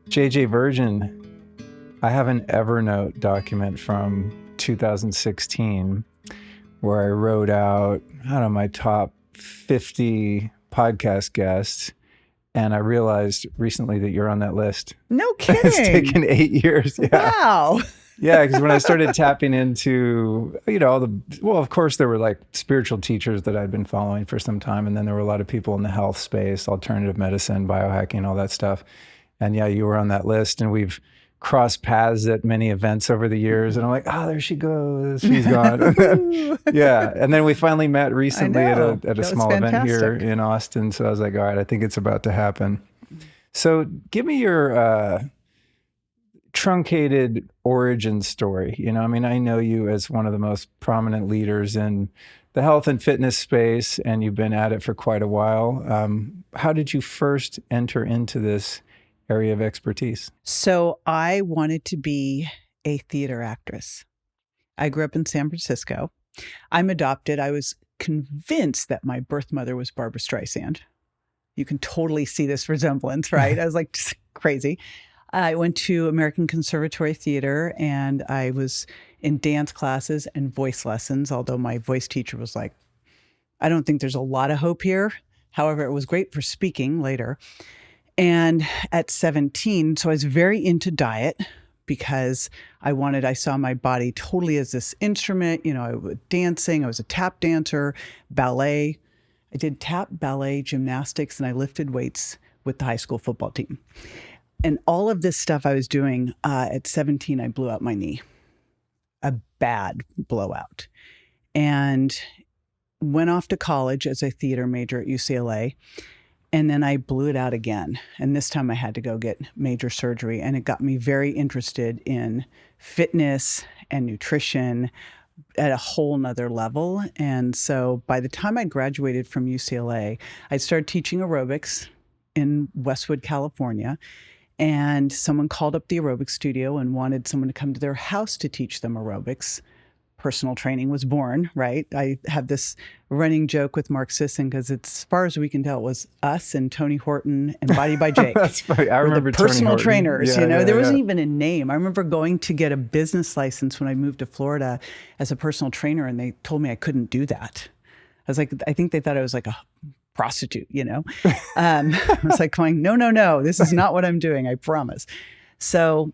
JJ Virgin, I have an Evernote document from 2016 where I wrote out, I don't know, my top 50 podcast guests. And I realized recently that you're on that list. No kidding. It's taken 8 years. Yeah. Wow. Yeah, because when I started tapping into, of course there were like spiritual teachers that I'd been following for some time. And then there were a lot of people in the health space, alternative medicine, biohacking, all that stuff. And yeah, you were on that list, and we've crossed paths at many events over the years. And I'm like, there she goes. She's gone. Yeah. And then we finally met recently at a small event here in Austin. So I was like, all right, I think it's about to happen. So give me your truncated origin story. I know you as one of the most prominent leaders in the health and fitness space, and you've been at it for quite a while. How did you first enter into this area of expertise? So I wanted to be a theater actress. I grew up in San Francisco. I'm adopted. I was convinced that my birth mother was Barbra Streisand. You can totally see this resemblance, right? I was like, just crazy. I went to American Conservatory Theater, and I was in dance classes and voice lessons, although my voice teacher was like, I don't think there's a lot of hope here. However, it was great for speaking later. And at 17, so I was very into diet because I saw my body totally as this instrument. I was dancing, I was a tap dancer, ballet. I did tap, ballet, gymnastics, and I lifted weights with the high school football team. And all of this stuff I was doing, at 17, I blew out my knee, a bad blowout, and went off to college as a theater major at UCLA. And then I blew it out again. And this time I had to go get major surgery. And it got me very interested in fitness and nutrition at a whole nother level. And so by the time I graduated from UCLA, I started teaching aerobics in Westwood, California. And someone called up the aerobics studio and wanted someone to come to their house to teach them aerobics. Personal training was born, right? I have this running joke with Mark Sisson because as far as we can tell, it was us and Tony Horton and Body by Jake. That's funny. I remember the personal Tony trainers. Yeah, there wasn't even a name. I remember going to get a business license when I moved to Florida as a personal trainer, and they told me I couldn't do that. I was like, I think they thought I was like a prostitute. I was like going, no, this is not what I'm doing. I promise. So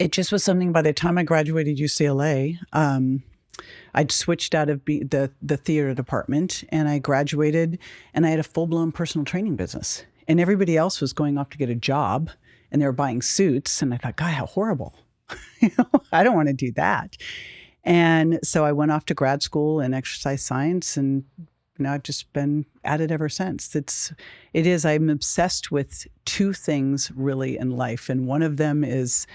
it just was something. By the time I graduated UCLA, I'd switched out of the theater department, and I graduated, and I had a full-blown personal training business. And everybody else was going off to get a job, and they were buying suits. And I thought, God, how horrible. I don't want to do that. And so I went off to grad school in exercise science, and I've just been at it ever since. I'm obsessed with two things really in life. And one of them is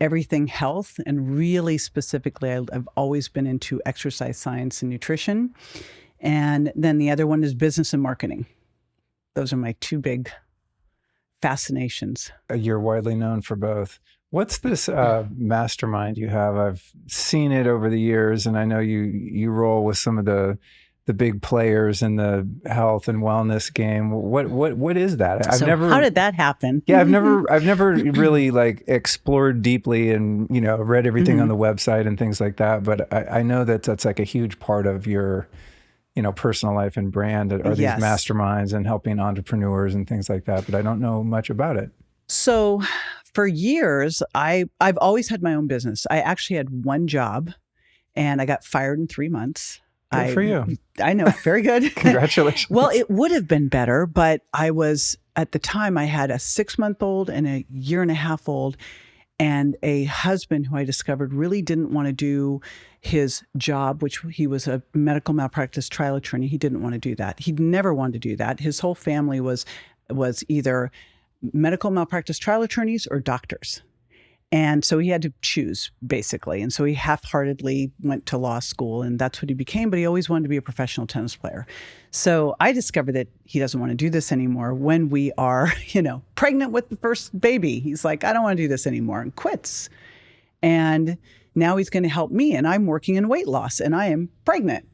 everything health. And really specifically, I've always been into exercise science and nutrition. And then the other one is business and marketing. Those are my two big fascinations. You're widely known for both. What's this mastermind you have? I've seen it over the years, and I know you roll with some of the big players in the health and wellness game. What is that? How did that happen? Yeah, I've never really explored deeply and read everything on the website and things like that. But I know that's like a huge part of your personal life and brand are these masterminds and helping entrepreneurs and things like that. But I don't know much about it. So for years, I've always had my own business. I actually had one job, and I got fired in 3 months. Good for you. I know. Very good. Congratulations. Well, it would have been better, but at the time I had a 6-month-old and a 1.5-year-old, and a husband who I discovered really didn't want to do his job, which he was a medical malpractice trial attorney. He didn't want to do that. He'd never wanted to do that. His whole family was either medical malpractice trial attorneys or doctors. And so he had to choose, basically. And so he half-heartedly went to law school, and that's what he became. But he always wanted to be a professional tennis player. So I discovered that he doesn't want to do this anymore when we are, pregnant with the first baby. He's like, I don't want to do this anymore, and quits. And now he's going to help me. And I'm working in weight loss, and I am pregnant.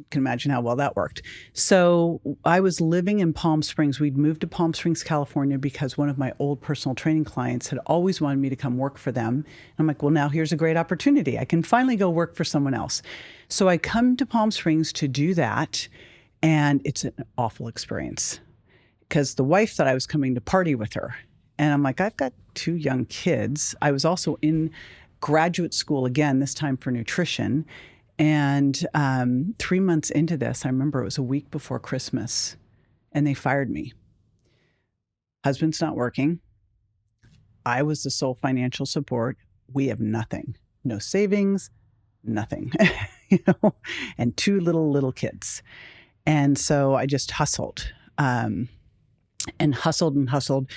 can imagine how well that worked. So I was living in Palm Springs. We'd moved to Palm Springs, California, because one of my old personal training clients had always wanted me to come work for them. And I'm like, well, now here's a great opportunity. I can finally go work for someone else. So I come to Palm Springs to do that. And it's an awful experience because the wife thought I was coming to party with her. And I'm like, I've got 2 young kids. I was also in graduate school again, this time for nutrition. And 3 months into this, I remember it was a week before Christmas, and they fired me. Husband's not working. I was the sole financial support. We have nothing, no savings, nothing, and 2 little kids. And so I just hustled and hustled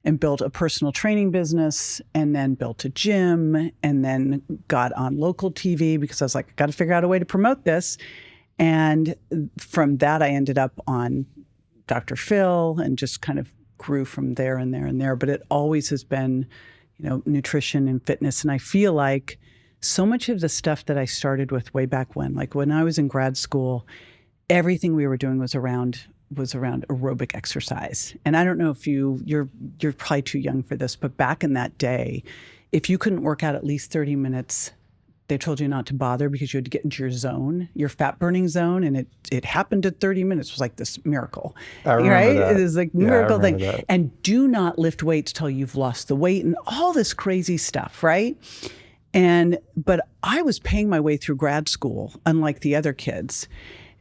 and built a personal training business, and then built a gym, and then got on local TV because I was like, I got to figure out a way to promote this. And from that, I ended up on Dr. Phil and just kind of grew from there and there and there. But it always has been, nutrition and fitness. And I feel like so much of the stuff that I started with way back when, like when I was in grad school, everything we were doing was around aerobic exercise. And I don't know if you're probably too young for this, but back in that day, if you couldn't work out at least 30 minutes, they told you not to bother because you had to get into your zone, your fat burning zone. And it happened at 30 minutes. It was like this miracle, I remember that. It was like miracle thing. That. And do not lift weights till you've lost the weight and all this crazy stuff, right? But I was paying my way through grad school, unlike the other kids,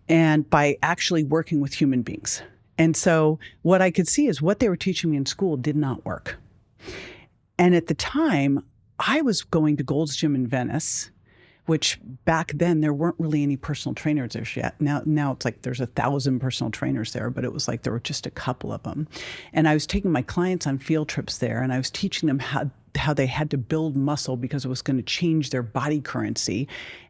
and by actually working with human beings. And so what I could see is what they were teaching me in school did not work. And at the time, I was going to Gold's Gym in Venice, which back then there weren't really any personal trainers there yet. Now it's like there's 1,000 personal trainers there, but it was like there were just a couple of them. And I was taking my clients on field trips there, and I was teaching them how they had to build muscle because it was going to change their body currency.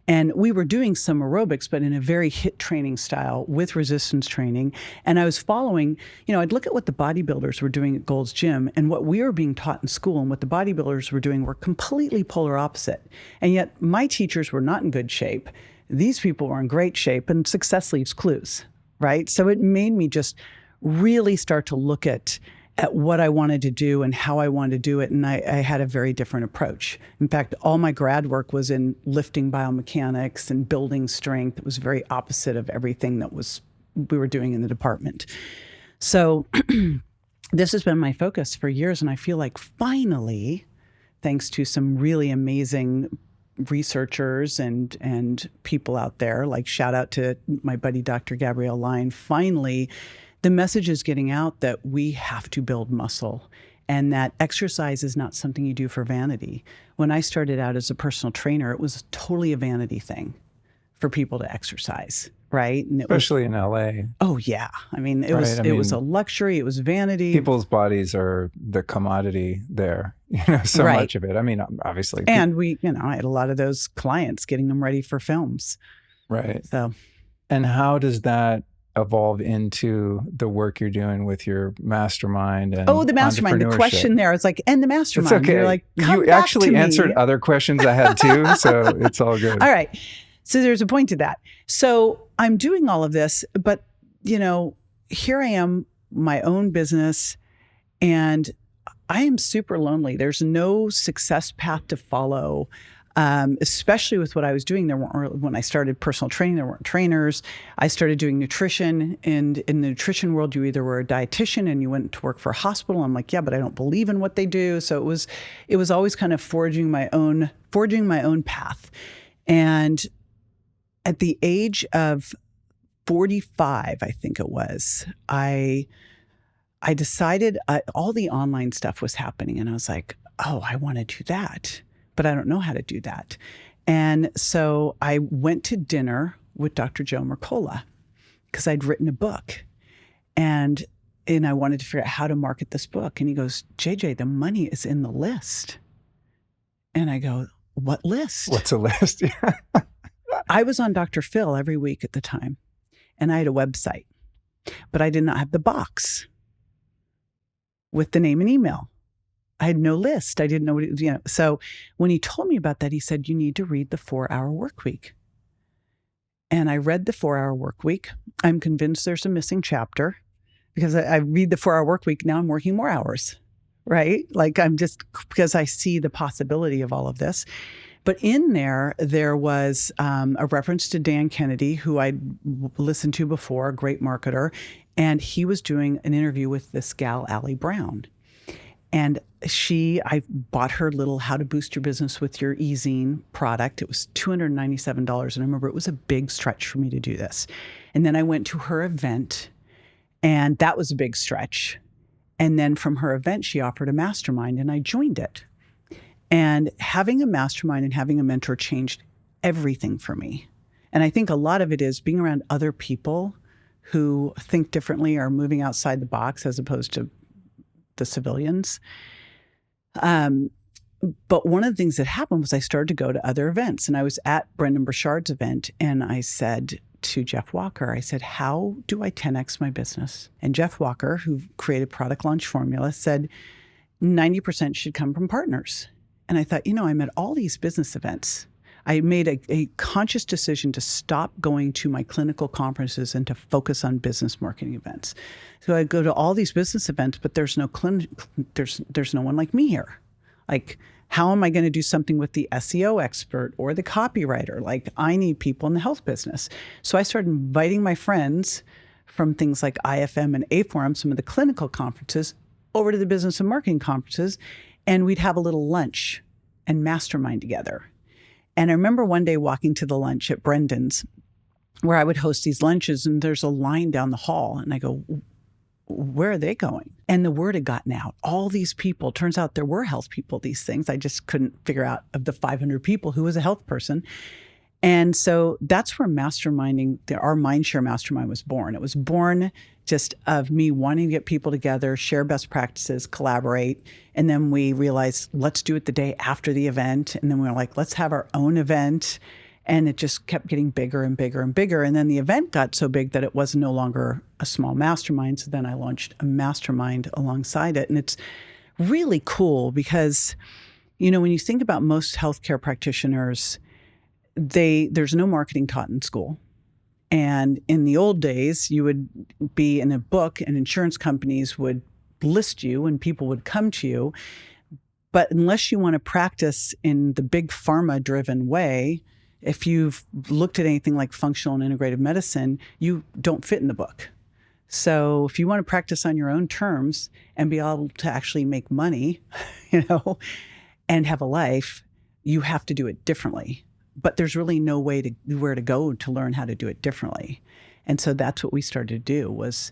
And we were doing some aerobics, but in a very HIIT training style with resistance training. And I was following, I'd look at what the bodybuilders were doing at Gold's Gym, and what we were being taught in school and what the bodybuilders were doing were completely polar opposite. And yet my teachers were not in good shape. These people were in great shape, and success leaves clues, right? So it made me just really start to look at what I wanted to do and how I wanted to do it. And I had a very different approach. In fact, all my grad work was in lifting biomechanics and building strength. It was very opposite of everything that we were doing in the department. So this has been my focus for years. And I feel like finally, thanks to some really amazing researchers and people out there, like shout out to my buddy, Dr. Gabrielle Line, finally, the message is getting out that we have to build muscle and that exercise is not something you do for vanity. When I started out as a personal trainer, it was totally a vanity thing for people to exercise, right? And especially in LA. Oh yeah. I mean, it was a luxury. It was vanity. People's bodies are the commodity there, so right. much of it. I mean, obviously. And I had a lot of those clients getting them ready for films. Right. So. And how does that evolve into the work you're doing with your mastermind and the mastermind, the question there, it's like, and the mastermind. It's okay. You're like, you actually answered other questions I had too, so it's all good. All right. So there's a point to that. So I'm doing all of this, but here I am, my own business, and I am super lonely. There's no success path to follow. Especially with what I was doing. When I started personal training, there weren't trainers. I started doing nutrition, and in the nutrition world, you either were a dietitian and you went to work for a hospital. I'm like, yeah, but I don't believe in what they do. So it was always kind of forging my own path. And at the age of 45, I think it was, I decided all the online stuff was happening, and I was like, oh, I want to do that. But I don't know how to do that. And so I went to dinner with Dr. Joe Mercola because I'd written a book, and I wanted to figure out how to market this book. And he goes, JJ, the money is in the list. And I go, what list? What's a list? I was on Dr. Phil every week at the time, and I had a website, but I did not have the box with the name and email. I had no list. I didn't know what it was, So when he told me about that, he said, you need to read the 4-Hour Workweek. and I read the 4-Hour Workweek. I'm convinced there's a missing chapter because I read the 4-Hour Workweek. Now I'm working more hours, right? Like because I see the possibility of all of this. But in there was a reference to Dan Kennedy, who I'd listened to before, a great marketer. And he was doing an interview with this gal, Allie Brown. And I bought her little How to Boost Your Business with Your E-Zine product. It was $297. And I remember it was a big stretch for me to do this. And then I went to her event, and that was a big stretch. And then from her event, she offered a mastermind, and I joined it. And having a mastermind and having a mentor changed everything for me. And I think a lot of it is being around other people who think differently, are moving outside the box as opposed to the civilians. But one of the things that happened was I started to go to other events. And I was at Brendan Burchard's event, and I said to Jeff Walker, I said, how do I 10X my business? And Jeff Walker, who created Product Launch Formula, said 90% should come from partners. And I thought, I'm at all these business events. I made a conscious decision to stop going to my clinical conferences and to focus on business marketing events. So I go to all these business events, but there's no there's no one like me here. Like, how am I going to do something with the SEO expert or the copywriter? Like, I need people in the health business. So I started inviting my friends from things like IFM and A4M, some of the clinical conferences, over to the business and marketing conferences. And we'd have a little lunch and mastermind together. And I remember one day walking to the lunch at Brendan's, where I would host these lunches, and there's a line down the hall. And I go, where are they going? And the word had gotten out. All these people, turns out there were health people, these things. I just couldn't figure out of the 500 people who was a health person. And so that's where masterminding, our Mindshare Mastermind was born. It was born just of me wanting to get people together, share best practices, collaborate. And then we realized, let's do it the day after the event. And then we were like, let's have our own event. And it just kept getting bigger and bigger and bigger. And then the event got so big that it was no longer a small mastermind. So then I launched a mastermind alongside it. And it's really cool because, when you think about most healthcare practitioners, there's no marketing taught in school. And in the old days, you would be in a book and insurance companies would list you and people would come to you. But unless you want to practice in the big pharma driven way, if you've looked at anything like functional and integrative medicine, you don't fit in the book. So if you want to practice on your own terms and be able to actually make money, and have a life, you have to do it differently. But there's really no where to go to learn how to do it differently. And so that's what we started to do was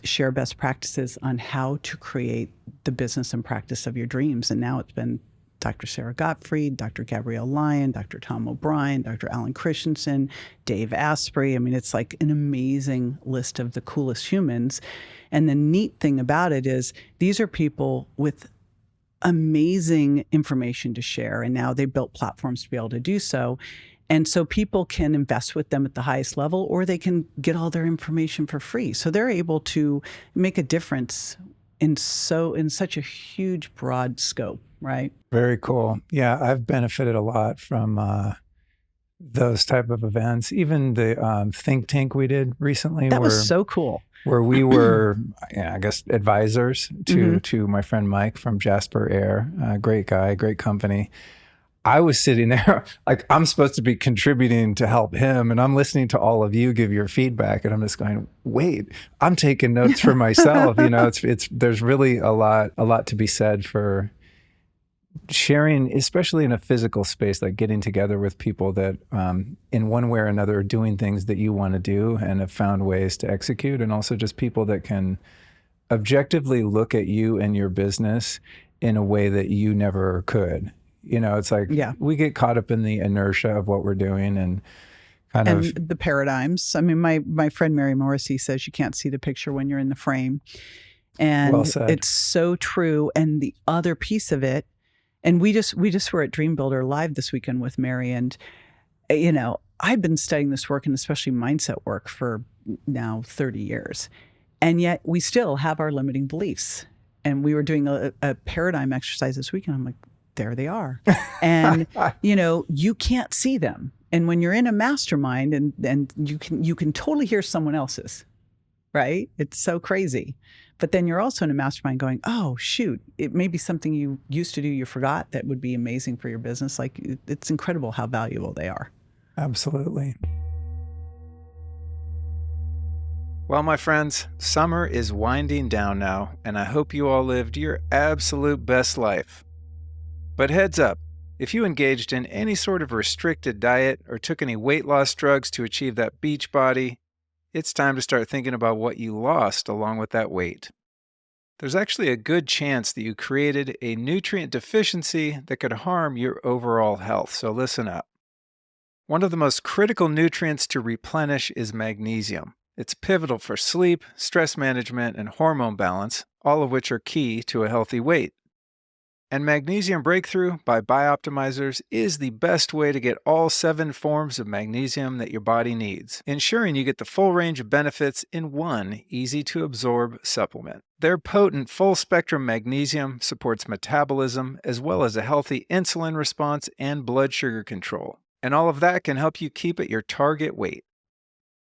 share best practices on how to create the business and practice of your dreams. And now it's been Dr. Sarah Gottfried, Dr. Gabrielle Lyon, Dr. Tom O'Brien, Dr. Alan Christensen, Dave Asprey. I mean, it's like an amazing list of the coolest humans. And the neat thing about it is these are people with amazing information to share. And now they built platforms to be able to do so. And so people can invest with them at the highest level, or they can get all their information for free. So they're able to make a difference in such a huge, broad scope, right? Very cool. Yeah, I've benefited a lot from those type of events. Even the think tank we did recently. That was so cool. Where we were, I guess, advisors to my friend Mike from Jasper Air, great guy, great company. I was sitting there like I'm supposed to be contributing to help him, and I'm listening to all of you give your feedback, and I'm just going, wait, I'm taking notes for myself. It's there's really a lot to be said for sharing, especially in a physical space, like getting together with people that in one way or another are doing things that you want to do and have found ways to execute, and also just people that can objectively look at you and your business in a way that you never could. It's like we get caught up in the inertia of what we're doing and the paradigms. I mean, my friend Mary Morrissey says you can't see the picture when you're in the frame. And well said. It's so true. And the other piece of it, and we just were at Dream Builder Live this weekend with Mary. And, I've been studying this work and especially mindset work for now 30 years. And yet we still have our limiting beliefs. And we were doing a paradigm exercise this weekend. I'm like, there they are. And, you can't see them. And when you're in a mastermind and you can totally hear someone else's, right? It's so crazy. But then you're also in a mastermind going, oh, shoot, it may be something you used to do, you forgot that would be amazing for your business. Like, it's incredible how valuable they are. Absolutely. Well, my friends, summer is winding down now, and I hope you all lived your absolute best life. But heads up, if you engaged in any sort of restricted diet or took any weight loss drugs to achieve that beach body, it's time to start thinking about what you lost along with that weight. There's actually a good chance that you created a nutrient deficiency that could harm your overall health, so listen up. One of the most critical nutrients to replenish is magnesium. It's pivotal for sleep, stress management, and hormone balance, all of which are key to a healthy weight. And Magnesium Breakthrough by Bio-Optimizers is the best way to get all 7 forms of magnesium that your body needs, ensuring you get the full range of benefits in one easy-to-absorb supplement. Their potent full-spectrum magnesium supports metabolism as well as a healthy insulin response and blood sugar control. And all of that can help you keep at your target weight.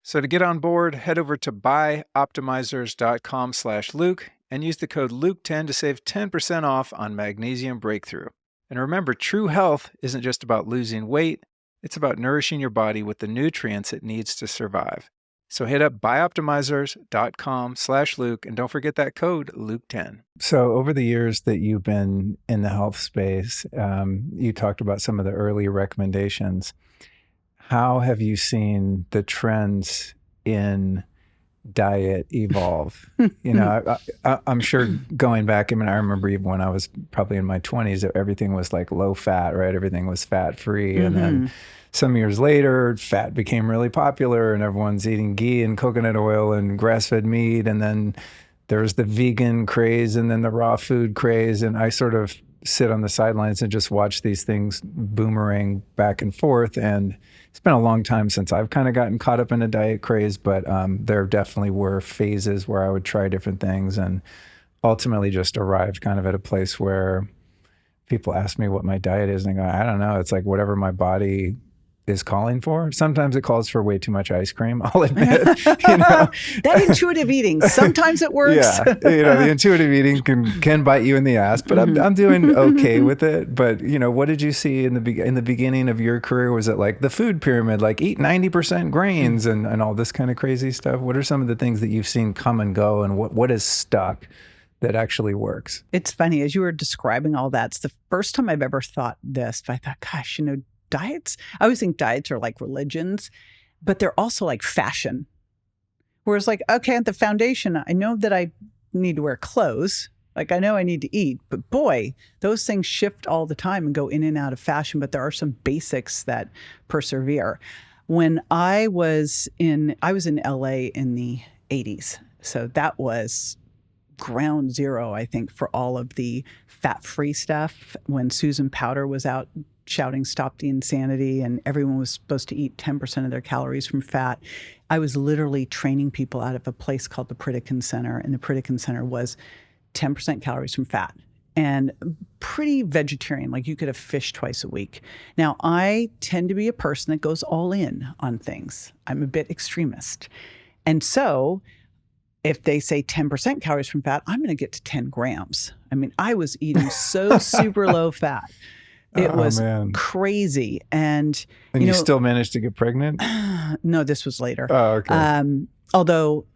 So to get on board, head over to buyoptimizers.com/Luke and use the code Luke10 to save 10% off on Magnesium Breakthrough. And remember, true health isn't just about losing weight, it's about nourishing your body with the nutrients it needs to survive. So hit up buyoptimizers.com/Luke and don't forget that code Luke10. So over the years that you've been in the health space, you talked about some of the early recommendations. How have you seen the trends in diet evolve? You know, I'm sure going back, I mean, I remember even when I was probably in my 20s, everything was like low fat, right? Everything was fat free. And then some years later, fat became really popular and everyone's eating ghee and coconut oil and grass-fed meat. And then there's the vegan craze and then the raw food craze. And I sort of sit on the sidelines and just watch these things boomerang back and forth. And it's been a long time since I've kind of gotten caught up in a diet craze, but there definitely were phases where I would try different things and ultimately just arrived kind of at a place where people ask me what my diet is and I go, I don't know. It's like whatever my body is calling for. Sometimes it calls for way too much ice cream, I'll admit. You know? That intuitive eating, sometimes it works. Yeah, you know, the intuitive eating can bite you in the ass, but I'm doing okay with it. But you know, what did you see in the beginning of your career? Was it like the food pyramid, like eat 90% grains and all this kind of crazy stuff? What are some of the things that you've seen come and go, and what is stuck that actually works? It's funny, as you were describing all that, it's the first time I've ever thought this. But I thought, gosh, you know, diets, I always think diets are like religions, but they're also like fashion. Whereas like, okay, at the foundation, I know that I need to wear clothes. Like I know I need to eat, but boy, those things shift all the time and go in and out of fashion. But there are some basics that persevere. When I was in LA in the 80s. So that was ground zero, I think, for all of the fat-free stuff. When Susan Powter was out shouting, "Stop the insanity," and everyone was supposed to eat 10% of their calories from fat. I was literally training people out of a place called the Pritikin Center, and the Pritikin Center was 10% calories from fat and pretty vegetarian, like you could have fish twice a week. Now, I tend to be a person that goes all in on things. I'm a bit extremist. And so if they say 10% calories from fat, I'm going to get to 10 grams. I mean, I was eating so super low fat. It was crazy. And you know, still managed to get pregnant? No, this was later. Oh, okay. Although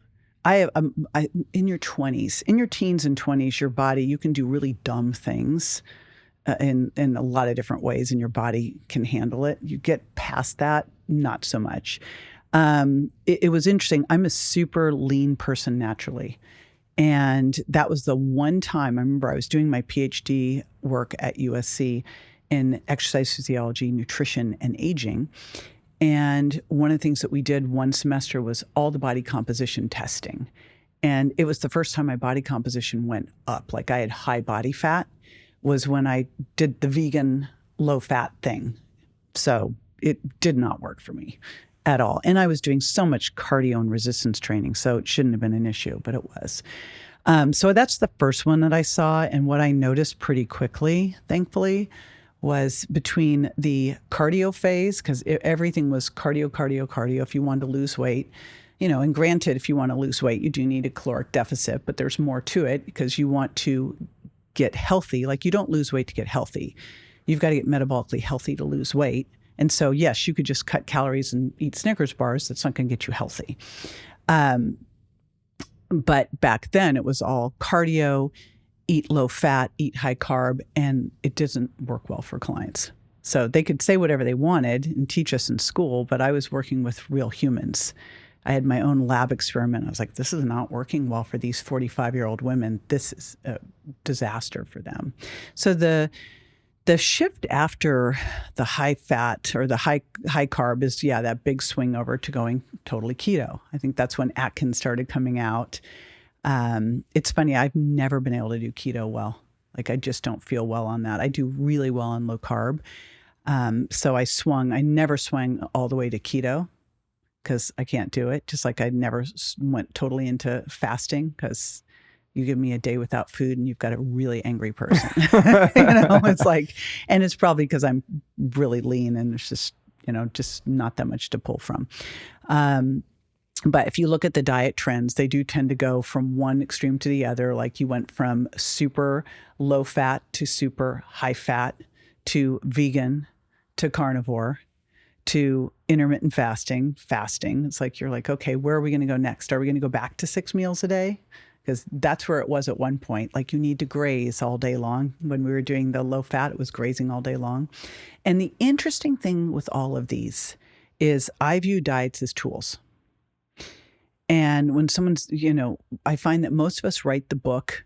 in your 20s, in your teens and 20s, your body, you can do really dumb things in a lot of different ways, and your body can handle it. You get past that, not so much. It was interesting. I'm a super lean person naturally. And that was the one time I remember I was doing my PhD work at USC in exercise physiology, nutrition, and aging. And one of the things that we did one semester was all the body composition testing. And it was the first time my body composition went up. Like I had high body fat was when I did the vegan low fat thing. So it did not work for me at all. And I was doing so much cardio and resistance training, so it shouldn't have been an issue, but it was. So that's the first one that I saw. And what I noticed pretty quickly, thankfully, was between the cardio phase, because everything was cardio, cardio, cardio. If you wanted to lose weight, and granted, if you want to lose weight, you do need a caloric deficit, but there's more to it because you want to get healthy. Like, you don't lose weight to get healthy. You've got to get metabolically healthy to lose weight. And so, yes, you could just cut calories and eat Snickers bars. That's not going to get you healthy. But back then it was all cardio, eat low fat, eat high carb, and it doesn't work well for clients. So they could say whatever they wanted and teach us in school, but I was working with real humans. I had my own lab experiment. I was like, this is not working well for these 45-year-old women. This is a disaster for them. So the shift after the high fat or the high carb is, that big swing over to going totally keto. I think that's when Atkins started coming out. It's funny, I've never been able to do keto well. Like, I just don't feel well on that. I do really well on low carb. So I never swung all the way to keto because I can't do it. Just like I never went totally into fasting, because you give me a day without food and you've got a really angry person. It's like, and it's probably because I'm really lean and there's just not that much to pull from. But if you look at the diet trends, they do tend to go from one extreme to the other. Like, you went from super low fat to super high fat to vegan to carnivore to intermittent fasting. It's like, you're like, okay, where are we going to go next? Are we going to go back to 6 meals a day? Because that's where it was at one point. Like, you need to graze all day long. When we were doing the low fat, it was grazing all day long. And the interesting thing with all of these is I view diets as tools. And when someone's, I find that most of us write the book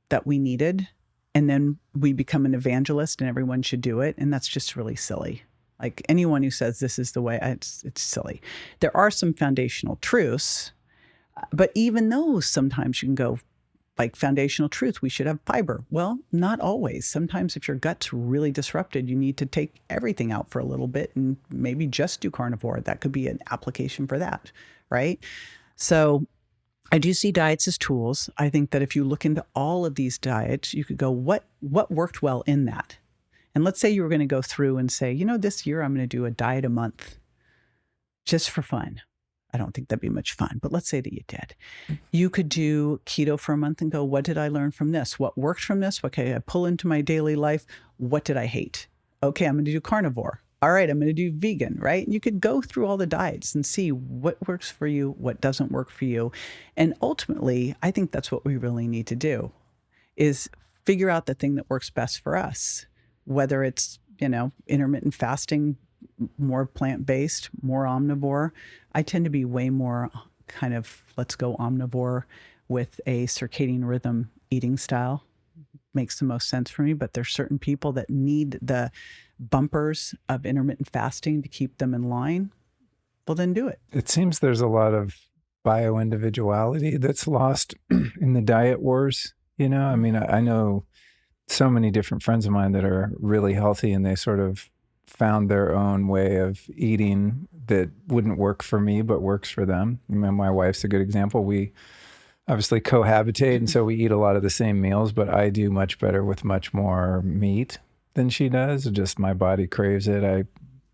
that we needed, and then we become an evangelist and everyone should do it. And that's just really silly. Like, anyone who says this is the way, it's silly. There are some foundational truths, but even those, sometimes you can go, like, foundational truth, we should have fiber. Well, not always. Sometimes if your gut's really disrupted, you need to take everything out for a little bit and maybe just do carnivore. That could be an application for that, right? So I do see diets as tools. I think that if you look into all of these diets, you could go, what worked well in that? And let's say you were going to go through and say, this year I'm going to do a diet a month just for fun. I don't think that'd be much fun, but let's say that you did. You could do keto for a month and go, what did I learn from this? What worked from this? Okay, I pull into my daily life. What did I hate? Okay, I'm going to do carnivore. All right, I'm going to do vegan, right? And you could go through all the diets and see what works for you, what doesn't work for you. And ultimately, I think that's what we really need to do, is figure out the thing that works best for us, whether it's, intermittent fasting, more plant-based, more omnivore. I tend to be way more kind of, let's go omnivore with a circadian rhythm eating style. Makes the most sense for me, but there's certain people that need the bumpers of intermittent fasting to keep them in line. Well, then do it. It seems there's a lot of bio-individuality that's lost in the diet wars. I mean, I know so many different friends of mine that are really healthy, and they sort of found their own way of eating that wouldn't work for me, but works for them. I mean, my wife's a good example. We obviously cohabitate, and so we eat a lot of the same meals, but I do much better with much more meat than she does. Just my body craves it. I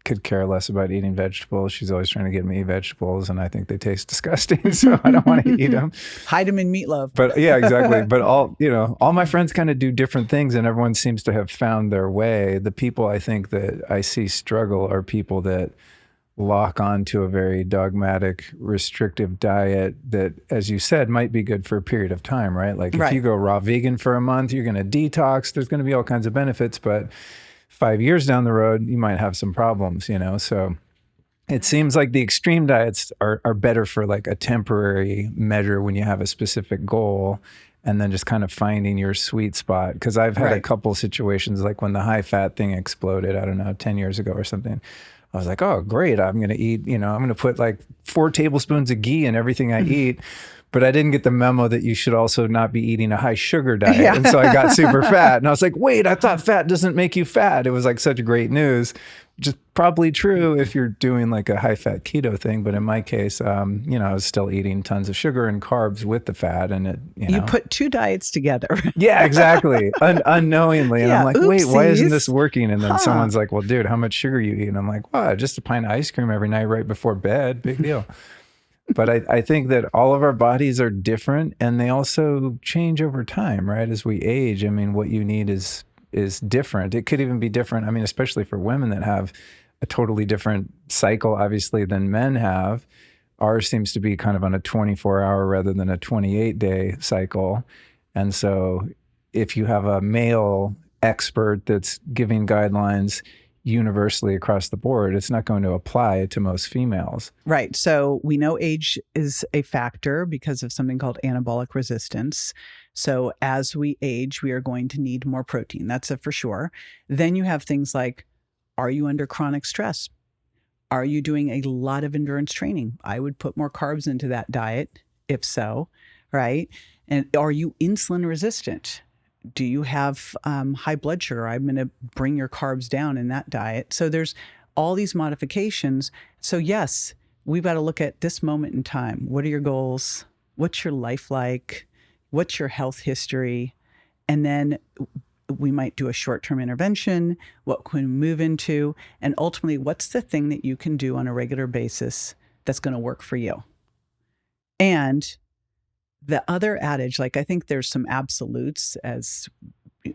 could care less about eating vegetables. She's always trying to get me vegetables, and I think they taste disgusting, so I don't want to eat them. Hide them in meatloaf. But yeah, exactly. But all my friends kind of do different things, and everyone seems to have found their way. The people I think that I see struggle are people that lock onto a very dogmatic, restrictive diet that, as you said, might be good for a period of time, right? Like if you go raw vegan for a month, you're going to detox. There's going to be all kinds of benefits, but 5 years down the road, you might have some problems, So it seems like the extreme diets are better for like a temporary measure when you have a specific goal, and then just kind of finding your sweet spot. Because I've had a couple situations, like when the high fat thing exploded, I don't know, 10 years ago or something. I was like, oh, great. I'm going to eat, I'm going to put like 4 tablespoons of ghee in everything I eat. but I didn't get the memo that you should also not be eating a high sugar diet. Yeah. And so I got super fat. And I was like, wait, I thought fat doesn't make you fat. It was like such great news, which is probably true if you're doing like a high fat keto thing. But in my case, I was still eating tons of sugar and carbs with the fat. And you put two diets together. Yeah, exactly. Unknowingly. And I'm like, wait, why isn't this working? And then someone's like, well, dude, how much sugar you eat? And I'm like, well, just a pint of ice cream every night right before bed. Big deal. But I think that all of our bodies are different, and they also change over time, right? As we age, I mean, what you need is different. It could even be different. I mean, especially for women that have a totally different cycle, obviously, than men have. Ours seems to be kind of on a 24-hour rather than a 28-day cycle. And so if you have a male expert that's giving guidelines universally across the board, it's not going to apply to most females. Right. So we know age is a factor because of something called anabolic resistance. So as we age, we are going to need more protein. That's for sure. Then you have things like, are you under chronic stress? Are you doing a lot of endurance training? I would put more carbs into that diet, if so, right? And are you insulin resistant? Do you have high blood sugar? I'm going to bring your carbs down in that diet. So there's all these modifications. So yes, we've got to look at this moment in time. What are your goals? What's your life like? What's your health history? And then we might do a short-term intervention. What can we move into? And ultimately, what's the thing that you can do on a regular basis that's going to work for you? And the other adage, like I think there's some absolutes, as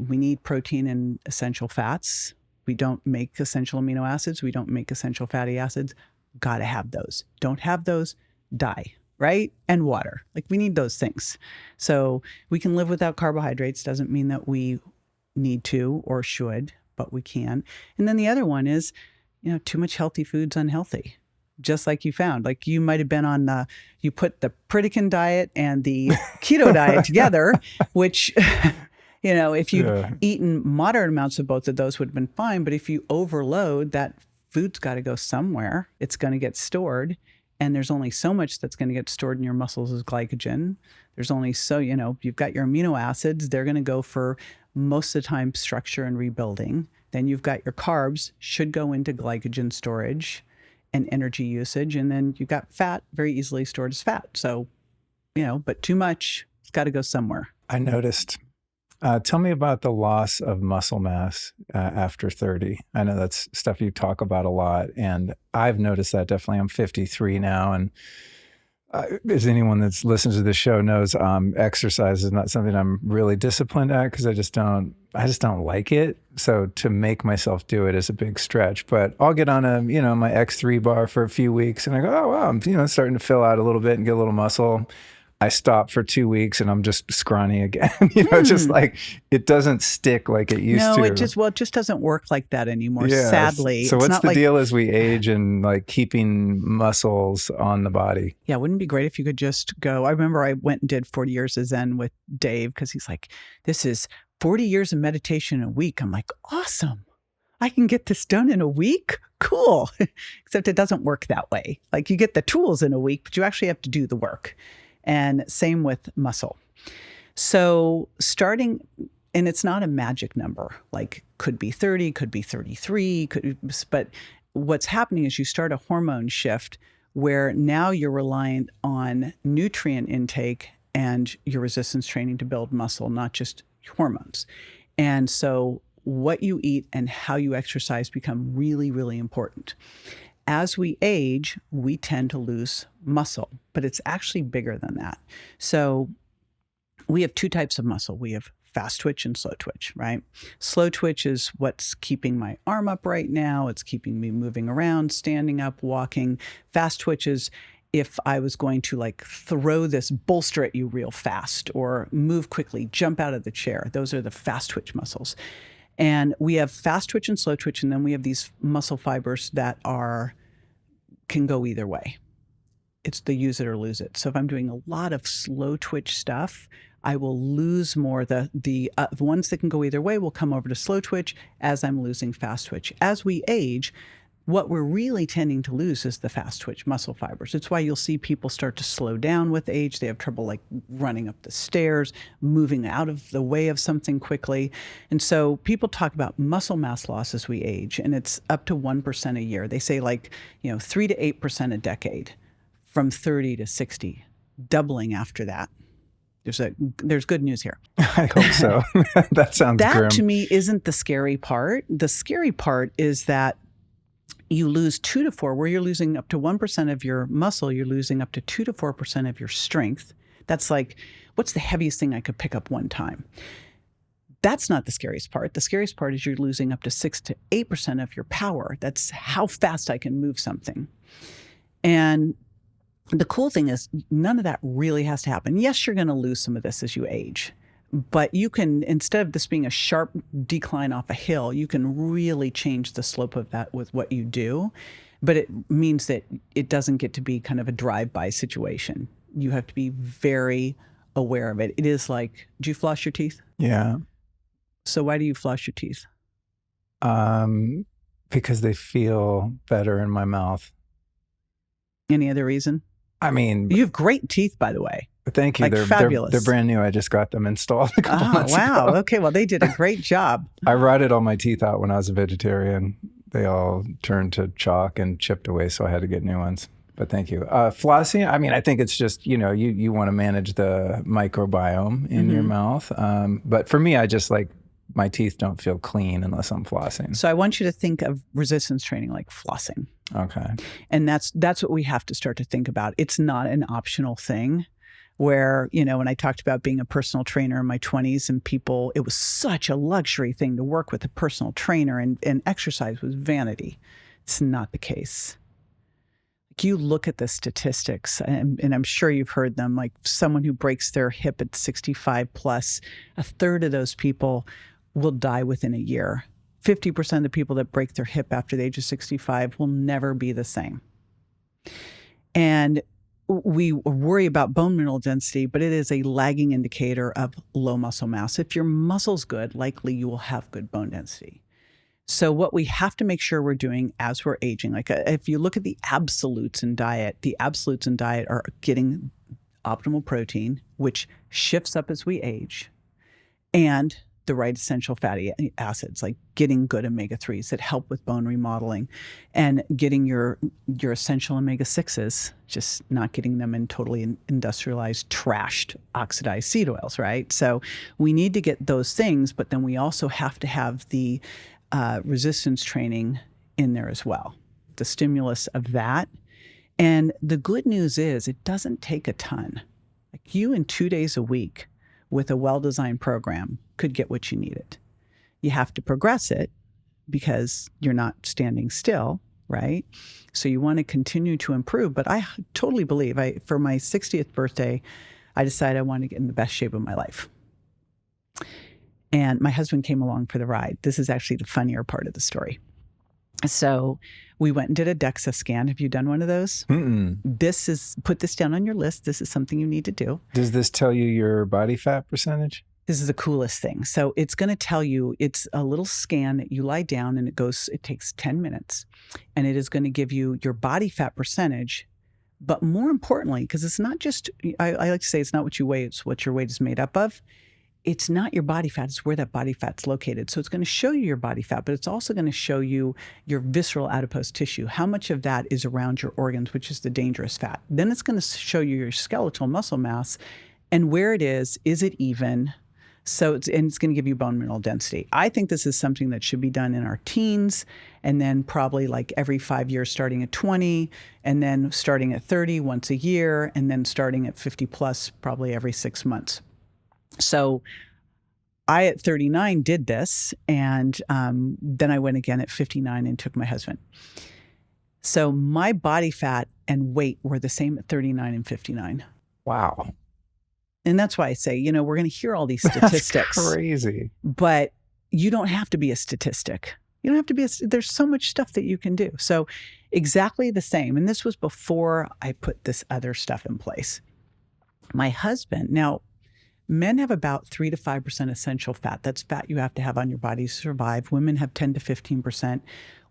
we need protein and essential fats. We don't make essential amino acids. We don't make essential fatty acids. Got to have those. Don't have those, die, right? And water. Like we need those things. So we can live without carbohydrates. Doesn't mean that we need to or should, but we can. And then the other one is, too much healthy food's unhealthy. Just like you found, like you might have been on you put the Pritikin diet and the keto diet together, which, if you'd eaten moderate amounts of both of those would have been fine. But if you overload, that food's got to go somewhere. It's going to get stored. And there's only so much that's going to get stored in your muscles as glycogen. There's only so, you've got your amino acids. They're going to go for most of the time structure and rebuilding. Then you've got your carbs, should go into glycogen storage and energy usage. And then you've got fat, very easily stored as fat. So, but too much, it's got to go somewhere. I noticed. Tell me about the loss of muscle mass after 30. I know that's stuff you talk about a lot, and I've noticed that definitely. I'm 53 now, and as anyone that's listens to this show knows, exercise is not something I'm really disciplined at because I just don't like it. So to make myself do it is a big stretch. But I'll get on my X3 bar for a few weeks, and I go, oh wow, I'm starting to fill out a little bit and get a little muscle. I stop for 2 weeks and I'm just scrawny again. Just like it doesn't stick like it used to. No, it just doesn't work like that anymore. Yeah. Sadly. So what's the deal as we age and like keeping muscles on the body? Yeah, wouldn't it be great if you could just go? I remember I went and did 40 years of Zen with Dave because he's like, this is 40 years of meditation in a week. I'm like, awesome. I can get this done in a week? Cool. Except it doesn't work that way. Like you get the tools in a week, but you actually have to do the work. And same with muscle. So starting, and it's not a magic number, like could be 30, could be 33, but what's happening is you start a hormone shift where now you're reliant on nutrient intake and your resistance training to build muscle, not just hormones. And so what you eat and how you exercise become really, really important. As we age, we tend to lose muscle, but it's actually bigger than that. So we have two types of muscle. We have fast twitch and slow twitch, right? Slow twitch is what's keeping my arm up right now. It's keeping me moving around, standing up, walking. Fast twitch is if I was going to like throw this bolster at you real fast or move quickly, jump out of the chair. Those are the fast twitch muscles. And we have fast twitch and slow twitch, and then we have these muscle fibers that can go either way. It's the use it or lose it. So if I'm doing a lot of slow twitch stuff, I will lose more. The ones that can go either way will come over to slow twitch as I'm losing fast twitch. As we age, What we're really tending to lose is the fast twitch muscle fibers. It's why you'll see people start to slow down with age. They have trouble like running up the stairs, moving out of the way of something quickly. And so people talk about muscle mass loss as we age, and it's up to 1% a year. They say 3 to 8% a decade from 30 to 60, doubling after that. There's good news here. I hope so. That sounds that grim. To me isn't the scary part. The scary part is that you lose 2 to 4, where you're losing up to 1% of your muscle, you're losing up to 2 to 4% of your strength. That's like, what's the heaviest thing I could pick up one time? That's not the scariest part. The scariest part is you're losing up to 6 to 8% of your power. That's how fast I can move something. And the cool thing is none of that really has to happen. Yes, you're going to lose some of this as you age. But you can, instead of this being a sharp decline off a hill, you can really change the slope of that with what you do. But it means that it doesn't get to be kind of a drive-by situation. You have to be very aware of it. It is like, do you floss your teeth? Yeah. So why do you floss your teeth? Because they feel better in my mouth. Any other reason? I mean, you have great teeth, by the way. Thank you. They're fabulous. They're brand new. I just got them installed a couple months wow. ago. Okay. Well, they did a great job. I rotted all my teeth out when I was a vegetarian. They all turned to chalk and chipped away, so I had to get new ones. But thank you. Flossing, I mean, I think it's just, you want to manage the microbiome in your mouth. But for me, I just my teeth don't feel clean unless I'm flossing. So I want you to think of resistance training like flossing. Okay. And that's what we have to start to think about. It's not an optional thing where, when I talked about being a personal trainer in my 20s and people, it was such a luxury thing to work with a personal trainer and exercise was vanity. It's not the case. You look at the statistics, and I'm sure you've heard them, like someone who breaks their hip at 65 plus, a third of those people will die within a year. 50% of the people that break their hip after the age of 65 will never be the same. And we worry about bone mineral density, but it is a lagging indicator of low muscle mass. If your muscle's good, likely you will have good bone density. So what we have to make sure we're doing as we're aging, if you look at the absolutes in diet are getting optimal protein, which shifts up as we age, and the right essential fatty acids, like getting good omega-3s that help with bone remodeling, and getting your essential omega-6s, just not getting them in totally industrialized, trashed, oxidized seed oils, right? So we need to get those things, but then we also have to have the resistance training in there as well, the stimulus of that. And the good news is it doesn't take a ton. Like you in 2 days a week with a well-designed program could get what you needed. You have to progress it because you're not standing still, right? So you want to continue to improve. But I totally believe for my 60th birthday, I decided I wanted to get in the best shape of my life. And my husband came along for the ride. This is actually the funnier part of the story. So we went and did a DEXA scan. Have you done one of those? Put this down on your list. This is something you need to do. Does this tell you your body fat percentage? This is the coolest thing. So it's going to tell you, it's a little scan that you lie down and it takes 10 minutes. And it is going to give you your body fat percentage. But more importantly, because it's not just, I like to say it's not what you weigh, it's what your weight is made up of. It's not your body fat, it's where that body fat's located. So it's going to show you your body fat, but it's also going to show you your visceral adipose tissue, how much of that is around your organs, which is the dangerous fat. Then it's going to show you your skeletal muscle mass and where it is it even? So it's going to give you bone mineral density. I think this is something that should be done in our teens, and then probably like every 5 years starting at 20, and then starting at 30 once a year, and then starting at 50 plus probably every 6 months. So I at 39 did this, and then I went again at 59 and took my husband. So my body fat and weight were the same at 39 and 59. Wow. And that's why I say, we're going to hear all these statistics. That's crazy. But you don't have to be a statistic. You don't have to be there's so much stuff that you can do. So exactly the same. And this was before I put this other stuff in place. My husband, now, men have about 3 to 5% essential fat. That's fat you have to have on your body to survive. Women have 10 to 15%.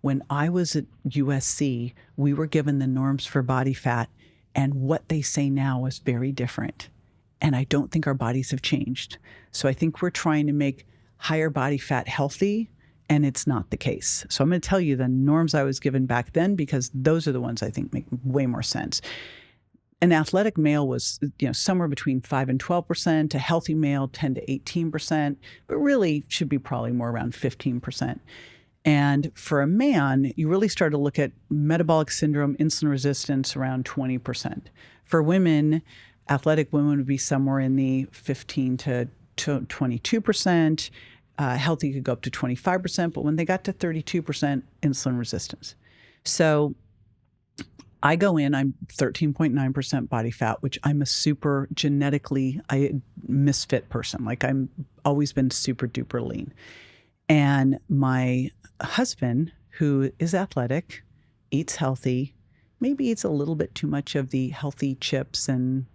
When I was at USC, we were given the norms for body fat, and what they say now is very different. And I don't think our bodies have changed. So I think we're trying to make higher body fat healthy, and it's not the case. So I'm going to tell you the norms I was given back then, because those are the ones I think make way more sense. An athletic male was, somewhere between 5 and 12%, a healthy male 10 to 18%, but really should be probably more around 15%. And for a man, you really start to look at metabolic syndrome, insulin resistance around 20%. For women, athletic women would be somewhere in the 15 to 22%. Healthy could go up to 25%, but when they got to 32%, insulin resistance. So I go in, I'm 13.9% body fat, which I'm a super genetically misfit person. Like I'm always been super duper lean. And my husband, who is athletic, eats healthy, maybe eats a little bit too much of the healthy chips and,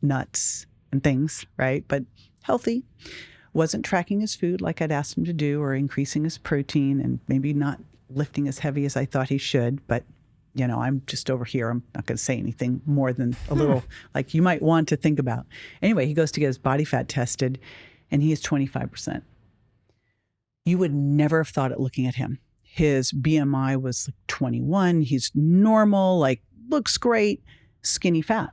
nuts and things, right? But healthy. Wasn't tracking his food like I'd asked him to do, or increasing his protein, and maybe not lifting as heavy as I thought he should. But, I'm just over here. I'm not going to say anything more than a little like you might want to think about. Anyway, he goes to get his body fat tested, and he is 25%. You would never have thought it looking at him. His BMI was like 21. He's normal, looks great, skinny fat.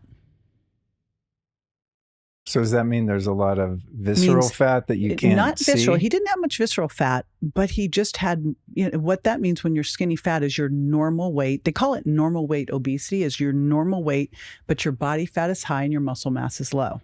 So does that mean there's a lot of visceral fat that you can't not see? Visceral. He didn't have much visceral fat, but he just had, what that means when you're skinny fat is your normal weight. They call it normal weight obesity, is your normal weight, but your body fat is high and your muscle mass is low.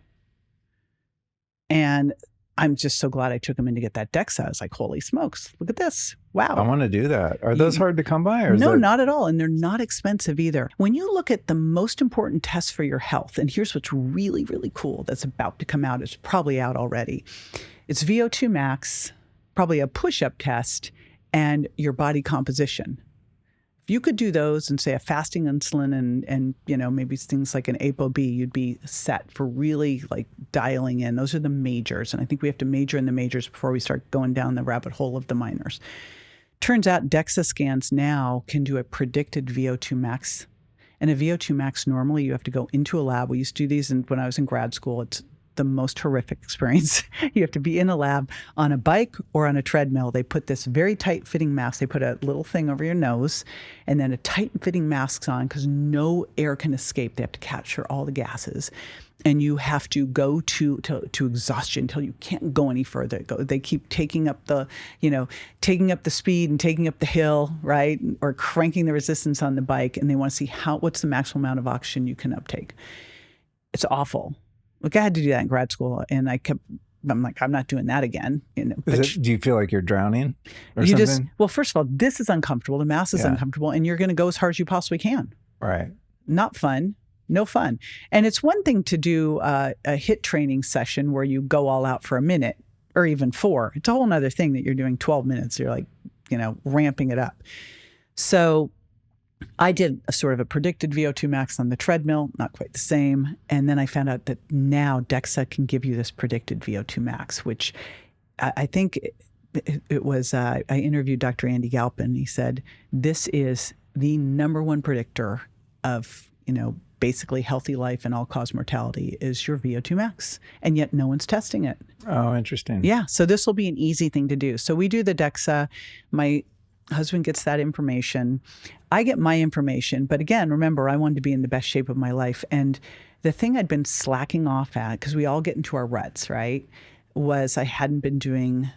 And I'm just so glad I took him in to get that DEXA. I was like, holy smokes, look at this. Wow. I want to do that. Are those hard to come by? Or no, not at all. And they're not expensive either. When you look at the most important test for your health, and here's what's really, really cool that's about to come out. It's probably out already. It's VO2 max, probably a push-up test, and your body composition. If you could do those and say a fasting insulin and maybe things like an ApoB, you'd be set for really dialing in. Those are the majors. And I think we have to major in the majors before we start going down the rabbit hole of the minors. Turns out DEXA scans now can do a predicted VO2 max. And a VO2 max, normally you have to go into a lab. We used to do these when I was in grad school. It's the most horrific experience. You have to be in a lab on a bike or on a treadmill. They put this very tight fitting mask. They put a little thing over your nose and then a tight fitting mask on because no air can escape. They have to capture all the gases. And you have to go to exhaustion until you can't go any further. They keep taking up the speed and taking up the hill, right? Or cranking the resistance on the bike. And they want to see what's the maximum amount of oxygen you can uptake. It's awful. Look, I had to do that in grad school, and I'm like, I'm not doing that again. Do you feel like you're drowning or something? Well, first of all, this is uncomfortable. The mask is uncomfortable, and you're going to go as hard as you possibly can. Right. Not fun. No fun. And it's one thing to do a HIIT training session where you go all out for a minute or even 4. It's a whole other thing that you're doing 12 minutes. You're ramping it up. So I did a sort of a predicted VO2 max on the treadmill, not quite the same. And then I found out that now DEXA can give you this predicted VO2 max, which I think it was, I interviewed Dr. Andy Galpin. He said, this is the number one predictor of, basically healthy life and all-cause mortality is your VO2 max. And yet no one's testing it. Oh, interesting. Yeah. So this will be an easy thing to do. So we do the DEXA. My husband gets that information. I get my information. But again, remember, I wanted to be in the best shape of my life. And the thing I'd been slacking off at, because we all get into our ruts, right, was I hadn't been doing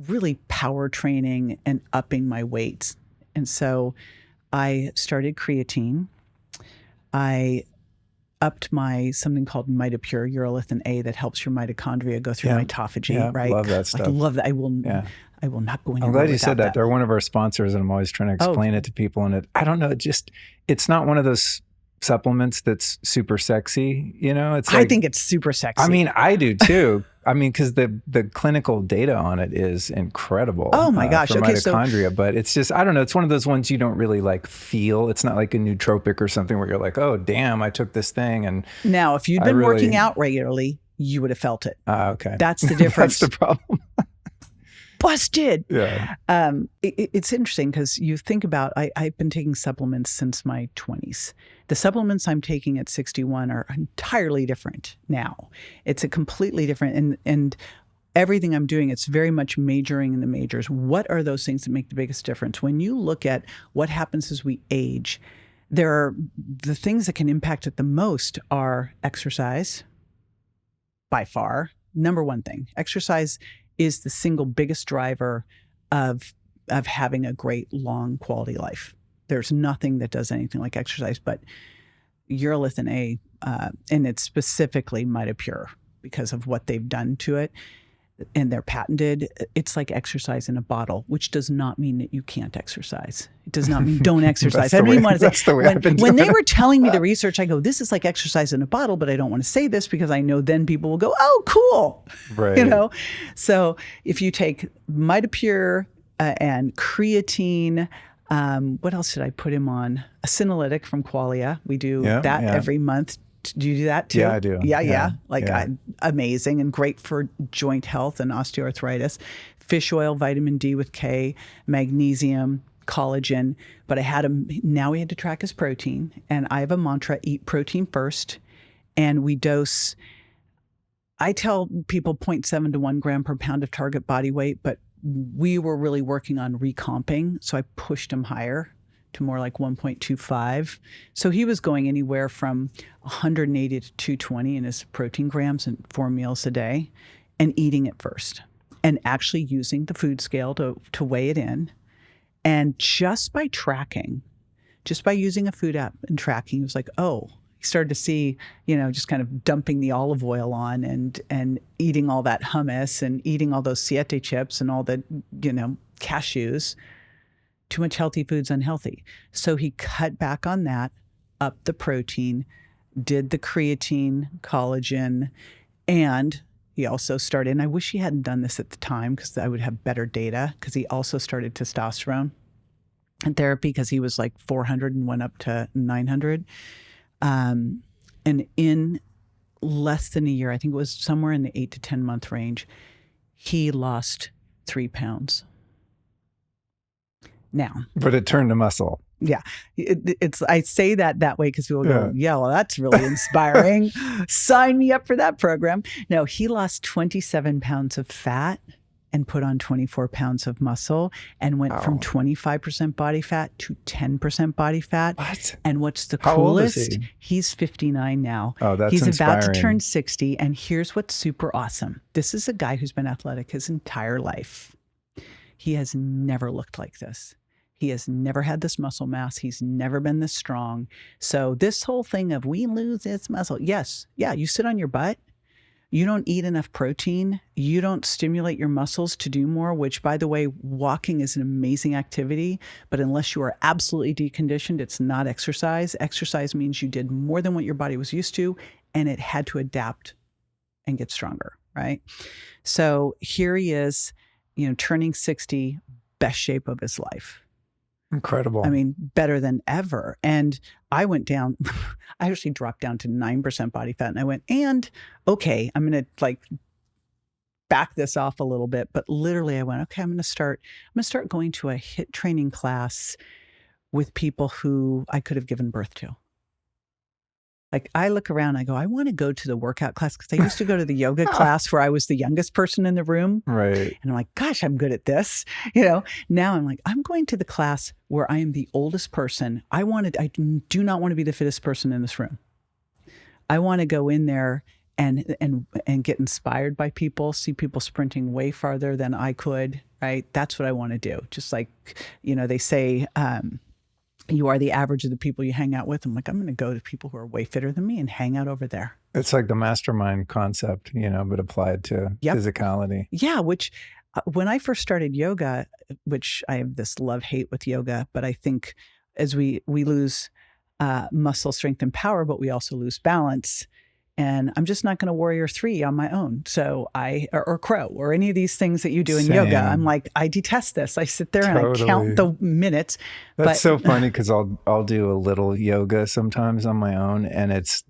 really power training and upping my weights. And so I started creatine. I upped my something called Mitopure, urolithin A, that helps your mitochondria go through mitophagy, right? Love that stuff. I love that. I will not go anywhere. I'm glad you said that. They're one of our sponsors, and I'm always trying to explain it to people. And I don't know, it's not one of those supplements that's super sexy, It's I think it's super sexy. I mean, I do too. I mean, because the clinical data on it is incredible. Oh my gosh. For mitochondria, but it's just, I don't know. It's one of those ones you don't really feel. It's not like a nootropic or something where you're like, oh, damn, I took this thing. And now, if you'd been working out regularly, you would have felt it. Okay. That's the difference. That's the problem. busted. Yeah. It's interesting because you think about, I've been taking supplements since my 20s. The supplements I'm taking at 61 are entirely different now. It's a completely different, and everything I'm doing, it's very much majoring in the majors. What are those things that make the biggest difference? When you look at what happens as we age, there are the things that can impact it the most are exercise, by far. Number one thing, exercise is the single biggest driver of having a great long quality life. There's nothing that does anything like exercise, but urolithin A, and it's specifically MitoPure because of what they've done to it, and they're patented. It's like exercise in a bottle, which does not mean that you can't exercise. It does not mean don't exercise. I don't even want to say. That's the way I've been when doing they were telling me the research, I go, this is like exercise in a bottle, but I don't want to say this because I know then people will go, oh, cool. Right. You know? So if you take MitoPure and creatine, what else did I put him on? A senolytic from Qualia. We do that every month. Do you do that too? Yeah, I do. Yeah. Amazing and great for joint health and osteoarthritis. Fish oil, vitamin D with K, magnesium, collagen. But now we had to track his protein. And I have a mantra, eat protein first. And we dose, I tell people 0.7 to 1 gram per pound of target body weight, but we were really working on recomping. So I pushed him higher to more like 1.25. So he was going anywhere from 180 to 220 in his protein grams and 4 meals a day, and eating it first and actually using the food scale to weigh it in. And just by tracking, just by using a food app and tracking, he was like, oh, he started to see, just kind of dumping the olive oil on and eating all that hummus and eating all those siete chips and all the, cashews. Too much healthy food's unhealthy. So he cut back on that, upped the protein, did the creatine, collagen, and he also started, and I wish he hadn't done this at the time because I would have better data, because he also started testosterone and therapy because he was like 400 and went up to 900. And in less than a year, I think it was somewhere in the 8 to 10 month range, he lost 3 pounds. Now, but it turned to muscle. Yeah, I say that way because people go, yeah, well, that's really inspiring. Sign me up for that program. No, he lost 27 pounds of fat and put on 24 pounds of muscle and went from 25% body fat to 10% body fat. What? And what's the How coolest? old is he? He's 59 now. Oh, that's He's inspiring. about to turn 60. And here's what's super awesome. This is a guy who's been athletic his entire life. He has never looked like this. He has never had this muscle mass. He's never been this strong. So this whole thing of we lose this muscle. Yes. Yeah. You sit on your butt. You don't eat enough protein. You don't stimulate your muscles to do more, which, by the way, walking is an amazing activity. But unless you are absolutely deconditioned, it's not exercise. Exercise means you did more than what your body was used to, and it had to adapt and get stronger, right? So here he is, turning 60, best shape of his life. Incredible. I mean, better than ever. And I went down, I actually dropped down to 9% body fat. And I went, okay, I'm going to back this off a little bit. But literally I went, okay, I'm going to start going to a HIIT training class with people who I could have given birth to. Like, I look around, I go, I want to go to the workout class because I used to go to the yoga class where I was the youngest person in the room. Right. And I'm like, gosh, I'm good at this. Now I'm like, I'm going to the class where I am the oldest person. I do not want to be the fittest person in this room. I want to go in there and get inspired by people, see people sprinting way farther than I could, right? That's what I want to do. Just like, they say, you are the average of the people you hang out with. I'm like, I'm going to go to people who are way fitter than me and hang out over there. It's like the mastermind concept, but applied to physicality. Yeah, which when I first started yoga, which I have this love-hate with yoga, but I think as we lose muscle strength and power, but we also lose balance. And I'm just not going to warrior 3 on my own. So or crow or any of these things that you do in yoga. I'm like, I detest this. I sit there and I count the minutes. That's so funny because I'll do a little yoga sometimes on my own, and it's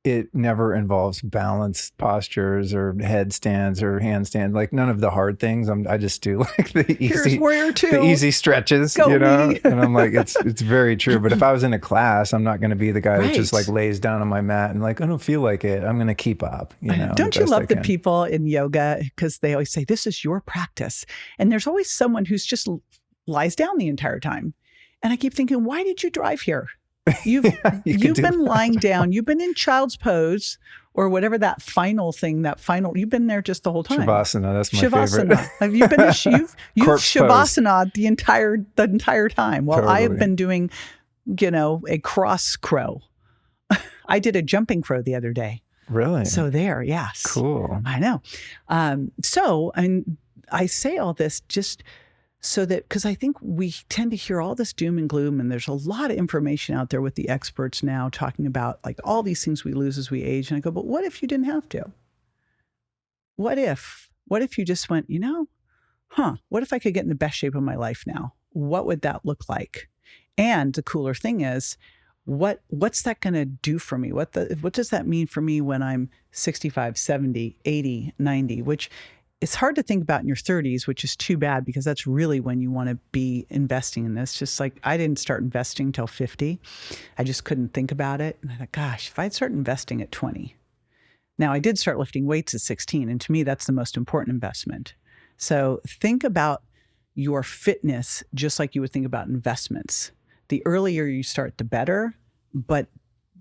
it never involves balance postures or headstands or handstands, like none of the hard things. I just do like Here's warrior two. the easy stretches, Go you know? me. And I'm like, it's very true. But if I was in a class, I'm not going to be the guy that just Right. like lays down on my mat and like, I don't feel like it. I'm going to keep up, you know? Don't the you best I love the can. people in yoga because they always say, this is your practice. And there's always someone who's just lies down the entire time. And I keep thinking, why did you drive here? You've been lying down. You've been in child's pose or whatever that final thing, you've been there just the whole time. Shavasana, that's my Shavasana. favorite. Have you been you've Corpse Shavasana the entire time. Well, I have Totally. been doing, a cross crow. I did a jumping crow the other day. Really? So there, yes. Cool. I know. I say all this just so that, because I think we tend to hear all this doom and gloom, and there's a lot of information out there with the experts now talking about like all these things we lose as we age. And I go, but what if you didn't have to? What if you just went, what if I could get in the best shape of my life now? What would that look like? And the cooler thing is, what's that going to do for me? What does that mean for me when I'm 65, 70, 80, 90, which it's hard to think about in your 30s, which is too bad because that's really when you want to be investing in this. Just like I didn't start investing till 50. I just couldn't think about it. And I thought, gosh, if I'd start investing at 20. Now I did start lifting weights at 16. And to me, that's the most important investment. So think about your fitness just like you would think about investments. The earlier you start, the better. But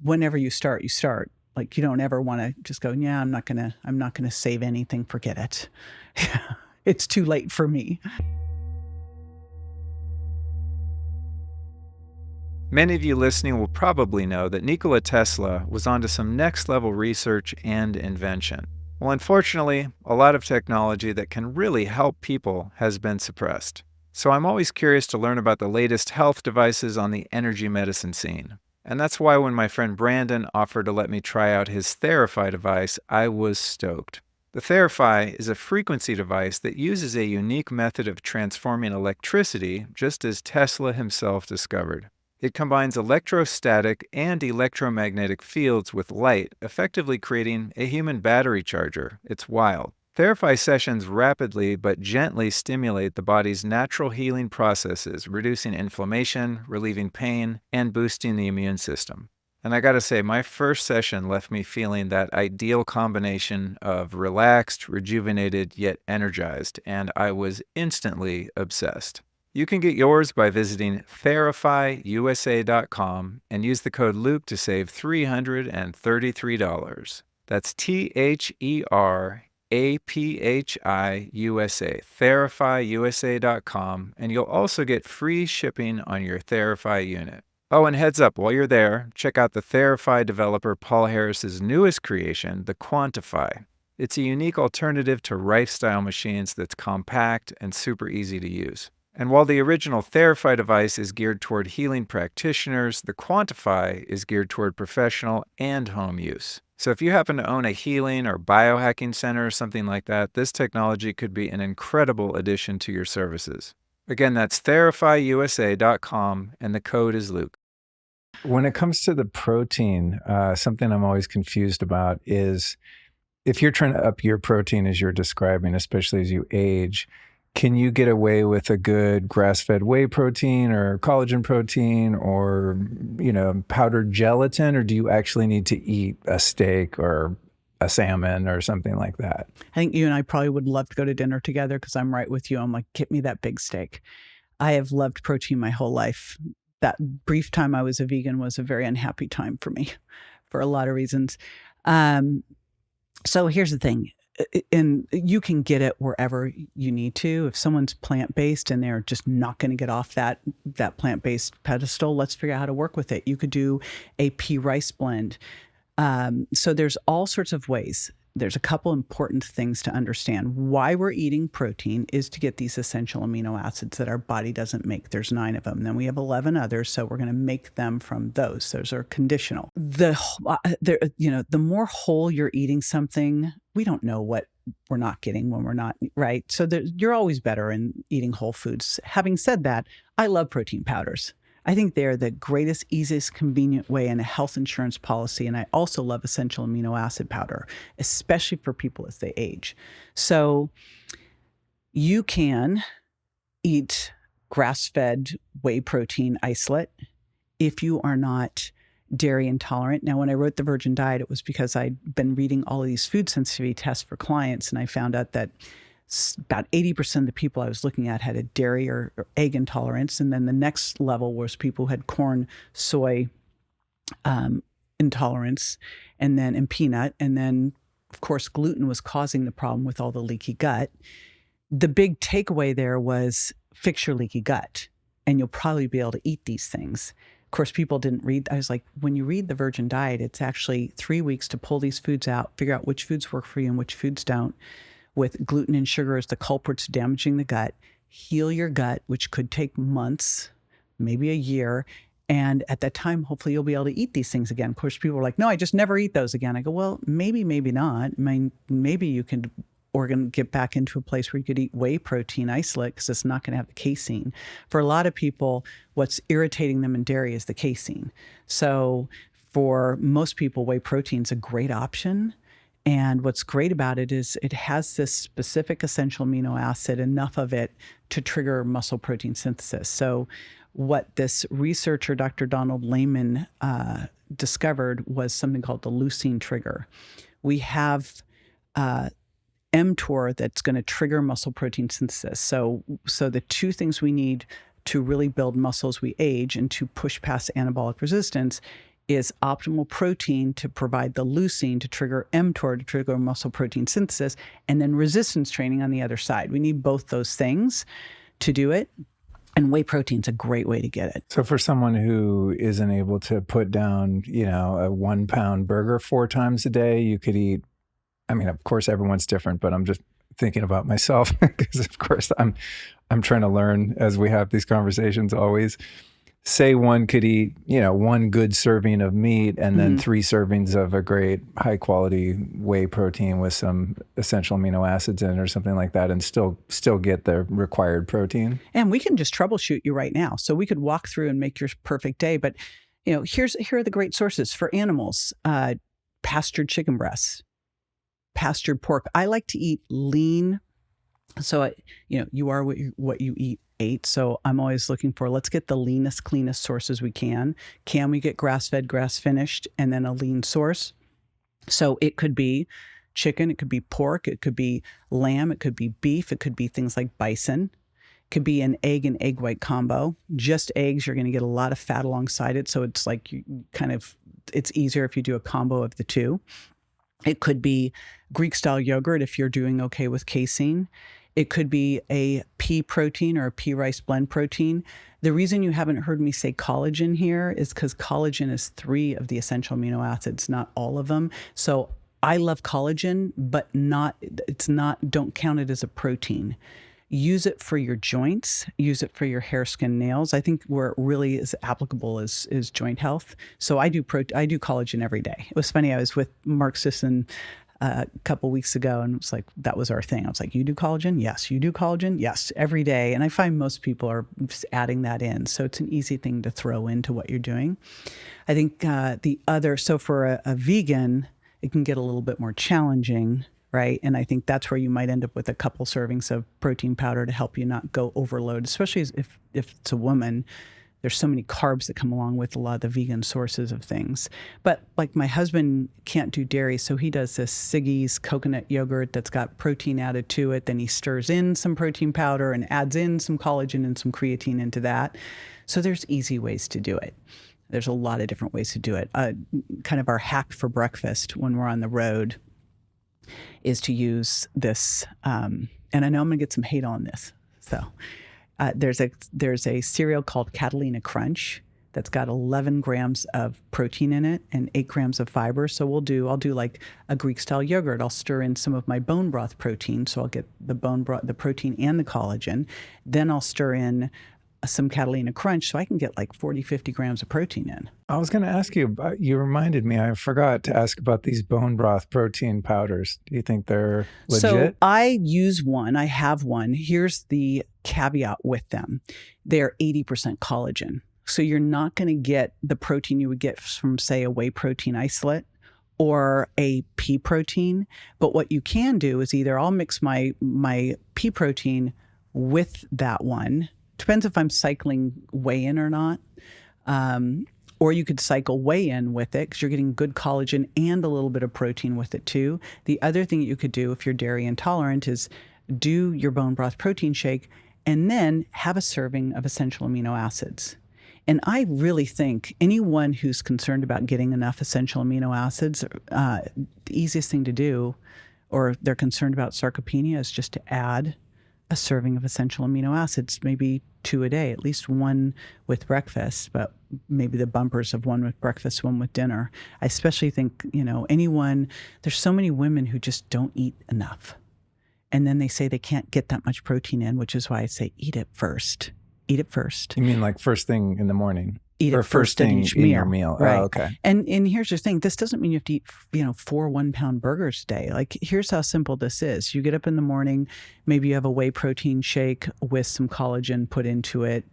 whenever you start, you start. Like you don't ever want to just go, yeah, I'm not gonna save anything. Forget it. It's too late for me. Many of you listening will probably know that Nikola Tesla was onto some next level research and invention. Well, unfortunately, a lot of technology that can really help people has been suppressed. So I'm always curious to learn about the latest health devices on the energy medicine scene. And that's why when my friend Brandon offered to let me try out his Therify device, I was stoked. The Therify is a frequency device that uses a unique method of transforming electricity, just as Tesla himself discovered. It combines electrostatic and electromagnetic fields with light, effectively creating a human battery charger. It's wild. Therify sessions rapidly but gently stimulate the body's natural healing processes, reducing inflammation, relieving pain, and boosting the immune system. And I gotta say, my first session left me feeling that ideal combination of relaxed, rejuvenated, yet energized, and I was instantly obsessed. You can get yours by visiting therifyusa.com and use the code Luke to save $333. That's THERAPHIUSA, therifyusa.com, and you'll also get free shipping on your Therify unit. Oh, and heads up, while you're there, check out the Therify developer Paul Harris's newest creation, the Quantify. It's a unique alternative to Lifestyle machines that's compact and super easy to use. And while the original Therify device is geared toward healing practitioners, the Quantify is geared toward professional and home use. So if you happen to own a healing or biohacking center or something like that, this technology could be an incredible addition to your services. Again, that's therifyusa.com, and the code is Luke. When it comes to the protein, something I'm always confused about is if you're trying to up your protein as you're describing, especially as you age, can you get away with a good grass-fed whey protein or collagen protein or, powdered gelatin, or do you actually need to eat a steak or a salmon or something like that? I think you and I probably would love to go to dinner together because I'm right with you. I'm like, get me that big steak. I have loved protein my whole life. That brief time I was a vegan was a very unhappy time for me for a lot of reasons. So here's the thing. And you can get it wherever you need to. If someone's plant-based and they're just not going to get off that plant-based pedestal, let's figure out how to work with it. You could do a pea rice blend. So there's all sorts of ways. There's a couple important things to understand. Why we're eating protein is to get these essential amino acids that our body doesn't make. There's 9 of them. Then we have 11 others, so we're going to make them from those. Those are conditional. The more whole you're eating something, we don't know what we're not getting when we're not, right? So you're always better in eating whole foods. Having said that, I love protein powders. I think they're the greatest, easiest, convenient way in a health insurance policy. And I also love essential amino acid powder, especially for people as they age. So you can eat grass-fed whey protein isolate if you are not dairy intolerant. Now, when I wrote the Virgin Diet, it was because I'd been reading all of these food sensitivity tests for clients, and I found out that about 80% of the people I was looking at had a dairy or egg intolerance. And then the next level was people who had corn, soy intolerance, and peanut. And then, of course, gluten was causing the problem with all the leaky gut. The big takeaway there was fix your leaky gut, and you'll probably be able to eat these things. Of course, people didn't read. I was like, when you read the Virgin Diet, it's actually 3 weeks to pull these foods out, figure out which foods work for you and which foods don't, with gluten and sugar as the culprits damaging the gut, heal your gut, which could take months, maybe a year. And at that time, hopefully you'll be able to eat these things again. Of course, people are like, no, I just never eat those again. I go, well, maybe not. I mean, maybe you can get back into a place where you could eat whey protein isolate because it's not going to have the casein. For a lot of people, what's irritating them in dairy is the casein. So for most people, whey protein is a great option. And what's great about it is it has this specific essential amino acid, enough of it to trigger muscle protein synthesis. So what this researcher, Dr. Donald Layman, discovered was something called the leucine trigger. We have mTOR that's going to trigger muscle protein synthesis. So the two things we need to really build muscle as we age and to push past anabolic resistance is optimal protein to provide the leucine to trigger mTOR to trigger muscle protein synthesis, and then resistance training on the other side. We need both those things to do it. And whey protein's a great way to get it. So for someone who isn't able to put down, a 1 pound burger 4 times a day, you could eat, I mean, of course, everyone's different, but I'm just thinking about myself because, of course, I'm trying to learn as we have these conversations always. Say one could eat, 1 good serving of meat and then 3 servings of a great high quality whey protein with some essential amino acids in it or something like that, and still get the required protein. And we can just troubleshoot you right now. So we could walk through and make your perfect day. But, here are the great sources for animals. Pastured chicken breasts, pastured pork. I like to eat lean. So, you are what you eat. So I'm always looking for, let's get the leanest, cleanest sources we can. Can we get grass-fed, grass-finished, and then a lean source? So it could be chicken, it could be pork, it could be lamb, it could be beef, it could be things like bison. It could be an egg and egg white combo. Just eggs, you're going to get a lot of fat alongside it. So it's like it's easier if you do a combo of the two. It could be Greek-style yogurt if you're doing okay with casein. It could be a pea protein or a pea rice blend protein. The reason you haven't heard me say collagen here is because collagen is 3 of the essential amino acids, not all of them. So I love collagen, but don't count it as a protein. Use it for your joints, use it for your hair, skin, nails. I think where it really is applicable is joint health. So I do collagen every day. It was funny, I was with Mark Sisson a couple weeks ago, and it was like, that was our thing. I was like, you do collagen? Yes. You do collagen? Yes, every day. And I find most people are just adding that in. So it's an easy thing to throw into what you're doing. I think so for a vegan, it can get a little bit more challenging, right? And I think that's where you might end up with a couple servings of protein powder to help you not go overload, especially if it's a woman. There's so many carbs that come along with a lot of the vegan sources of things. But like my husband can't do dairy, so he does this Siggy's coconut yogurt that's got protein added to it. Then he stirs in some protein powder and adds in some collagen and some creatine into that. So there's easy ways to do it. There's a lot of different ways to do it. Kind of our hack for breakfast when we're on the road is to use this. And I know I'm going to get some hate on this. So there's a cereal called Catalina Crunch that's got 11 grams of protein in it and 8 grams of fiber. So I'll do like a Greek style yogurt. I'll stir in some of my bone broth protein. So I'll get the bone broth, the protein and the collagen. Then I'll stir in some Catalina Crunch so I can get like 40, 50 grams of protein in. I was going to ask you, you reminded me, I forgot to ask about these bone broth protein powders. Do you think they're legit? So I use one. I have one. Here's the caveat with them. They're 80% collagen. So you're not going to get the protein you would get from, say, a whey protein isolate or a pea protein. But what you can do is either I'll mix my pea protein with that one. Depends if I'm cycling whey in or not. Or you could cycle whey in with it because you're getting good collagen and a little bit of protein with it too. The other thing that you could do if you're dairy intolerant is do your bone broth protein shake and then have a serving of essential amino acids. And I really think anyone who's concerned about getting enough essential amino acids, the easiest thing to do, or they're concerned about sarcopenia, is just to add a serving of essential amino acids, maybe 2 a day, at least one with breakfast, but maybe the bumpers of one with breakfast, one with dinner. I especially think, there's so many women who just don't eat enough. And then they say they can't get that much protein in, which is why I say eat it first. Eat it first. You mean like first thing in the morning? Eat or it first in each meal. Your meal. Right. Oh, okay. And here's the thing. This doesn't mean you have to eat, 4 1-pound burgers a day. Like, here's how simple this is. You get up in the morning, maybe you have a whey protein shake with some collagen put into it,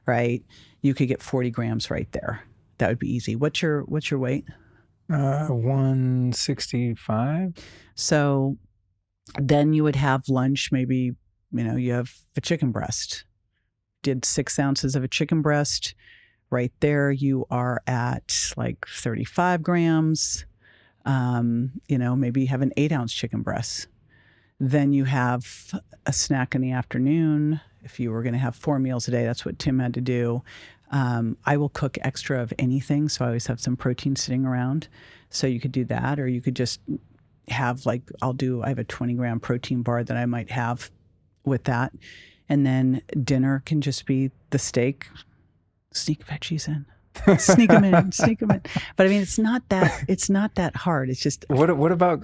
right? You could get 40 grams right there. That would be easy. What's your weight? 165. So then you would have lunch. Maybe, you have a chicken breast. Did 6 ounces of a chicken breast. Right there, you are at like 35 grams. Maybe you have an 8-ounce chicken breast. Then you have a snack in the afternoon. If you were going to have 4 meals a day, that's what Tim had to do. I will cook extra of anything, so I always have some protein sitting around. So you could do that, or you could just have I have a 20-gram protein bar that I might have with that. And then dinner can just be the steak. Sneak veggies in. Sneak them in. But I mean, it's not that hard. It's just. What about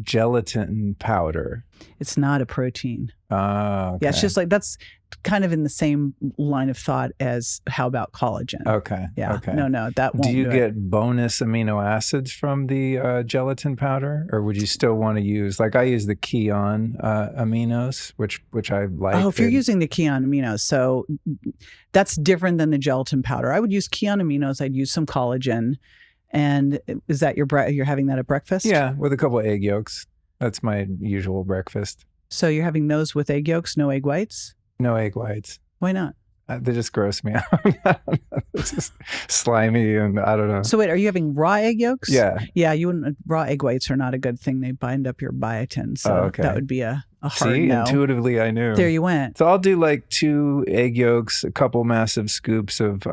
gelatin powder? It's not a protein. Okay. Yeah, it's just that's kind of in the same line of thought as how about collagen? Okay. Yeah. Okay. No, that won't. Do you get bonus amino acids from the gelatin powder, or would you still want to use? Like I use the Keon aminos, which I like. Oh, if you're using the Keon aminos, so that's different than the gelatin powder. I would use Keon aminos. I'd use some collagen, and is that you're having that at breakfast? Yeah, with a couple of egg yolks. That's my usual breakfast. So you're having those with egg yolks, no egg whites? No egg whites. Why not? They just gross me out. It's just slimy and I don't know. So wait, are you having raw egg yolks? Yeah. Yeah, raw egg whites are not a good thing. They bind up your biotin. So that would be a hard no. Intuitively I knew. There you went. So I'll do like 2 egg yolks, a couple massive scoops of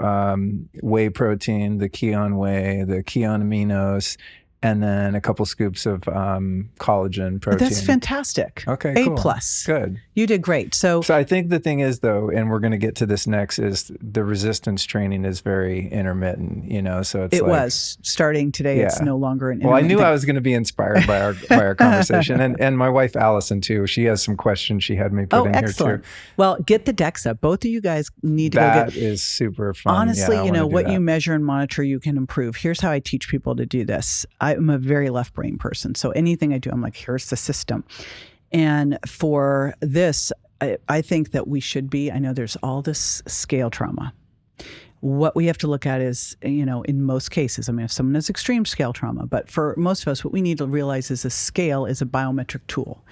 whey protein, the Keon whey, the Keon aminos, and then a couple scoops of collagen protein. That's fantastic. Okay, A+. cool. Good. You did great. So I think the thing is, though, and we're going to get to this next, is the resistance training is very intermittent, so it's was starting today. Yeah. It's no longer an intermittent Well, I knew thing. I was going to be inspired by our conversation. And my wife, Allison, too. She has some questions she had me put in excellent. here, too. Well, get the DEXA. Both of you guys need to go get. That is super fun. Honestly, yeah, what you measure and monitor, you can improve. Here's how I teach people to do this. I'm a very left brain person. So anything I do, I'm like, here's the system. And for this, I think that we should be, I know there's all this scale trauma. What we have to look at is, in most cases, if someone has extreme scale trauma, but for most of us, what we need to realize is a scale is a biometric tool.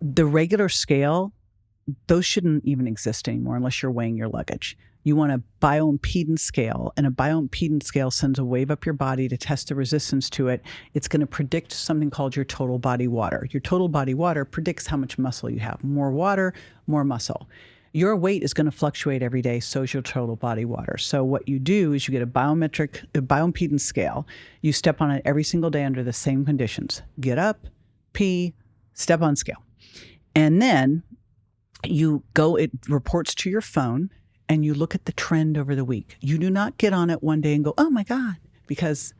The regular scale, those shouldn't even exist anymore unless you're weighing your luggage. You want a bioimpedance scale, and a bioimpedance scale sends a wave up your body to test the resistance to it. It's going to predict something called your total body water. Your total body water predicts how much muscle you have. More water, more muscle. Your weight is going to fluctuate every day, so is your total body water. So what you do is you get a bioimpedance scale. You step on it every single day under the same conditions. Get up, pee, step on scale. And then it reports to your phone, and you look at the trend over the week. You do not get on it one day and go, oh my God, because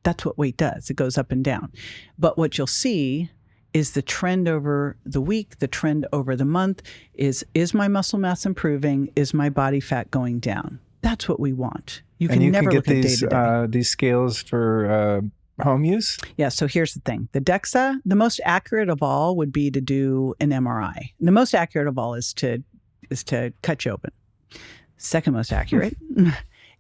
that's what weight does. It goes up and down. But what you'll see is the trend over the week, the trend over the month is my muscle mass improving? Is my body fat going down? That's what we want. You can never look at day to day. These scales for home use? Yeah, so here's the thing. The DEXA, the most accurate of all would be to do an MRI. The most accurate of all is to cut you open. Second most accurate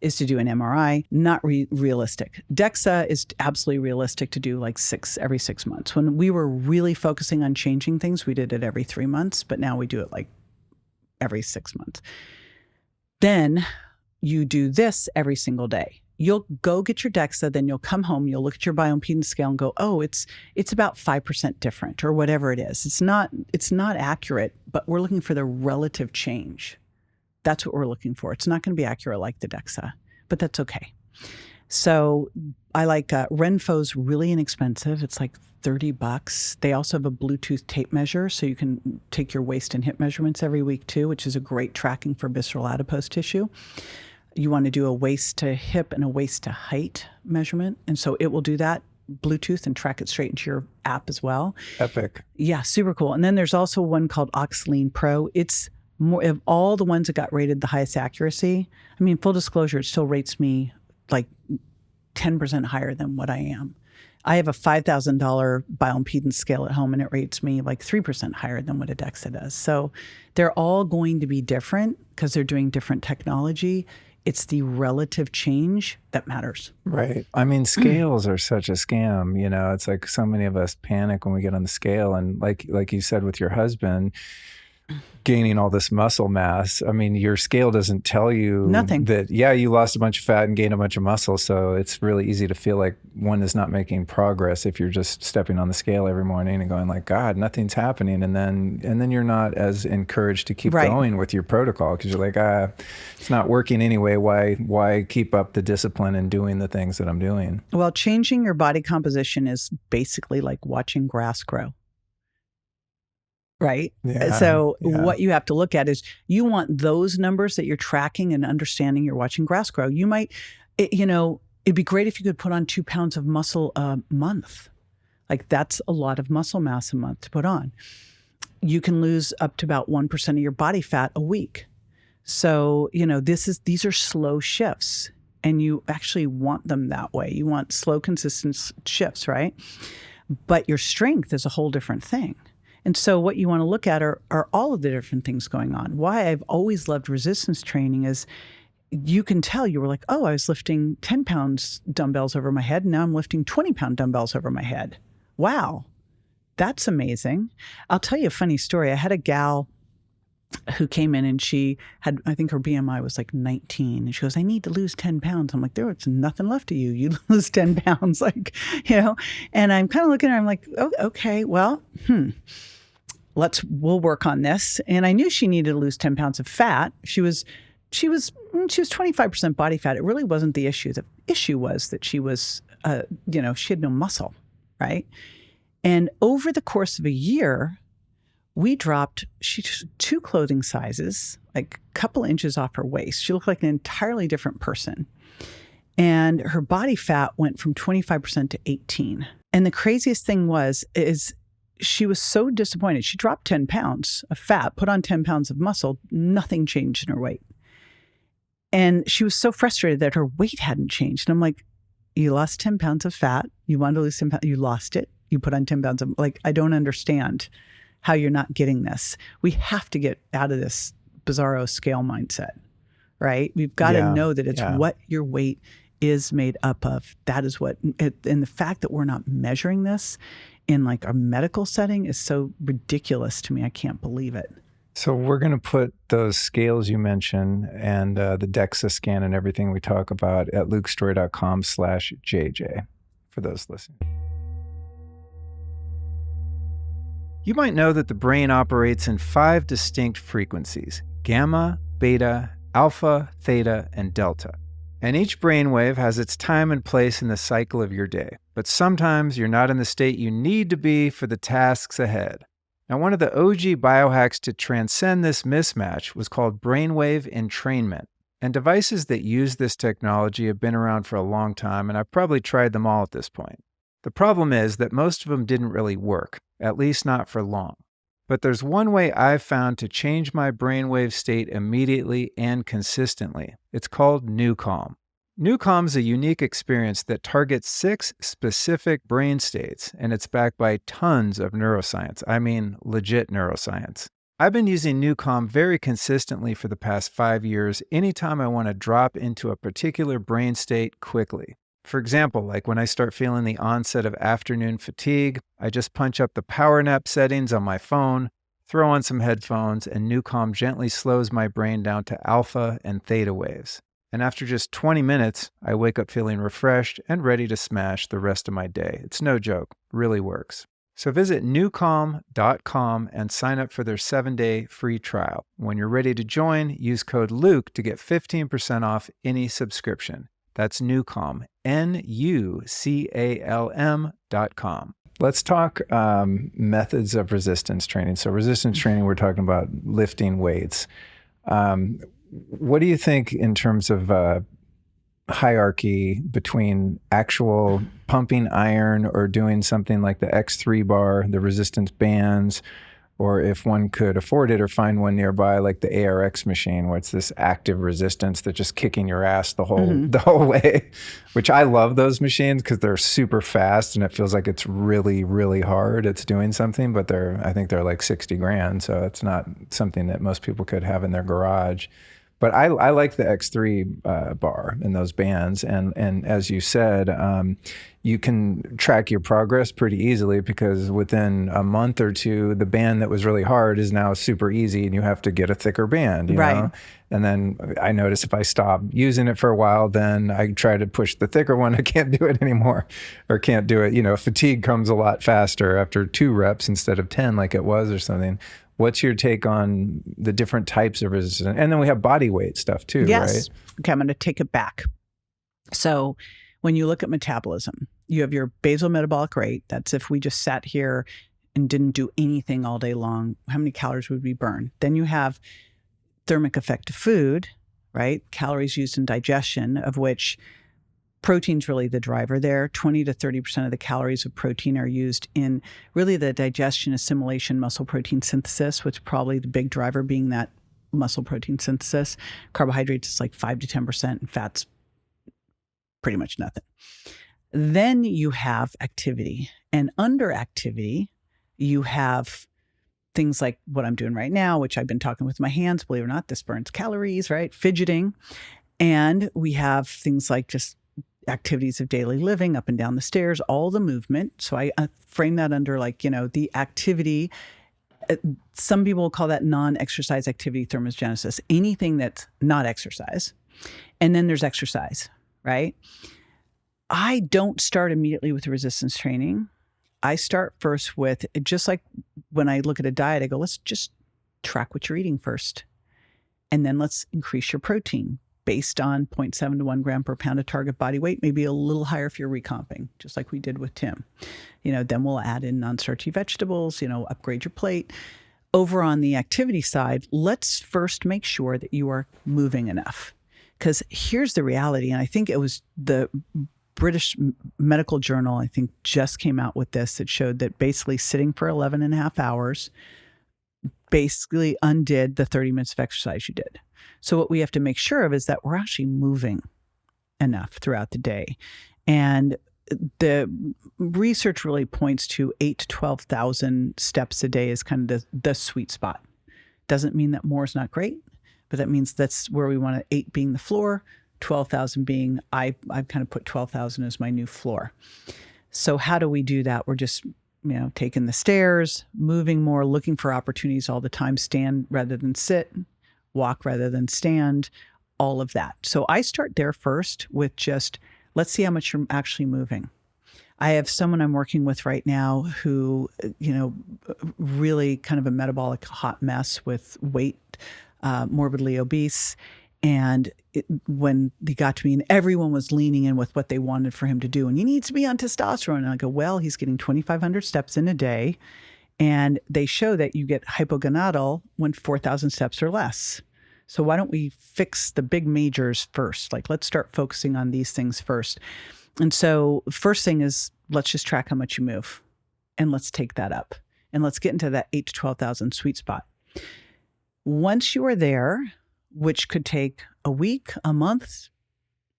is to do an MRI, not realistic. DEXA is absolutely realistic to do like every 6 months. When we were really focusing on changing things, we did it every 3 months, but now we do it like every 6 months. Then you do this every single day. You'll go get your DEXA, then you'll come home, you'll look at your bioimpedance scale and go, oh, it's about 5% different or whatever it is. It's not accurate, but we're looking for the relative change. That's what we're looking for. It's not going to be accurate like the DEXA, but that's okay. So I like Renfo's really inexpensive. It's like $30. They also have a Bluetooth tape measure, so you can take your waist and hip measurements every week too, which is a great tracking for visceral adipose tissue. You want to do a waist to hip and a waist to height measurement. And so it will do that Bluetooth and track it straight into your app as well. Epic. Yeah, super cool. And then there's also one called Oxaline Pro. It's more of all the ones that got rated the highest accuracy. I mean, full disclosure, it still rates me like 10% higher than what I am. I have a $5,000 bioimpedance scale at home, and it rates me like 3% higher than what a DEXA does. So they're all going to be different because they're doing different technology. It's the relative change that matters. Right. I mean, scales are such a scam. You know, it's like so many of us panic when we get on the scale. And like you said with your husband, gaining all this muscle mass. I mean, your scale doesn't tell you nothing. That, yeah, you lost a bunch of fat and gained a bunch of muscle. So it's really easy to feel like one is not making progress if you're just stepping on the scale every morning and going like, God, nothing's happening. And then you're not as encouraged to keep going with your protocol because you're like, it's not working anyway. Why keep up the discipline and doing the things that I'm doing? Well, changing your body composition is basically like watching grass grow. Right? Yeah, so what you have to look at is you want those numbers that you're tracking and understanding you're watching grass grow. You might, it'd be great if you could put on 2 pounds of muscle a month. Like that's a lot of muscle mass a month to put on. You can lose up to about 1% of your body fat a week. So, these are slow shifts and you actually want them that way. You want slow, consistent shifts, right? But your strength is a whole different thing. And so what you want to look at are all of the different things going on. Why I've always loved resistance training is you can tell you were like, oh, I was lifting 10 pounds dumbbells over my head. And now I'm lifting 20-pound dumbbells over my head. Wow, that's amazing. I'll tell you a funny story. I had a gal who came in and she had, I think her BMI was like 19. And she goes, I need to lose 10 pounds. I'm like, there's nothing left of you. You lose 10 pounds, And I'm kind of looking at her, I'm like, oh, okay, well, we'll work on this. And I knew she needed to lose 10 pounds of fat. She was 25% body fat. It really wasn't the issue. The issue was that she was, she had no muscle, right? And over the course of a year, we dropped 2 clothing sizes, like a couple inches off her waist. She looked like an entirely different person. And her body fat went from 25% to 18%. And the craziest thing is she was so disappointed. She dropped 10 pounds of fat, put on 10 pounds of muscle, nothing changed in her weight. And she was so frustrated that her weight hadn't changed. And I'm like, you lost 10 pounds of fat. You wanted to lose 10 pounds. You lost it. You put on 10 pounds of, I don't understand how you're not getting this. We have to get out of this bizarro scale mindset, right? We've got to know that it's what your weight is made up of. That is what, and the fact that we're not measuring this in like a medical setting is so ridiculous to me. I can't believe it. So we're going to put those scales you mentioned and the DEXA scan and everything we talk about at lukestorey.com/JJ for those listening. You might know that the brain operates in 5 distinct frequencies: gamma, beta, alpha, theta, and delta. And each brainwave has its time and place in the cycle of your day. But sometimes you're not in the state you need to be for the tasks ahead. Now, one of the OG biohacks to transcend this mismatch was called brainwave entrainment. And devices that use this technology have been around for a long time, and I've probably tried them all at this point. The problem is that most of them didn't really work, at least not for long. But there's one way I've found to change my brainwave state immediately and consistently. It's called NewCalm. NewCalm is a unique experience that targets 6 specific brain states, and it's backed by tons of neuroscience. I mean, legit neuroscience. I've been using Newcom very consistently for the past 5 years anytime I want to drop into a particular brain state quickly. For example, like when I start feeling the onset of afternoon fatigue, I just punch up the power nap settings on my phone, throw on some headphones, and Newcom gently slows my brain down to alpha and theta waves. And after just 20 minutes, I wake up feeling refreshed and ready to smash the rest of my day. It's no joke, really works. So visit newcom.com and sign up for their 7-day free trial. When you're ready to join, use code Luke to get 15% off any subscription. That's Newcom, NUCALM.com. Let's talk methods of resistance training. So resistance training, we're talking about lifting weights. What do you think in terms of hierarchy between actual pumping iron or doing something like the X3 bar, the resistance bands, or if one could afford it or find one nearby, like the ARX machine, where it's this active resistance that's just kicking your ass the whole way, which I love those machines because they're super fast and it feels like it's really, really hard. It's doing something, but I think they're like 60 grand. So it's not something that most people could have in their garage. But I like the X3 bar and those bands. And as you said, you can track your progress pretty easily because within a month or two, the band that was really hard is now super easy and you have to get a thicker band, you know? And then I notice if I stop using it for a while, then I try to push the thicker one. I can't do it anymore or can't do it. You know, fatigue comes a lot faster after 2 reps instead of 10 like it was or something. What's your take on the different types of resistance? And then we have body weight stuff too, right? Okay, I'm going to take it back. So when you look at metabolism, you have your basal metabolic rate. That's if we just sat here and didn't do anything all day long, how many calories would we burn? Then you have thermic effect of food, right? Calories used in digestion, of which protein's really the driver there. 20 to 30% of the calories of protein are used in really the digestion, assimilation, muscle protein synthesis, with probably the big driver being that muscle protein synthesis. Carbohydrates is like 5 to 10%, and fats pretty much nothing. Then you have activity. And under activity, you have things like what I'm doing right now, which I've been talking with my hands. Believe it or not, this burns calories, right? Fidgeting. And we have things like just activities of daily living, up and down the stairs, all the movement. So I frame that under like, you know, the activity. Some people will call that non-exercise activity thermogenesis, anything that's not exercise. And then there's exercise, right? I don't start immediately with resistance training. I start first with, just like when I look at a diet, I go, let's just track what you're eating first. And then let's increase your protein based on 0.7 to 1 gram per pound of target body weight, maybe a little higher if you're recomping, just like we did with Tim. You know, then we'll add in non-starchy vegetables, you know, upgrade your plate. Over on the activity side, let's first make sure that you are moving enough. Because here's the reality, and I think it was the British Medical Journal, I think, just came out with this that showed that basically sitting for 11 and a half hours basically undid the 30 minutes of exercise you did. So what we have to make sure of is that we're actually moving enough throughout the day. And the research really points to 8 to 12,000 steps a day is kind of the sweet spot. Doesn't mean that more is not great, but that means that's where we want 8 being the floor, 12,000 being, I've kind of put 12,000 as my new floor. So how do we do that? We're just, you know, taking the stairs, moving more, looking for opportunities all the time, stand rather than sit, walk rather than stand, all of that. So I start there first with just, let's see how much you're actually moving. I have someone I'm working with right now who, you know, really kind of a metabolic hot mess with weight, morbidly obese. And when he got to me and everyone was leaning in with what they wanted for him to do, and he needs to be on testosterone. And I go, well, he's getting 2,500 steps in a day. And they show that you get hypogonadal when 4,000 steps or less. So why don't we fix the big majors first? Like, let's start focusing on these things first. And so first thing is, let's just track how much you move and let's take that up and let's get into that 8 to 12,000 sweet spot. Once you are there, which could take a week, a month,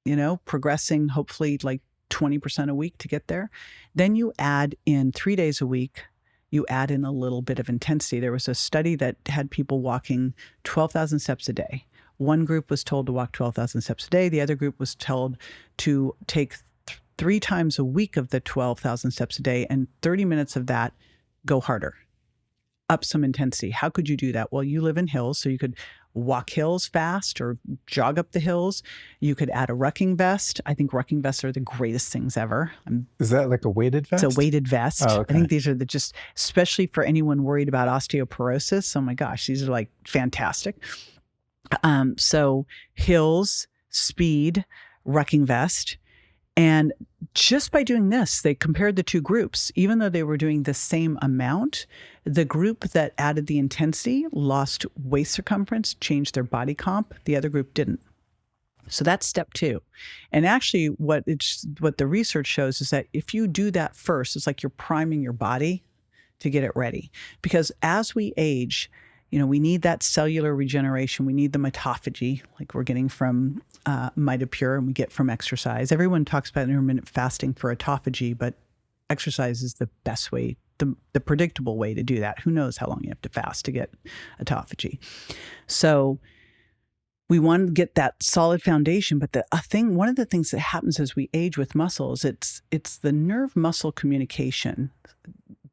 you know, progressing hopefully like 20% a week to get there, then you add in 3 days a week you add in a little bit of intensity. There was a study that had people walking 12,000 steps a day. One group was told to walk 12,000 steps a day. The other group was told to take 3 times a week of the 12,000 steps a day, and 30 minutes of that, go harder, up some intensity. How could you do that? Well, you live in hills, so you could walk hills fast or jog up the hills. You could add a rucking vest. I think rucking vests are the greatest things ever. Is that like a weighted vest? It's a weighted vest. Oh, okay. I think these are just, especially for anyone worried about osteoporosis. Oh my gosh, these are like fantastic. So hills, speed, rucking vest. And just by doing this, they compared the 2 groups. Even though they were doing the same amount, the group that added the intensity lost waist circumference, changed their body comp. The other group didn't. So that's step 2. And actually what the research shows is that if you do that first, it's like you're priming your body to get it ready. Because as we age, we need that cellular regeneration. We need the mitophagy, like we're getting from MitoPure and we get from exercise. Everyone talks about intermittent fasting for autophagy, but exercise is the best way, the predictable way to do that. Who knows how long you have to fast to get autophagy? So we want to get that solid foundation. But one of the things that happens as we age with muscles, it's the nerve muscle communication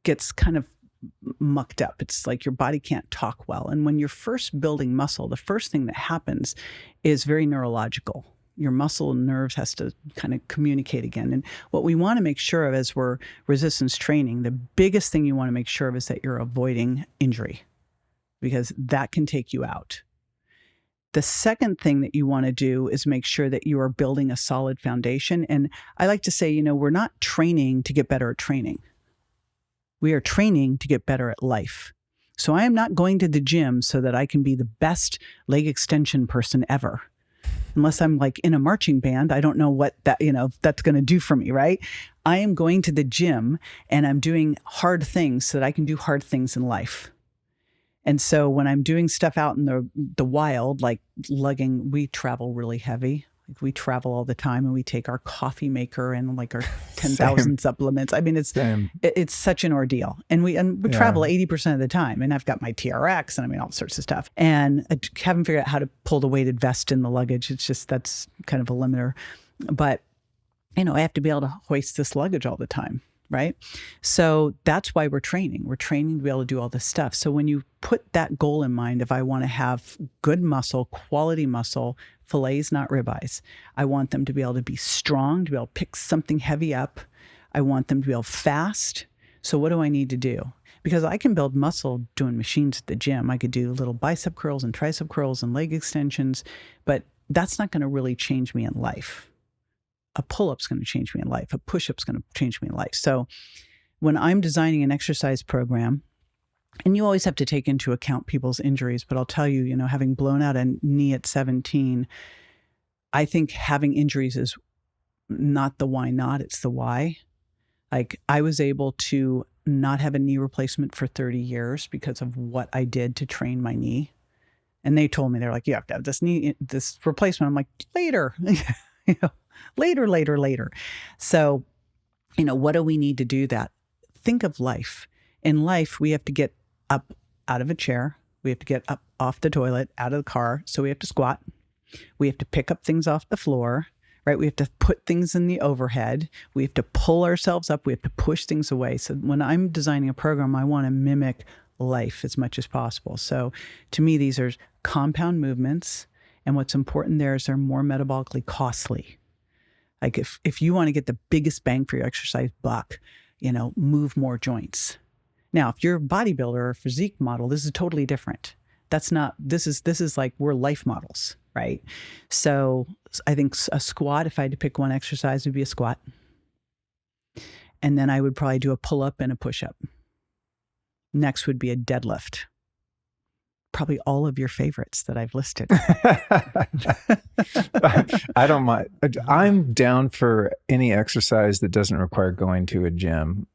gets kind of mucked up. It's like your body can't talk well. And when you're first building muscle, the first thing that happens is very neurological. Your muscle and nerves has to kind of communicate again. And what we want to make sure of as we're resistance training, the biggest thing you want to make sure of is that you're avoiding injury, because that can take you out. The second thing that you want to do is make sure that you are building a solid foundation. And I like to say, we're not training to get better at training. We are training to get better at life. So I am not going to the gym so that I can be the best leg extension person ever. Unless I'm like in a marching band, I don't know what that's going to do for me, right? I am going to the gym and I'm doing hard things so that I can do hard things in life. And so when I'm doing stuff out in the wild, like lugging, we travel really heavy. Like we travel all the time and we take our coffee maker and like our 10,000 supplements. I mean, it's such an ordeal. And we travel 80% of the time. And I've got my TRX and all sorts of stuff. And I haven't figured out how to pull the weighted vest in the luggage. It's just, that's kind of a limiter. But, I have to be able to hoist this luggage all the time. Right? So that's why we're training. We're training to be able to do all this stuff. So when you put that goal in mind, if I want to have good muscle, quality muscle, fillets, not ribeyes, I want them to be able to be strong, to be able to pick something heavy up. I want them to be able fast. So what do I need to do? Because I can build muscle doing machines at the gym. I could do little bicep curls and tricep curls and leg extensions, but that's not going to really change me in life. A pull-up's going to change me in life. A push-up's going to change me in life. So when I'm designing an exercise program, and you always have to take into account people's injuries, but I'll tell you, having blown out a knee at 17, I think having injuries is not the why not, it's the why. Like I was able to not have a knee replacement for 30 years because of what I did to train my knee. And they told me, they're like, you have to have this replacement. I'm like, later. Later. So, what do we need to do that? Think of life. In life, we have to get up out of a chair. We have to get up off the toilet, out of the car. So we have to squat. We have to pick up things off the floor, right? We have to put things in the overhead. We have to pull ourselves up. We have to push things away. So when I'm designing a program, I want to mimic life as much as possible. So to me, these are compound movements. And what's important there is they're more metabolically costly. Like if you want to get the biggest bang for your exercise buck, move more joints. Now, if you're a bodybuilder or a physique model, this is totally different. This is like we're life models, right? So I think a squat, if I had to pick one exercise, would be a squat. And then I would probably do a pull-up and a push-up. Next would be a deadlift. Probably all of your favorites that I've listed. I don't mind. I'm down for any exercise that doesn't require going to a gym.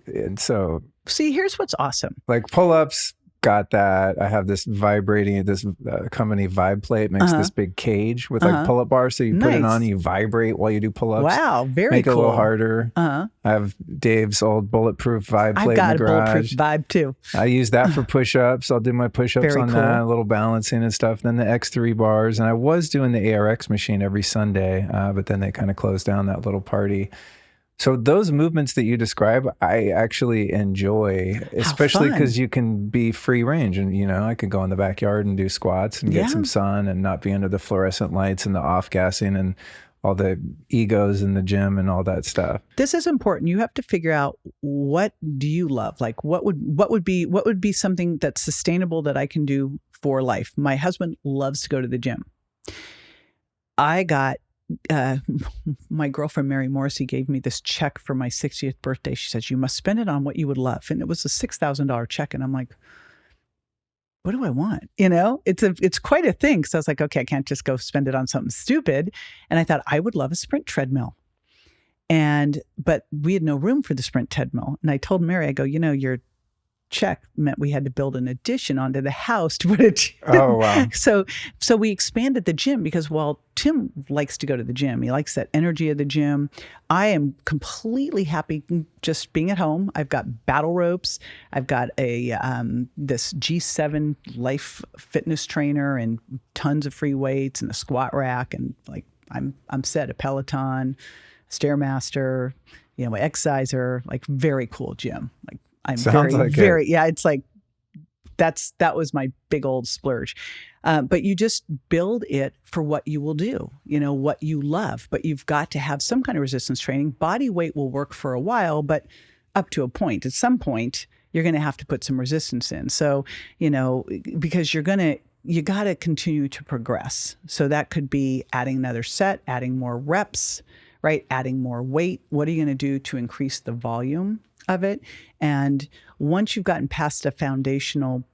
And so, see, here's what's awesome. Like pull-ups, got that. I have this company Vibe Plate makes this big cage with like pull-up bars. So you put it on, you vibrate while you do pull-ups. Wow, very Make cool. it a little harder. I have Dave's old bulletproof Vibe Plate in the garage. I've got a bulletproof Vibe too. I use that for push-ups. I'll do my push-ups on that, a little balancing and stuff. Then the X3 bars. And I was doing the ARX machine every Sunday, but then they kind of closed down that little party. So those movements that you describe, I actually enjoy, especially because you can be free range. And, you know, I could go in the backyard and do squats and get some sun and not be under the fluorescent lights and the off-gassing and all the egos in the gym and all that stuff. This is important. You have to figure out, what do you love? Like what would be something that's sustainable that I can do for life? My husband loves to go to the gym. I got my girlfriend, Mary Morrissey, gave me this check for my 60th birthday. She says, you must spend it on what you would love. And it was a $6,000 check. And I'm like, what do I want? You know, it's quite a thing. So I was like, okay, I can't just go spend it on something stupid. And I thought I would love a sprint treadmill. But we had no room for the sprint treadmill. And I told Mary, I go, you know, your check meant we had to build an addition onto the house to put a gym. Oh, wow. So we expanded the gym because while Tim likes to go to the gym, he likes that energy of the gym. I am completely happy just being at home. I've got battle ropes. I've got this G7 Life fitness trainer and tons of free weights and a squat rack. And like, I'm set, a Peloton, Stairmaster, you know, my exerciser, like very cool gym. Like, I'm it's like, that was my big old splurge. But you just build it for what you will do, you know, what you love, but you've got to have some kind of resistance training. Body weight will work for a while, but up to a point. At some point, you're going to have to put some resistance in. So, you know, because you got to continue to progress. So that could be adding another set, adding more reps, right? Adding more weight. What are you going to do to increase the volume of it? And once you've gotten past a foundational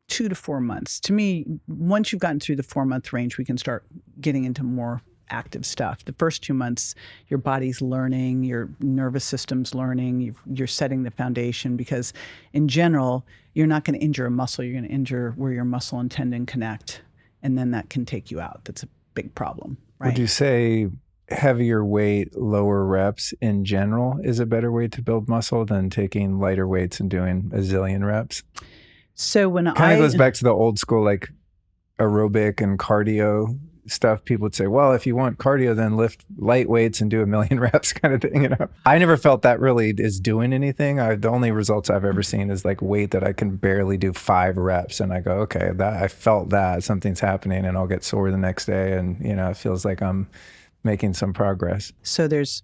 2 to 4 months, to me, once you've gotten through the 4-month range, we can start getting into more active stuff. The first 2 months, your body's learning, your nervous system's learning, you're setting the foundation, because in general, you're not going to injure a muscle. You're going to injure where your muscle and tendon connect. And then that can take you out. That's a big problem, right? Would you say heavier weight, lower reps in general is a better way to build muscle than taking lighter weights and doing a zillion reps? So when kind of goes back to the old school, like aerobic and cardio stuff. People would say, well, if you want cardio, then lift light weights and do a million reps kind of thing. You know, I never felt that really is doing anything. The only results I've ever seen is like weight that I can barely do 5 reps. And I go, okay, I felt that something's happening, and I'll get sore the next day. And, you know, it feels like I'm making some progress. So there's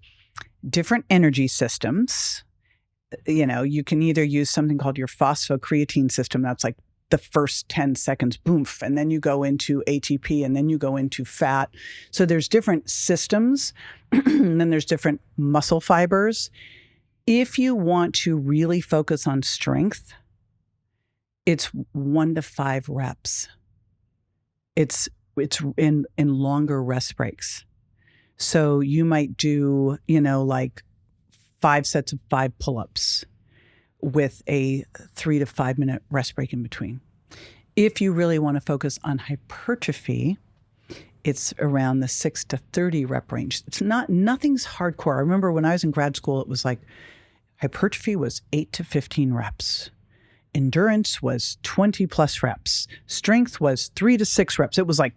different energy systems. You know, you can either use something called your phosphocreatine system. That's like the first 10 seconds, boom, and then you go into ATP, and then you go into fat. So there's different systems, and then there's different muscle fibers. If you want to really focus on strength, it's 1 to 5 reps. It's in longer rest breaks. So you might do, you know, like 5 sets of 5 pull-ups with a 3 to 5 minute rest break in between. If you really want to focus on hypertrophy, it's around the 6 to 30 rep range. Nothing's hardcore. I remember when I was in grad school, it was like hypertrophy was 8 to 15 reps. Endurance was 20 plus reps. Strength was 3 to 6 reps. It was like,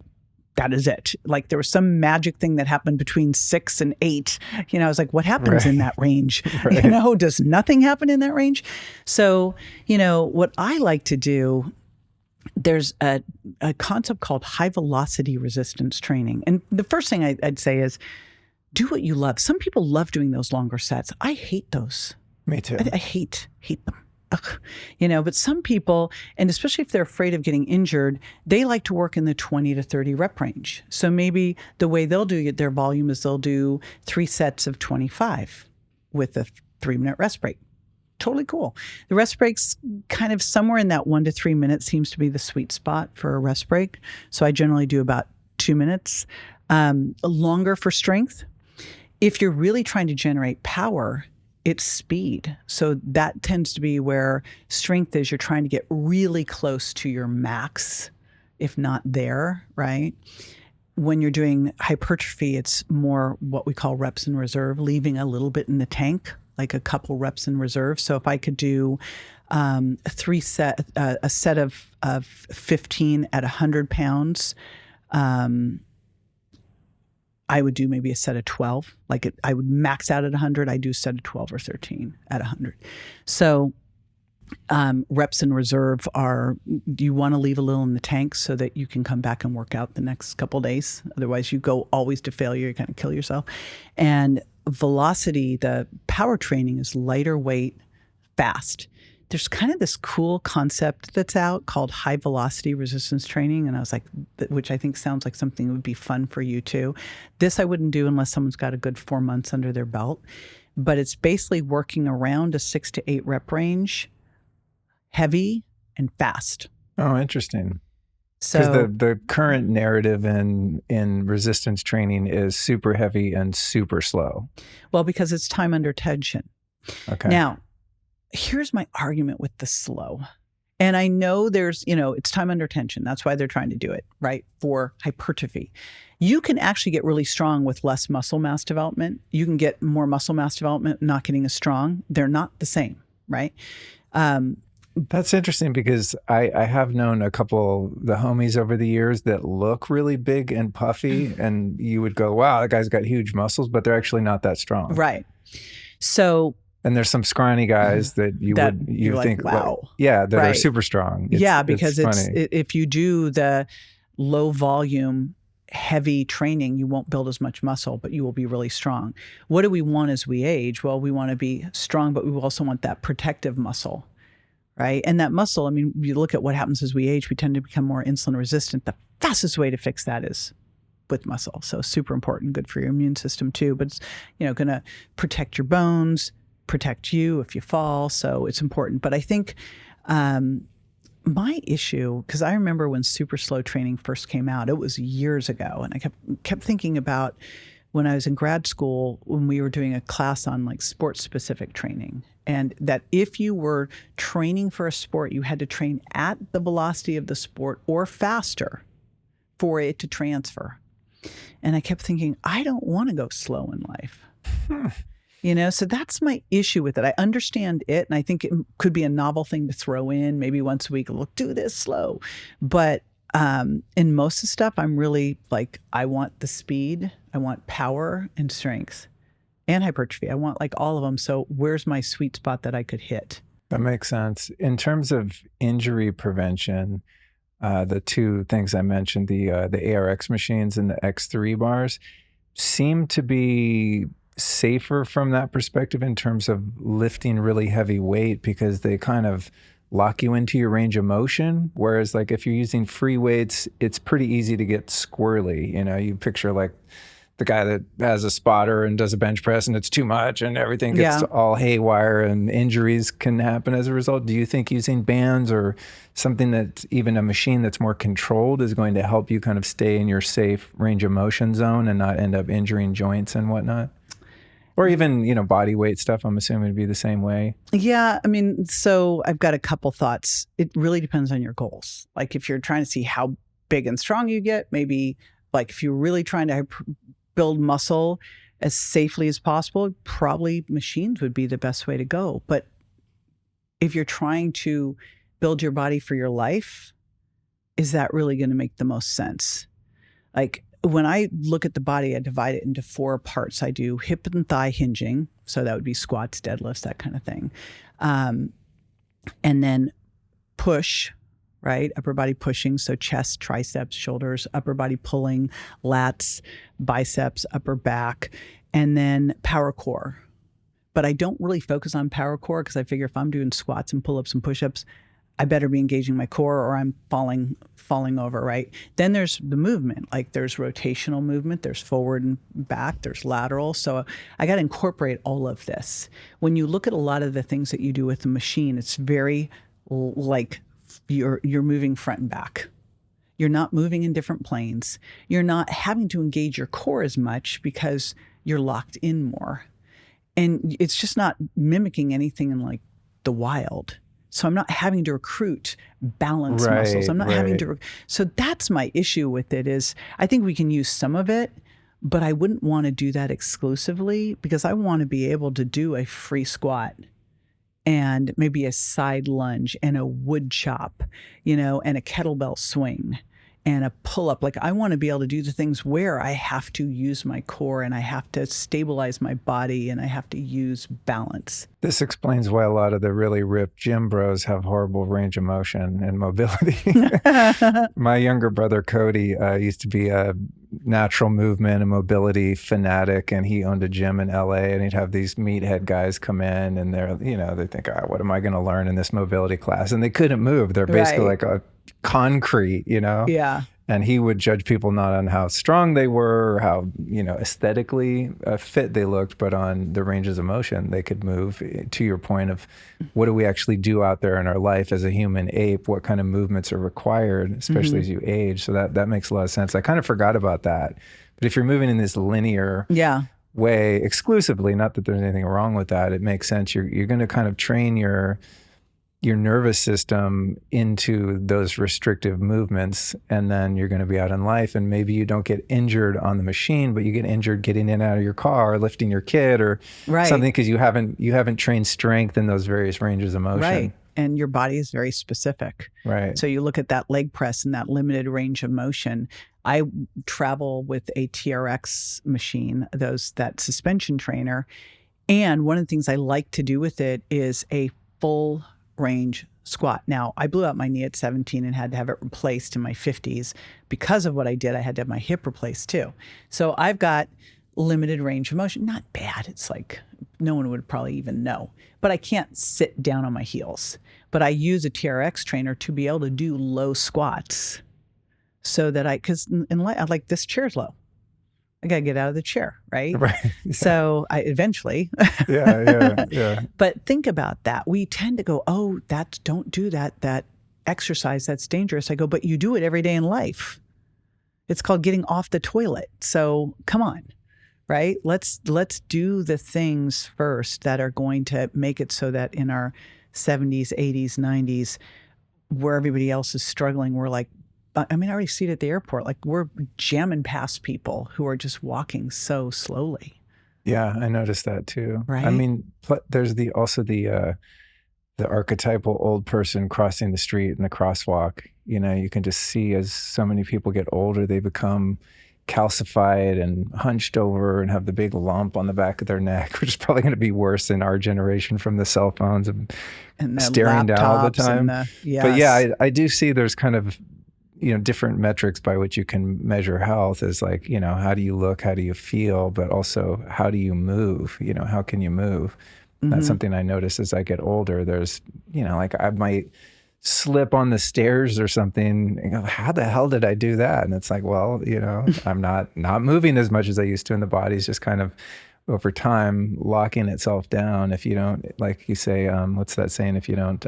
that is it. Like there was some magic thing that happened between 6 and 8. You know, I was like, what happens in that range? Right. You know, does nothing happen in that range? So, you know, what I like to do, there's a concept called high velocity resistance training. And the first thing I'd say is do what you love. Some people love doing those longer sets. I hate those. Me too. I hate them. Ugh. You know, but some people, and especially if they're afraid of getting injured, they like to work in the 20 to 30 rep range. So maybe the way they'll do their volume is they'll do 3 sets of 25 with a 3-minute rest break. Totally cool. The rest break's kind of somewhere in that 1 to 3 minutes seems to be the sweet spot for a rest break. So I generally do about 2 minutes. Longer for strength. If you're really trying to generate power, it's speed. So that tends to be where strength is. You're trying to get really close to your max, if not there, right? When you're doing hypertrophy, it's more what we call reps in reserve, leaving a little bit in the tank, like a couple reps in reserve. So if I could do a set of 15 at 100 pounds, I would do maybe a set of 12. I would max out at 100. I do a set of 12 or 13 at 100. So reps in reserve are, you want to leave a little in the tank so that you can come back and work out the next couple of days. Otherwise, you go always to failure. You kind of kill yourself. And velocity, the power training, is lighter weight, fast. There's kind of this cool concept that's out called high velocity resistance training. And I was like, which I think sounds like something that would be fun for you too. This I wouldn't do unless someone's got a good 4 months under their belt. But it's basically working around a 6 to 8 rep range, heavy and fast. Oh, interesting. So Because the current narrative in resistance training is super heavy and super slow. well, because it's time under tension. Okay. Now, here's my argument with the slow. And I know there's, it's time under tension. That's why they're trying to do it, right? For hypertrophy. You can actually get really strong with less muscle mass development. You can get more muscle mass development not getting as strong. They're not the same, right? That's interesting because I have known a couple, the homies over the years that look really big and puffy, and you would go, wow, that guy's got huge muscles, but they're actually not that strong. Right. So, and there's some scrawny guys that you think, like, wow. That right. are super strong. Because if you do the low volume, heavy training, you won't build as much muscle, but you will be really strong. What do we want as we age? Well, we want to be strong, but we also want that protective muscle, right? And that muscle, I mean, you look at what happens as we age, we tend to become more insulin resistant. The fastest way to fix that is with muscle. So super important, good for your immune system too, but it's, going to protect your bones, protect you if you fall. So it's important. But I think my issue, because I remember when super slow training first came out, it was years ago. And I kept thinking about when I was in grad school, when we were doing a class on like sports specific training. And that if you were training for a sport, you had to train at the velocity of the sport or faster for it to transfer. And I kept thinking, I don't want to go slow in life. So that's my issue with it. I understand it, and I think it could be a novel thing to throw in. Maybe once a week, look, do this slow. But in most of the stuff, I'm really like, I want the speed, I want power and strength and hypertrophy. I want like all of them. So where's my sweet spot that I could hit? That makes sense. In terms of injury prevention, the two things I mentioned, the ARX machines and the X3 bars, seem to be safer from that perspective in terms of lifting really heavy weight because they kind of lock you into your range of motion. Whereas like if you're using free weights, it's pretty easy to get squirrely. You picture like the guy that has a spotter and does a bench press and it's too much and everything gets all haywire and injuries can happen as a result. Do you think using bands or something that's even a machine that's more controlled is going to help you kind of stay in your safe range of motion zone and not end up injuring joints and whatnot? Or even, body weight stuff, I'm assuming it'd be the same way. Yeah. I mean, so I've got a couple thoughts. It really depends on your goals. Like if you're trying to see how big and strong you get, maybe like if you're really trying to build muscle as safely as possible, probably machines would be the best way to go. But if you're trying to build your body for your life, is that really going to make the most sense? Like when I look at the body, I divide it into 4 parts. I do hip and thigh hinging. So that would be squats, deadlifts, that kind of thing. And then push, right? Upper body pushing. So chest, triceps, shoulders, upper body pulling, lats, biceps, upper back, and then power core. But I don't really focus on power core because I figure if I'm doing squats and pull-ups and push-ups, I better be engaging my core or I'm falling over, right? Then there's the movement, like there's rotational movement, there's forward and back, there's lateral. So I got to incorporate all of this. When you look at a lot of the things that you do with the machine, it's very like you're moving front and back. You're not moving in different planes. You're not having to engage your core as much because you're locked in more. And it's just not mimicking anything in like the wild. So I'm not having to recruit balance muscles. I'm not having to. So that's my issue with it is I think we can use some of it, but I wouldn't want to do that exclusively because I want to be able to do a free squat and maybe a side lunge and a wood chop, and a kettlebell swing and a pull-up. Like I want to be able to do the things where I have to use my core and I have to stabilize my body and I have to use balance. This explains why a lot of the really ripped gym bros have horrible range of motion and mobility. My younger brother, Cody, used to be a natural movement and mobility fanatic, and he owned a gym in LA, and he'd have these meathead guys come in and they think, what am I going to learn in this mobility class? And they couldn't move. They're basically like a concrete, Yeah. And he would judge people not on how strong they were or how, aesthetically fit they looked, but on the ranges of motion they could move. To your point of what do we actually do out there in our life as a human ape? What kind of movements are required, especially as you age? So that makes a lot of sense. I kind of forgot about that. But if you're moving in this linear way exclusively, not that there's anything wrong with that, it makes sense. You're going to kind of train your nervous system into those restrictive movements, and then you're going to be out in life, and maybe you don't get injured on the machine, but you get injured getting in and out of your car, lifting your kid or something, because you haven't trained strength in those various ranges of motion. Right. And your body is very specific. Right. So you look at that leg press and that limited range of motion. I travel with a TRX machine, that suspension trainer. And one of the things I like to do with it is a full range squat. Now, I blew out my knee at 17 and had to have it replaced in my 50s. Because of what I did, I had to have my hip replaced too. So I've got limited range of motion. Not bad. It's like no one would probably even know. But I can't sit down on my heels. But I use a TRX trainer to be able to do low squats so that because in life, I'm like, this chair's low. I got to get out of the chair, right? Right. Yeah. So I eventually. Yeah. But think about that. We tend to go, don't do that exercise, that's dangerous. I go, but you do it every day in life. It's called getting off the toilet. So come on, right? Let's do the things first that are going to make it so that in our 70s, 80s, 90s, where everybody else is struggling, we're like, I already see it at the airport. Like we're jamming past people who are just walking so slowly. Yeah, I noticed that too. Right. There's also the archetypal old person crossing the street in the crosswalk. You can just see as so many people get older, they become calcified and hunched over and have the big lump on the back of their neck, which is probably going to be worse in our generation from the cell phones and staring down all the time. Yes. But yeah, I do see there's kind of different metrics by which you can measure health is like, how do you look, how do you feel, but also how do you move, how can you move? That's something I notice as I get older. There's, like I might slip on the stairs or something and go, how the hell did I do that? And it's like, well, I'm not moving as much as I used to, and the body's just kind of over time locking itself down. If you don't, like you say, what's that saying? If you don't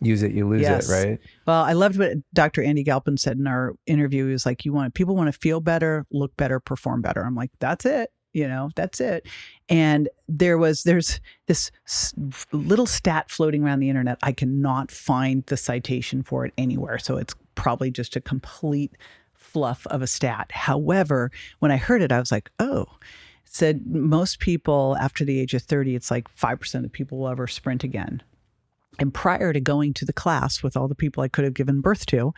use it, you lose it, right? Well, I loved what Dr. Andy Galpin said in our interview. He was like, people want to feel better, look better, perform better. I'm like, that's it. That's it. And there's this little stat floating around the internet. I cannot find the citation for it anywhere. So it's probably just a complete fluff of a stat. However, when I heard it, I was like, said most people after the age of 30, it's like 5% of people will ever sprint again. And prior to going to the class with all the people I could have given birth to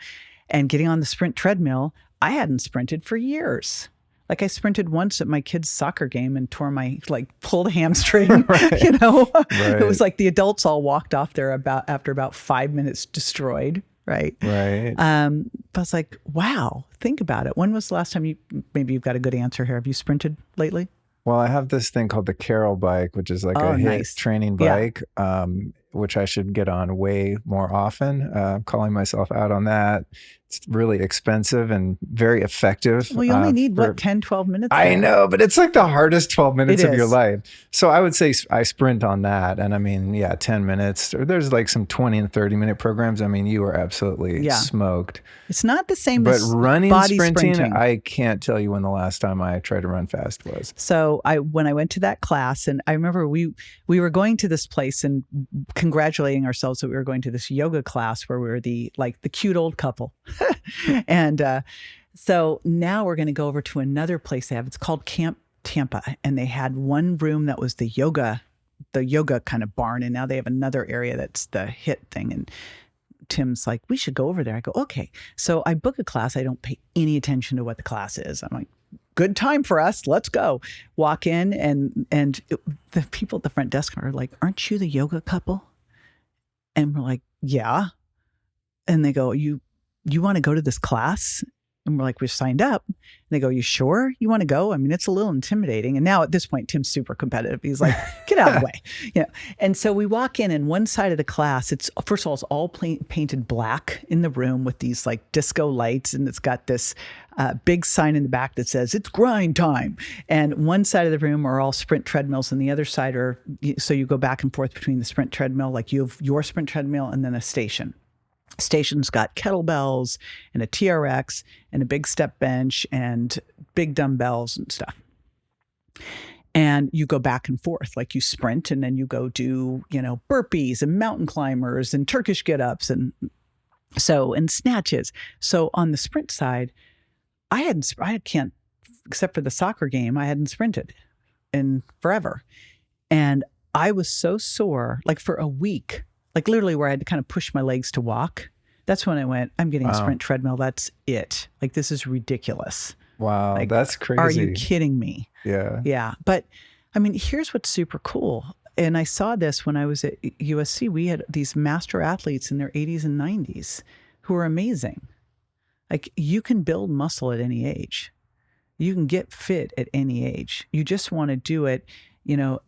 and getting on the sprint treadmill, I hadn't sprinted for years. Like I sprinted once at my kid's soccer game and pulled a hamstring, Right. It was like the adults all walked off there after about 5 minutes destroyed. Right. Right. But I was like, wow, think about it. When was the last time maybe you've got a good answer here. Have you sprinted lately? Well, I have this thing called the Carol bike, which is like a HIIT training bike. which I should get on way more often. I'm calling myself out on that. It's really expensive and very effective. Well, you only need, 10, 12 minutes? I know, but it's like the hardest 12 minutes of your is. life. So I would say I sprint on that. And I mean, 10 minutes. Or there's like some 20 and 30-minute programs. I mean, you are absolutely smoked. It's not the same but as running, body sprinting, I can't tell you when the last time I tried to run fast was. So when I went to that class, and I remember we were going to this place and congratulating ourselves that we were going to this yoga class where we were the cute old couple. And so now we're going to go over to another place they have. It's called Camp Tampa. And they had one room that was the yoga kind of barn. And now they have another area that's the HIIT thing. And Tim's like, we should go over there. I go, okay. So I book a class. I don't pay any attention to what the class is. I'm like, good time for us. Let's go. Walk in and the people at the front desk are like, aren't you the yoga couple? And we're like, yeah. And they go, you want to go to this class? And we're like, we've signed up. And they go, you sure you want to go? I mean, it's a little intimidating. And now at this point, Tim's super competitive. He's like, get out of the way. And so we walk in, and one side of the class, it's first of all, it's all painted black in the room with these like disco lights. And it's got this big sign in the back that says it's grind time. And one side of the room are all sprint treadmills, and the other side so you go back and forth between the sprint treadmill, like you have your sprint treadmill and then a station. Station's got kettlebells and a TRX and a big step bench and big dumbbells and stuff. And you go back and forth, like you sprint and then you go do, burpees and mountain climbers and Turkish get-ups and snatches. So on the sprint side, I can't, except for the soccer game, I hadn't sprinted in forever. And I was so sore, like for a week, like literally where I had to kind of push my legs to walk. That's when I went, I'm getting a sprint treadmill. That's it. Like, this is ridiculous. Wow. Like, that's crazy. Are you kidding me? Yeah. Yeah. But I mean, here's what's super cool. And I saw this when I was at USC. We had these master athletes in their 80s and 90s who were amazing. Like, you can build muscle at any age. You can get fit at any age. You just want to do it,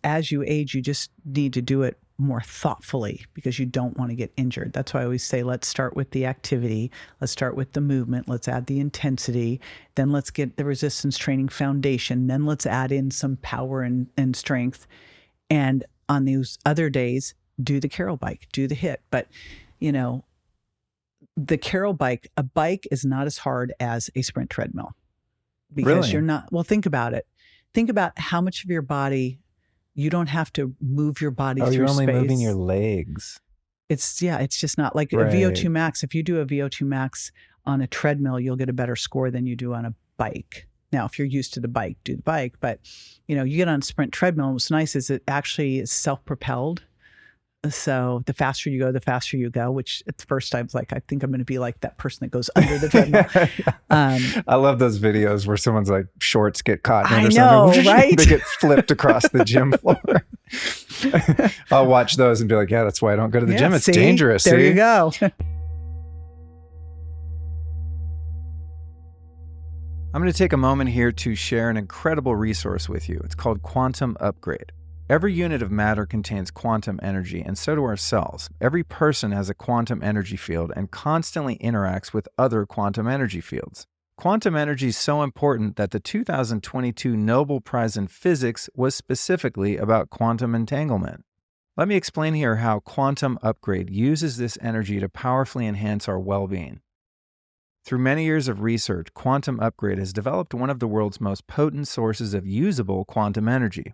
as you age, you just need to do it more thoughtfully because you don't want to get injured. That's why I always say, let's start with the activity. Let's start with the movement. Let's add the intensity. Then let's get the resistance training foundation. Then let's add in some power and strength. And on those other days, do the Carol bike, do the HIIT. But, the Carol bike, a bike is not as hard as a sprint treadmill because you're not, well, think about it. Think about how much of your body. You don't have to move your body through space. You're only moving your legs. It's just not like a VO2 max. If you do a VO2 max on a treadmill, you'll get a better score than you do on a bike. Now, if you're used to the bike, do the bike. But, you get on a sprint treadmill. What's nice is it actually is self-propelled. So the faster you go, the faster you go, which at first I was like, I think I'm going to be like that person that goes under the treadmill. I love those videos where someone's like shorts get caught in I or know, something. right? They get flipped across the gym floor. I'll watch those and be like, yeah, that's why I don't go to the gym. It's dangerous. There you go. I'm going to take a moment here to share an incredible resource with you. It's called Quantum Upgrade. Every unit of matter contains quantum energy, and so do our cells. Every person has a quantum energy field and constantly interacts with other quantum energy fields. Quantum energy is so important that the 2022 Nobel Prize in Physics was specifically about quantum entanglement. Let me explain here how Quantum Upgrade uses this energy to powerfully enhance our well-being. Through many years of research, Quantum Upgrade has developed one of the world's most potent sources of usable quantum energy.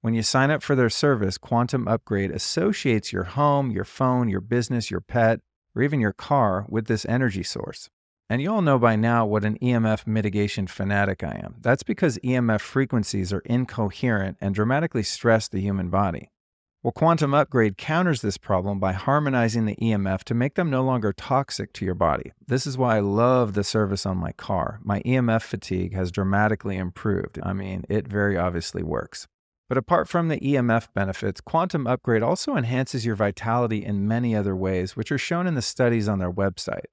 When you sign up for their service, Quantum Upgrade associates your home, your phone, your business, your pet, or even your car with this energy source. And you all know by now what an EMF mitigation fanatic I am. That's because EMF frequencies are incoherent and dramatically stress the human body. Well, Quantum Upgrade counters this problem by harmonizing the EMF to make them no longer toxic to your body. This is why I love the service on my car. My EMF fatigue has dramatically improved. I mean, it very obviously works. But apart from the EMF benefits, Quantum Upgrade also enhances your vitality in many other ways, which are shown in the studies on their website.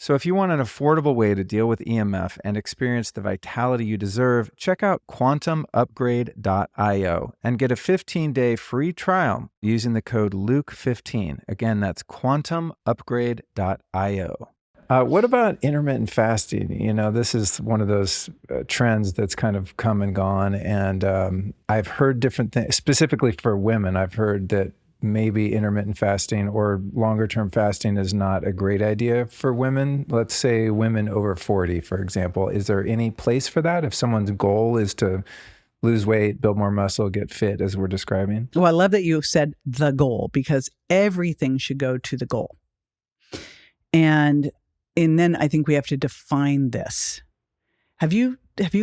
So if you want an affordable way to deal with EMF and experience the vitality you deserve, check out quantumupgrade.io and get a 15-day free trial using the code Luke15. Again, that's quantumupgrade.io. What about intermittent fasting? You know, this is one of those trends that's kind of come and gone. And I've heard different things, specifically for women. I've heard that maybe intermittent fasting or longer term fasting is not a great idea for women. Let's say women over 40, for example. Is there any place for that if someone's goal is to lose weight, build more muscle, get fit, as we're describing? Well, I love that you said the goal, because everything should go to the goal. And then I think we have to define this. Have you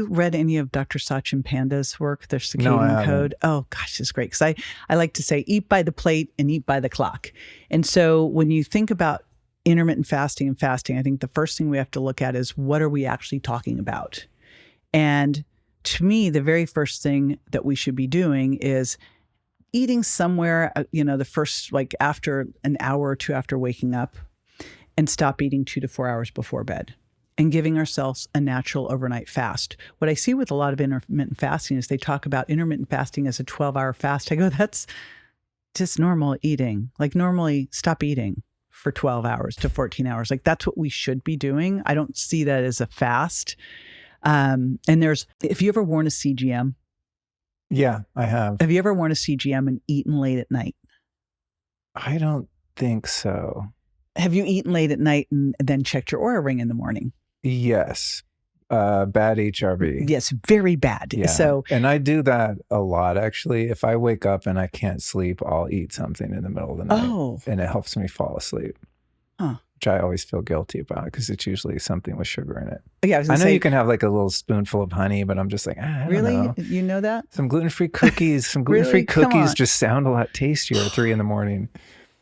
read any of Dr. Sachin Panda's work, their circadian code? Oh gosh, it's great. Because I like to say, eat by the plate and eat by the clock. And so when you think about intermittent fasting and fasting, I think the first thing we have to look at is, what are we actually talking about? And to me, the very first thing that we should be doing is eating somewhere, the first, like after an hour or two after waking up, and stop eating 2 to 4 hours before bed, and giving ourselves a natural overnight fast. What I see with a lot of intermittent fasting is they talk about intermittent fasting as a 12-hour fast. I go, that's just normal eating. Like, normally stop eating for 12 hours to 14 hours. Like, that's what we should be doing. I don't see that as a fast. And if you ever worn a CGM? Yeah, I have. Have you ever worn a CGM and eaten late at night? I don't think so. Have you eaten late at night and then checked your Oura ring in the morning? Yes. Bad HRV. Yes, very bad. Yeah. And I do that a lot, actually. If I wake up and I can't sleep, I'll eat something in the middle of the night. Oh. And it helps me fall asleep. Huh. Which I always feel guilty about, because it's usually something with sugar in it. Yeah, I know you can have like a little spoonful of honey, but I'm just like, I don't know. You know that? Some gluten-free cookies. Some gluten-free cookies just sound a lot tastier at 3 a.m.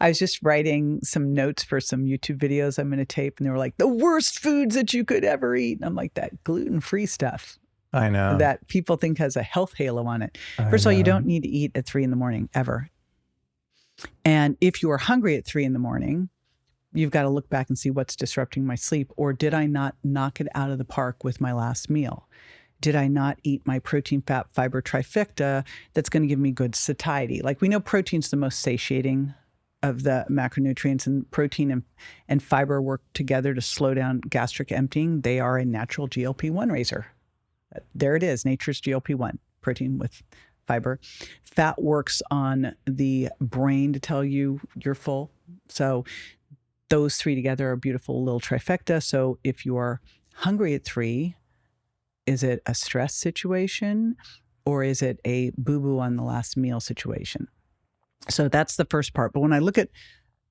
I was just writing some notes for some YouTube videos I'm going to tape, and they were like, the worst foods that you could ever eat. And I'm like, that gluten-free stuff. I know. That people think has a health halo on it. First of all, you don't need to eat at 3 a.m, ever. And if you are hungry at 3 a.m, you've got to look back and see what's disrupting my sleep. Or did I not knock it out of the park with my last meal? Did I not eat my protein, fat, fiber trifecta that's going to give me good satiety? Like, we know protein's the most satiating of the macronutrients, and protein and fiber work together to slow down gastric emptying. They are a natural GLP-1 raiser. There it is, nature's GLP-1, protein with fiber. Fat works on the brain to tell you you're full. So those three together are a beautiful little trifecta. So if you are hungry at 3, is it a stress situation, or is it a boo-boo on the last meal situation? So that's the first part. But when I look at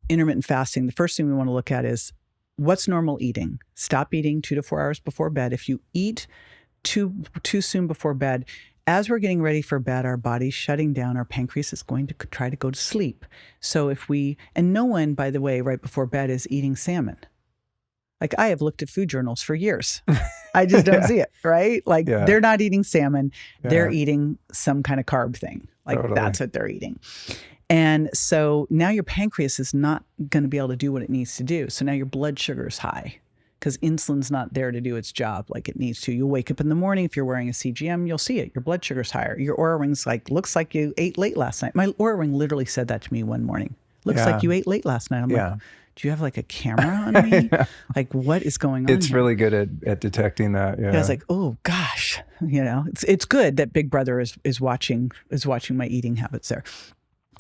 intermittent fasting, the first thing we want to look at is, what's normal eating? Stop eating 2 to 4 hours before bed. If you eat too soon before bed, as we're getting ready for bed, our body's shutting down. Our pancreas is going to try to go to sleep. So and no one, by the way, right before bed is eating salmon. Like, I have looked at food journals for years. I just don't see it, right? Like, they're not eating salmon. They're eating some kind of carb thing. Like, that's what they're eating. And so now your pancreas is not going to be able to do what it needs to do. So now your blood sugar is high, because insulin's not there to do its job like it needs to. You'll wake up in the morning, if you're wearing a CGM, you'll see it. Your blood sugar's higher. Your Oura ring's like, looks like you ate late last night. My Oura ring literally said that to me one morning. Looks like you ate late last night. I'm like, do you have like a camera on me? Like, what is going on? It's here? Really good at detecting that. Yeah. I was like, oh gosh, it's good that Big Brother is watching my eating habits there.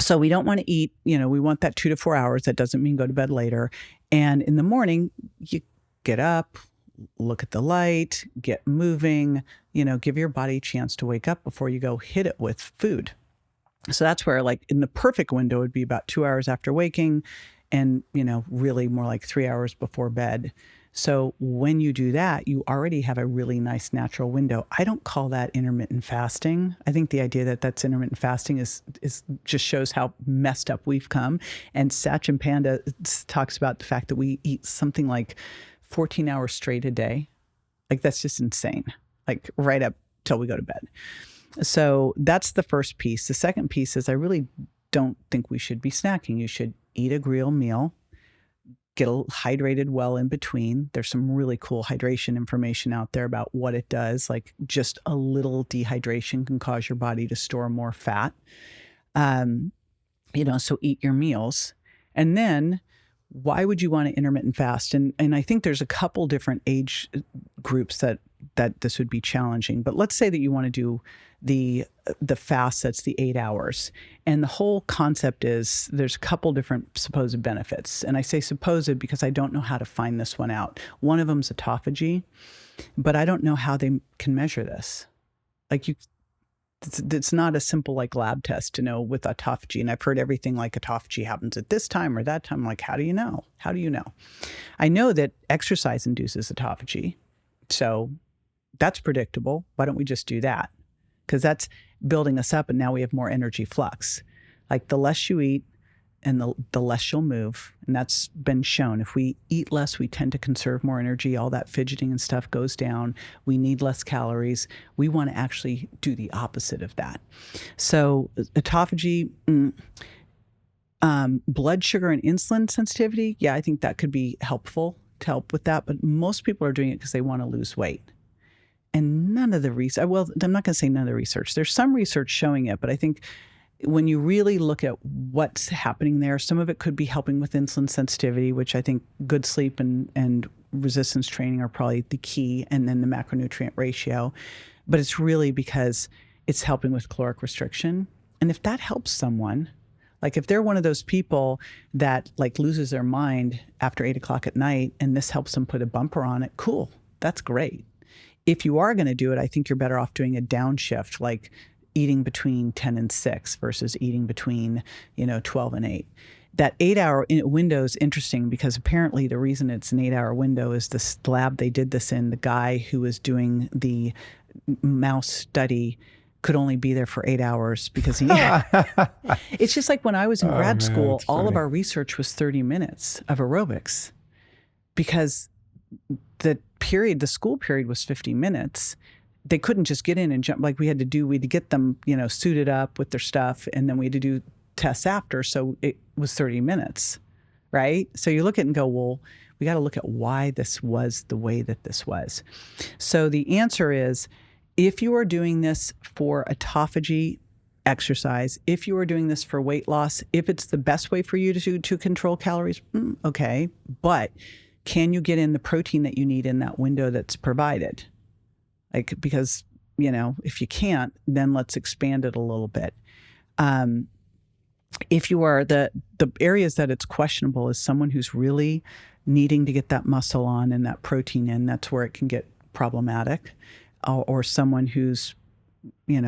So we don't want to eat, we want that 2 to 4 hours. That doesn't mean go to bed later. And in the morning, you get up, look at the light, get moving, give your body a chance to wake up before you go hit it with food. So that's where, like, in the perfect window would be about 2 hours after waking, and, really more like 3 hours before bed. So when you do that, you already have a really nice natural window. I don't call that intermittent fasting. I think the idea that that's intermittent fasting is just shows how messed up we've come. And Sachin Panda talks about the fact that we eat something like 14 hours straight a day. Like, that's just insane. Like, right up till we go to bed. So that's the first piece. The second piece is, I really don't think we should be snacking. You should eat a real meal. get hydrated well in between. There's some really cool hydration information out there about what it does. Like just a little dehydration can cause your body to store more fat. So eat your meals. And then why would you want to intermittent fast? And I think there's a couple different age groups that this would be challenging. But let's say that you want to do the fast that's the 8 hours. And the whole concept is there's a couple different supposed benefits. And I say supposed because I don't know how to find this one out. One of them is autophagy, but I don't know how they can measure this. Like it's not a simple like lab test to know with autophagy. And I've heard everything like autophagy happens at this time or that time. Like, how do you know? How do you know? I know that exercise induces autophagy. So that's predictable. Why don't we just do that? Because that's building us up and now we have more energy flux. Like the less you eat and the less you'll move. And that's been shown. If we eat less, we tend to conserve more energy. All that fidgeting and stuff goes down. We need less calories. We want to actually do the opposite of that. So autophagy, blood sugar and insulin sensitivity. Yeah, I think that could be helpful to help with that. But most people are doing it because they want to lose weight. And none of the research, well, I'm not going to say none of the research. There's some research showing it, but I think when you really look at what's happening there, some of it could be helping with insulin sensitivity, which I think good sleep and resistance training are probably the key, and then the macronutrient ratio. But it's really because it's helping with caloric restriction. And if that helps someone, like if they're one of those people that like loses their mind after 8 o'clock at night and this helps them put a bumper on it, cool, that's great. If you are going to do it, I think you're better off doing a downshift, like eating between 10 and 6 versus eating between, 12 and 8. That 8-hour window is interesting because apparently the reason it's an 8-hour window is this lab they did this in, the guy who was doing the mouse study could only be there for 8 hours because he it's just like when I was in grad school, all of our research was 30 minutes of aerobics because the school period was 50 minutes. They couldn't just get in and jump like we had to get them, suited up with their stuff. And then we had to do tests after. So it was 30 minutes, right? So you look at it and go, well, we got to look at why this was the way that this was. So the answer is, if you are doing this for autophagy exercise, if you are doing this for weight loss, if it's the best way for you to control calories, okay. But can you get in the protein that you need in that window that's provided? Like, because, if you can't, then let's expand it a little bit. If you are the areas that it's questionable is someone who's really needing to get that muscle on and that protein in, that's where it can get problematic. Or someone who's,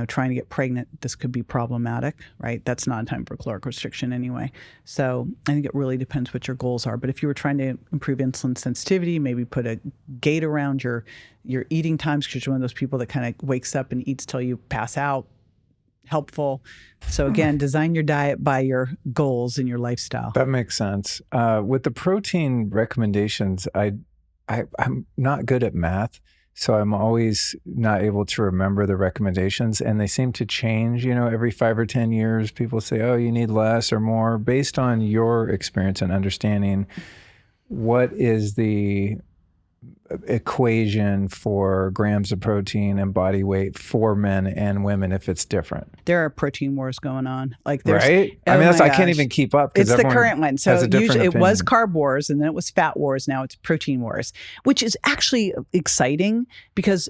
trying to get pregnant, this could be problematic, right? That's not a time for caloric restriction anyway. So I think it really depends what your goals are. But if you were trying to improve insulin sensitivity, maybe put a gate around your eating times because you're one of those people that kind of wakes up and eats till you pass out, helpful. So again, design your diet by your goals and your lifestyle. That makes sense. With the protein recommendations, I'm not good at math. So I'm always not able to remember the recommendations, and they seem to change, every 5 or 10 years. People say, oh, you need less or more. Based on your experience and understanding, what is the equation for grams of protein and body weight for men and women if it's different? There are protein wars going on. Right? I can't even keep up. It's the current one. So usually it was carb wars and then it was fat wars. Now it's protein wars, which is actually exciting because,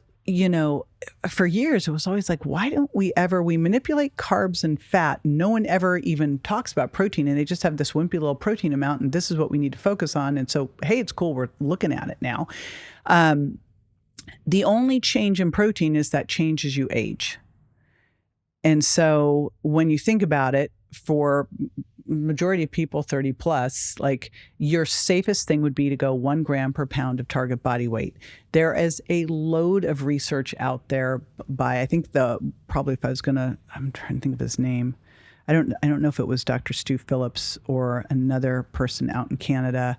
for years it was always like, why don't we manipulate carbs and fat? No one ever even talks about protein and they just have this wimpy little protein amount and this is what we need to focus on. And so, hey, it's cool. We're looking at it now. The only change in protein is that change as you age. And so when you think about it, for majority of people 30 plus, like your safest thing would be to go 1 gram per pound of target body weight. There is a load of research out there by, I think I'm trying to think of his name. I don't know if it was Dr. Stu Phillips or another person out in Canada.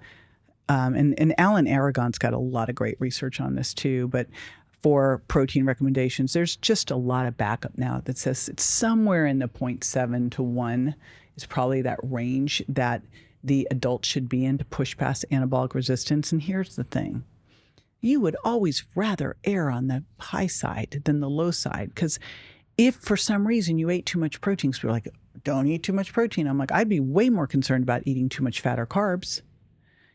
And Alan Aragon's got a lot of great research on this too, but for protein recommendations, there's just a lot of backup now that says it's somewhere in the 0.7 to 1 is probably that range that the adults should be in to push past anabolic resistance. And here's the thing. You would always rather err on the high side than the low side. Because if for some reason you ate too much protein, because we're like, don't eat too much protein. I'm like, I'd be way more concerned about eating too much fat or carbs.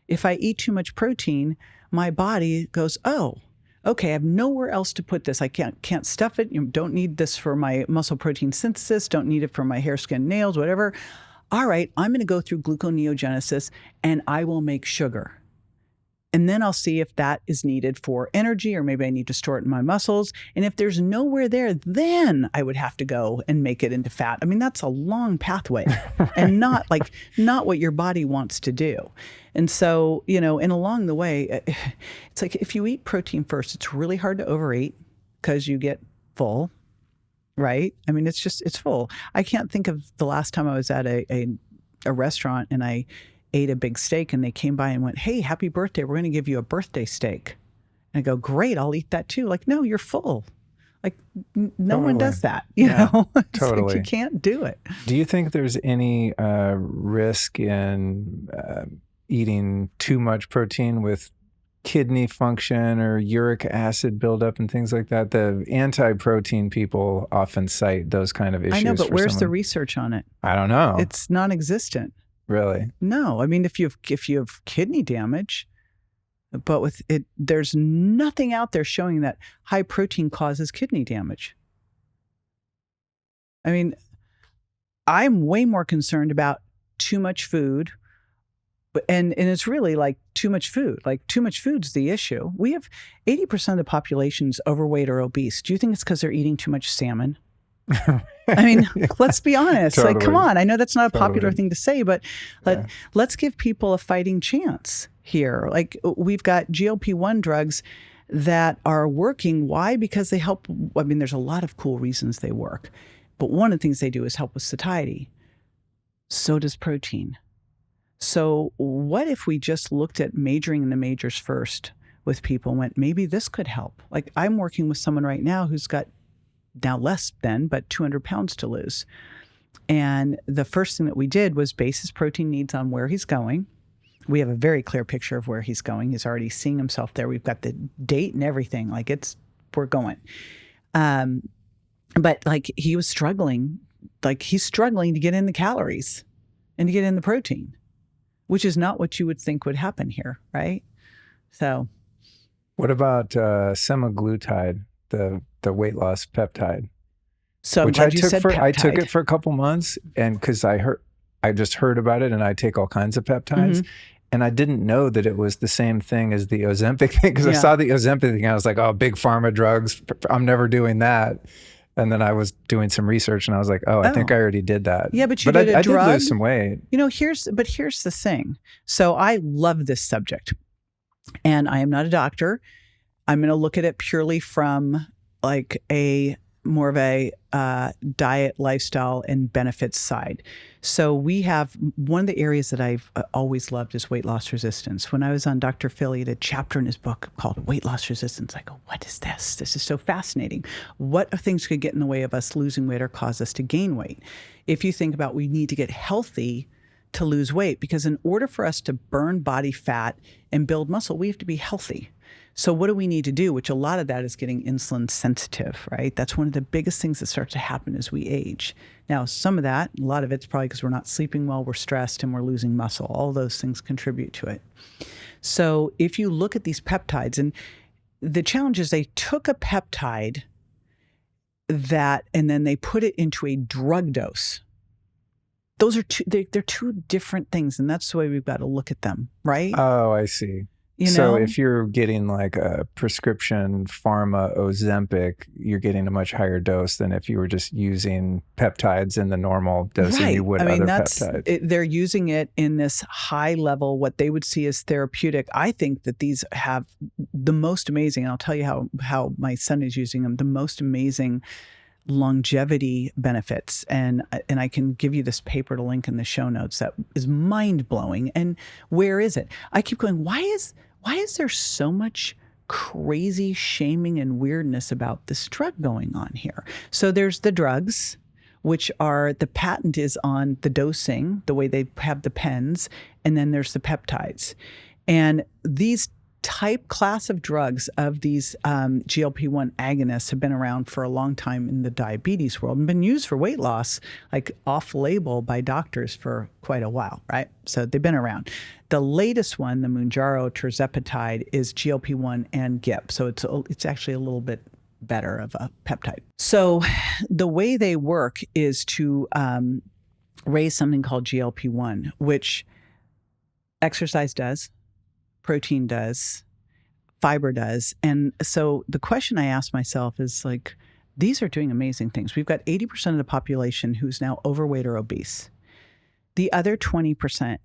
If I eat too much protein, my body goes, oh, okay, I have nowhere else to put this. I can't stuff it. You don't need this for my muscle protein synthesis. Don't need it for my hair, skin, nails, whatever. All right, I'm going to go through gluconeogenesis and I will make sugar. And then I'll see if that is needed for energy, or maybe I need to store it in my muscles. And if there's nowhere there, then I would have to go and make it into fat. I mean, that's a long pathway and not what your body wants to do. And so, and along the way, it's like if you eat protein first, it's really hard to overeat because you get full, right? I mean, it's full. I can't think of the last time I was at a restaurant and I ate a big steak and they came by and went, hey, happy birthday. We're going to give you a birthday steak. And I go, great, I'll eat that too. Like, no, you're full. Like no one does that, you know? It's totally. like you can't do it. Do you think there's any risk in eating too much protein with kidney function or uric acid buildup and things like that? The anti-protein people often cite those kind of issues. I know, but where's the research on it? I don't know. It's non-existent. Really? No. I mean, if you have kidney damage, but with it, there's nothing out there showing that high protein causes kidney damage. I mean, I'm way more concerned about too much food. And it's really like too much food. Like too much food's the issue. We have 80% of the population's overweight or obese. Do you think it's because they're eating too much salmon? I mean, let's be honest. Totally. Like, come on. I know that's not a popular thing to say, but let's give people a fighting chance here. Like, we've got GLP-1 drugs that are working. Why? Because they help. I mean, there's a lot of cool reasons they work, but one of the things they do is help with satiety. So does protein. So what if we just looked at majoring in the majors first with people and went, maybe this could help? Like, I'm working with someone right now who's got now less than, but 200 pounds to lose. And the first thing that we did was base his protein needs on where he's going. We have a very clear picture of where he's going. He's already seeing himself there. We've got the date and everything. Like, we're going. But like, he was struggling. Like, he's struggling to get in the calories and to get in the protein, which is not what you would think would happen here, right? So, what about semaglutide, the weight loss peptide? So which I took it for a couple months, and because I just heard about it, and I take all kinds of peptides, and I didn't know that it was the same thing as the Ozempic thing, because I saw the Ozempic thing, and I was like, oh, big pharma drugs, I'm never doing that. And then I was doing some research, and I was like, oh, I think I already did that. Yeah, but you did a drug. I did lose some weight. Here's the thing. So I love this subject, and I am not a doctor. I'm going to look at it purely from like more of a diet, lifestyle, and benefits side. So we have one of the areas that I've always loved is weight loss resistance. When I was on Dr. Phil, he had a chapter in his book called Weight Loss Resistance. I go, what is this? This is so fascinating. What things could get in the way of us losing weight or cause us to gain weight? If you think about, we need to get healthy to lose weight, because in order for us to burn body fat and build muscle, we have to be healthy. So what do we need to do? Which a lot of that is getting insulin sensitive, right? That's one of the biggest things that starts to happen as we age. Now, some of that, a lot of it's probably because we're not sleeping well, we're stressed, and we're losing muscle. All those things contribute to it. So if you look at these peptides, and the challenge is they took a peptide and then they put it into a drug dose. Those are they're two different things, and that's the way we've got to look at them, right? Oh, I see. So if you're getting like a prescription pharma Ozempic, you're getting a much higher dose than if you were just using peptides in the normal dosing you would other peptides. They're using it in this high level, what they would see as therapeutic. I think that these have the most amazing, and I'll tell you how my son is using them, the most amazing longevity benefits. And I can give you this paper to link in the show notes that is mind-blowing. And where is it? I keep going, why is there so much crazy shaming and weirdness about this drug going on here? So there's the drugs, which are the patent is on the dosing, the way they have the pens, and then there's the peptides. And these class of drugs of these GLP-1 agonists have been around for a long time in the diabetes world and been used for weight loss, like off-label by doctors for quite a while, right? So they've been around. The latest one, the Mounjaro tirzepatide, is GLP-1 and GIP. So it's actually a little bit better of a peptide. So the way they work is to raise something called GLP-1, which exercise does, protein does, fiber does. And so the question I ask myself is like, these are doing amazing things. We've got 80% of the population who's now overweight or obese. The other 20%,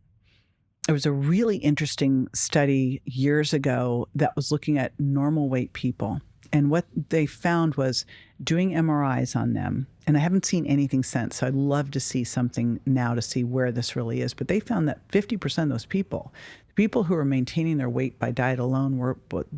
there was a really interesting study years ago that was looking at normal weight people. And what they found was doing MRIs on them. And I haven't seen anything since, so I'd love to see something now to see where this really is. But they found that 50% of those people, the people who were maintaining their weight by diet alone, were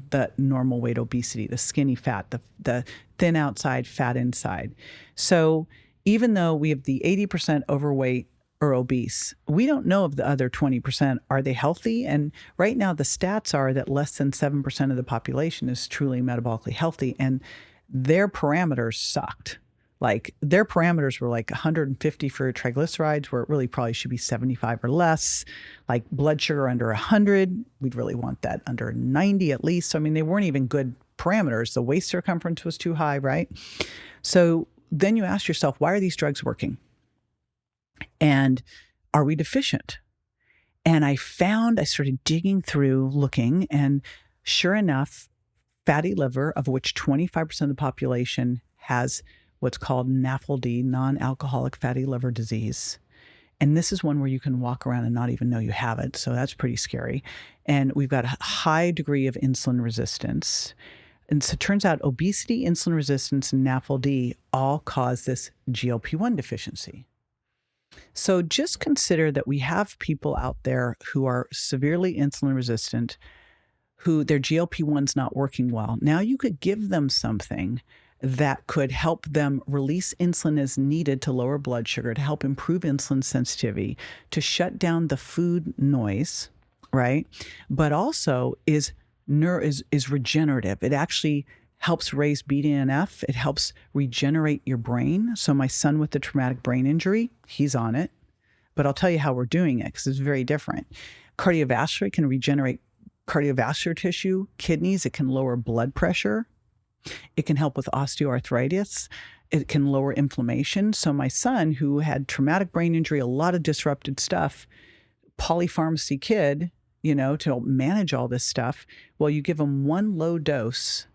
the normal weight obesity, the skinny fat, the thin outside, fat inside. So even though we have the 80% overweight or obese, we don't know of the other 20%. Are they healthy? And right now the stats are that less than 7% of the population is truly metabolically healthy, and their parameters sucked. Like their parameters were like 150 for triglycerides, where it really probably should be 75 or less. Like blood sugar under 100, we'd really want that under 90 at least. So, I mean, they weren't even good parameters. The waist circumference was too high, right? So then you ask yourself, why are these drugs working? And are we deficient? And I started digging through, looking, and sure enough, fatty liver, of which 25% of the population has what's called NAFLD, non-alcoholic fatty liver disease. And this is one where you can walk around and not even know you have it. So that's pretty scary. And we've got a high degree of insulin resistance. And so it turns out obesity, insulin resistance, and NAFLD all cause this GLP-1 deficiency. So just consider that we have people out there who are severely insulin resistant, who their GLP-1's not working well. Now you could give them something that could help them release insulin as needed to lower blood sugar, to help improve insulin sensitivity, to shut down the food noise, right? But also is regenerative. It actually helps raise BDNF. It helps regenerate your brain. So my son with the traumatic brain injury, he's on it. But I'll tell you how we're doing it, because it's very different. Cardiovascular, it can regenerate cardiovascular tissue. Kidneys, it can lower blood pressure. It can help with osteoarthritis. It can lower inflammation. So my son, who had traumatic brain injury, a lot of disrupted stuff, polypharmacy kid, to manage all this stuff, well, you give him one low dose,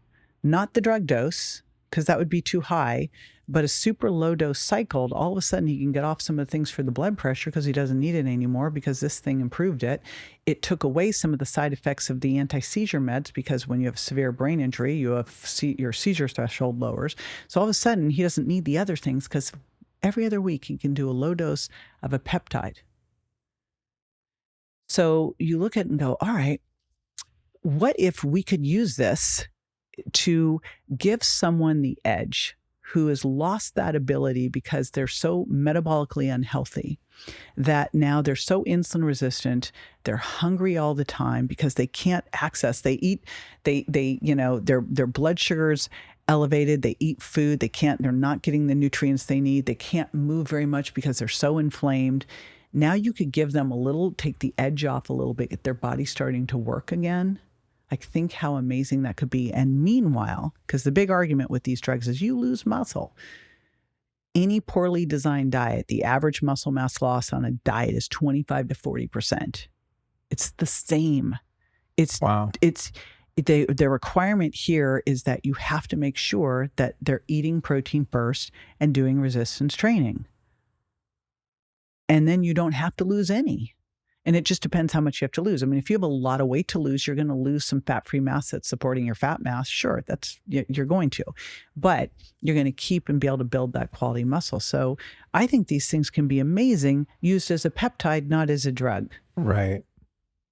not the drug dose, because that would be too high, but a super low dose cycled, all of a sudden he can get off some of the things for the blood pressure because he doesn't need it anymore because this thing improved it. It took away some of the side effects of the anti-seizure meds, because when you have severe brain injury, your seizure threshold lowers. So all of a sudden he doesn't need the other things, because every other week he can do a low dose of a peptide. So you look at it and go, all right, what if we could use this to give someone the edge who has lost that ability because they're so metabolically unhealthy that now they're so insulin resistant, they're hungry all the time because they can't access, their blood sugar's elevated, they eat food, they're not getting the nutrients they need, they can't move very much because they're so inflamed. Now you could give them take the edge off a little bit, get their body starting to work again. Like, think how amazing that could be. And meanwhile, because the big argument with these drugs is you lose muscle. Any poorly designed diet, the average muscle mass loss on a diet is 25 to 40%. It's the same. Wow. The requirement here is that you have to make sure that they're eating protein first and doing resistance training. And then you don't have to lose any. And it just depends how much you have to lose. I mean, if you have a lot of weight to lose, you're going to lose some fat-free mass that's supporting your fat mass. Sure, you're going to. But you're going to keep and be able to build that quality muscle. So I think these things can be amazing used as a peptide, not as a drug. Right.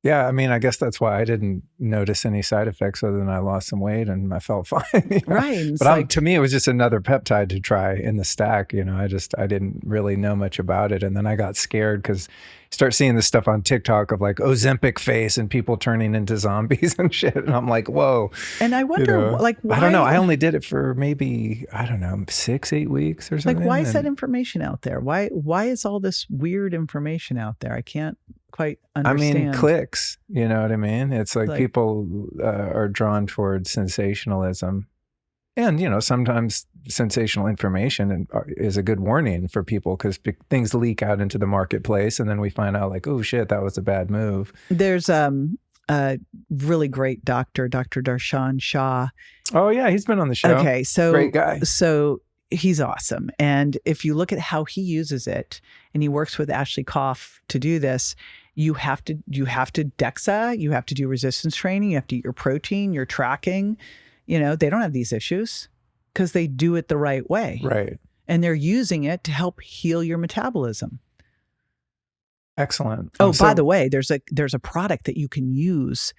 Yeah, I mean, I guess that's why I didn't notice any side effects other than I lost some weight and I felt fine. Right. And But to me, it was just another peptide to try in the stack. I didn't really know much about it. And then I got scared because you start seeing this stuff on TikTok of like Ozempic face and people turning into zombies and shit. And I'm like, whoa. And I wonder, like, why? I don't know. I only did it for maybe, 6-8 weeks or something. Like, why is that information out there? Why is all this weird information out there? I can't quite understand. I mean, clicks, you know what I mean? It's like people are drawn towards sensationalism. And, sometimes sensational information is a good warning for people because things leak out into the marketplace and then we find out like, oh shit, that was a bad move. There's a really great doctor, Dr. Darshan Shah. Oh yeah, he's been on the show. Okay, so great guy. So he's awesome. And if you look at how he uses it, and he works with Ashley Koff to do this, you have to DEXA, you have to do resistance training, you have to eat your protein, your tracking. They don't have these issues because they do it the right way. Right. And they're using it to help heal your metabolism. Excellent. Oh, by the way, there's a product that you can use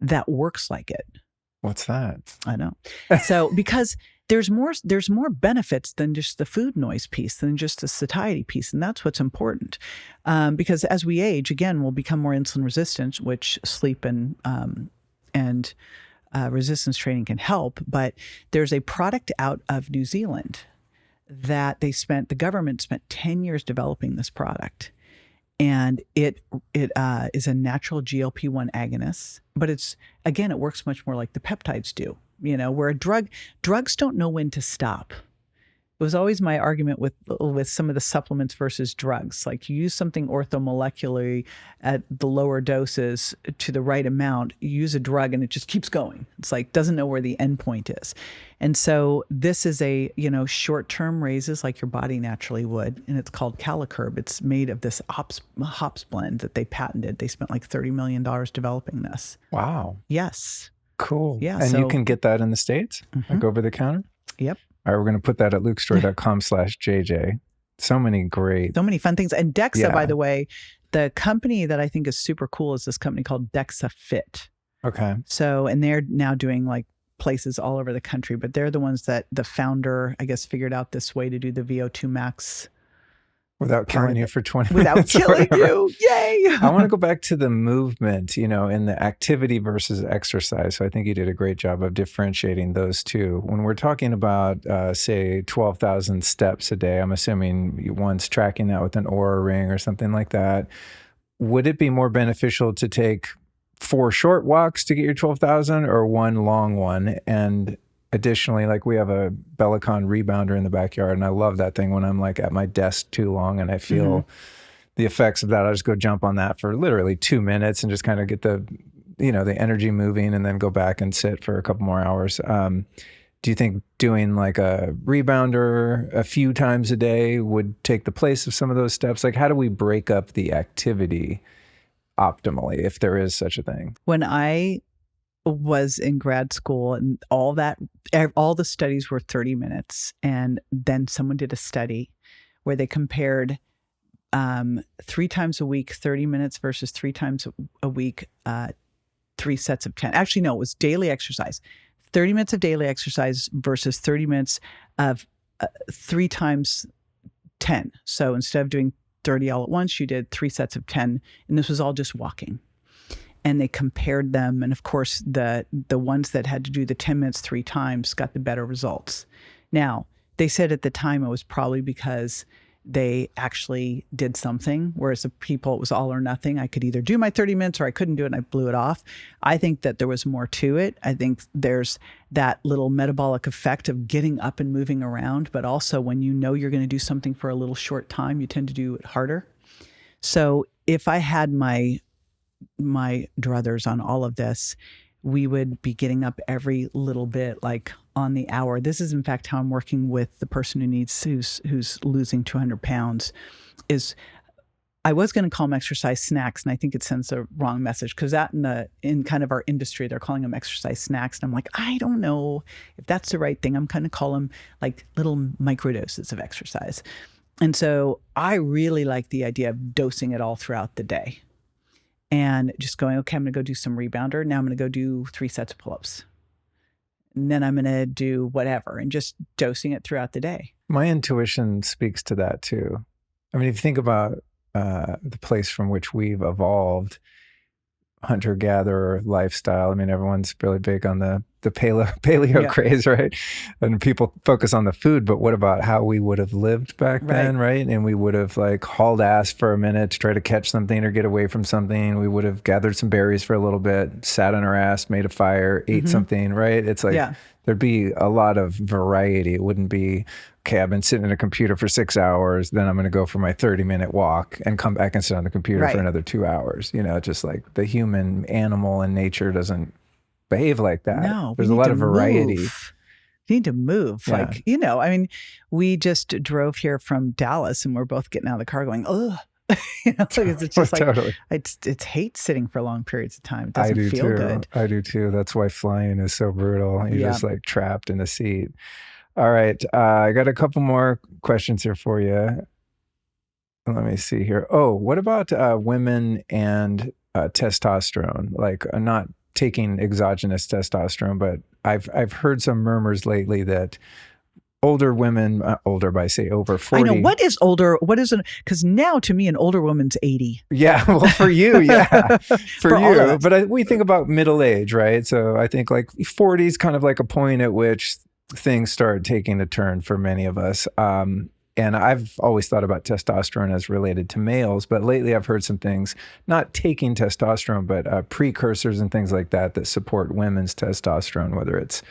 that works like it. What's that? I know. So because there's more benefits than just the food noise piece, than just the satiety piece. And that's what's important. Because as we age, again, we'll become more insulin resistant, which sleep and resistance training can help. But there's a product out of New Zealand that the government spent 10 years developing this product. And it is a natural GLP-1 agonist, but it works much more like the peptides do. Where drugs don't know when to stop. It was always my argument with some of the supplements versus drugs. Like you use something orthomolecularly at the lower doses to the right amount, you use a drug and it just keeps going. It's like, doesn't know where the end point is. And so this is a, short-term raises like your body naturally would. And it's called Calicurb. It's made of this hops blend that they patented. They spent like $30 million developing this. Wow. Yes. Cool. Yeah. And you can get that in the States, like over the counter? Yep. All right, we're going to put that at lukestorey.com/JJ. So many fun things. And DEXA, by the way, the company that I think is super cool is this company called DEXA Fit. Okay. So, and they're now doing like places all over the country, but they're the ones that the founder, I guess, figured out this way to do the VO2 max. Without killing you for 20 Without minutes. killing you. Yay. I want to go back to the movement, in the activity versus exercise. So I think you did a great job of differentiating those two. When we're talking about, say, 12,000 steps a day, I'm assuming one's tracking that with an Oura ring or something like that. Would it be more beneficial to take 4 short walks to get your 12,000 or one long one? And additionally, like we have a Bellicon rebounder in the backyard, and I love that thing when I'm like at my desk too long and I feel the effects of that. I just go jump on that for literally 2 minutes and just kind of get the energy moving and then go back and sit for a couple more hours. Do you think doing like a rebounder a few times a day would take the place of some of those steps? Like how do we break up the activity optimally, if there is such a thing? When I was in grad school and all the studies were 30 minutes. And then someone did a study where they compared 3 times a week, 30 minutes versus 3 times a week, 3 sets of 10. Actually, no, it was daily exercise. 30 minutes of daily exercise versus 30 minutes of 3 times 10. So instead of doing 30 all at once, you did 3 sets of 10. And this was all just walking. And they compared them. And of course, the ones that had to do the 10 minutes 3 times got the better results. Now, they said at the time it was probably because they actually did something, whereas the people, it was all or nothing. I could either do my 30 minutes or I couldn't do it and I blew it off. I think that there was more to it. I think there's that little metabolic effect of getting up and moving around, but also when you know you're going to do something for a little short time, you tend to do it harder. So if I had my druthers on all of this, we would be getting up every little bit, like on the hour. This is in fact how I'm working with the person who's losing 200 pounds. I was going to call them exercise snacks, and I think it sends a wrong message because that in kind of our industry, they're calling them exercise snacks. And I'm like, I don't know if that's the right thing. I'm kind of call them like little microdoses of exercise. And so I really like the idea of dosing it all throughout the day. and just going, okay, I'm going to go do some rebounder. Now I'm going to go do 3 sets of pull-ups. And then I'm going to do whatever, and just dosing it throughout the day. My intuition speaks to that too. I mean, if you think about the place from which we've evolved, hunter-gatherer lifestyle. I mean, everyone's really big on the paleo craze, right? And people focus on the food, but what about how we would have lived back then, right? And we would have like hauled ass for a minute to try to catch something or get away from something. We would have gathered some berries for a little bit, sat on our ass, made a fire, ate something, right? It's like there'd be a lot of variety. It wouldn't be, okay, I've been sitting at a computer for 6 hours, then I'm going to go for my 30-minute walk and come back and sit on the computer for another 2 hours. You know, just like the human animal and nature doesn't behave like that. No, there's a lot of variety. You need to move. Yeah. Like, you know, I mean, we just drove here from Dallas and we're both getting out of the car going, ugh. You know, it's just like, Totally. it's hate sitting for long periods of time. It I doesn't do feel too. good. I do too. That's why flying is so brutal. You're just like trapped in a seat. All right. I got a couple more questions here for you. Let me see here. Oh, what about women and testosterone? Like not taking exogenous testosterone, but I've heard some murmurs lately that older women, older by say over 40. I know. What is older? What is it? Because now to me, an older woman's 80. Yeah. Well, for you, yeah. For you. But we think about middle age, right? So I think like 40 is kind of like a point at which things start taking a turn for many of us. And I've always thought about testosterone as related to males, but lately I've heard some things, not taking testosterone, but precursors and things like that that support women's testosterone, whether it's,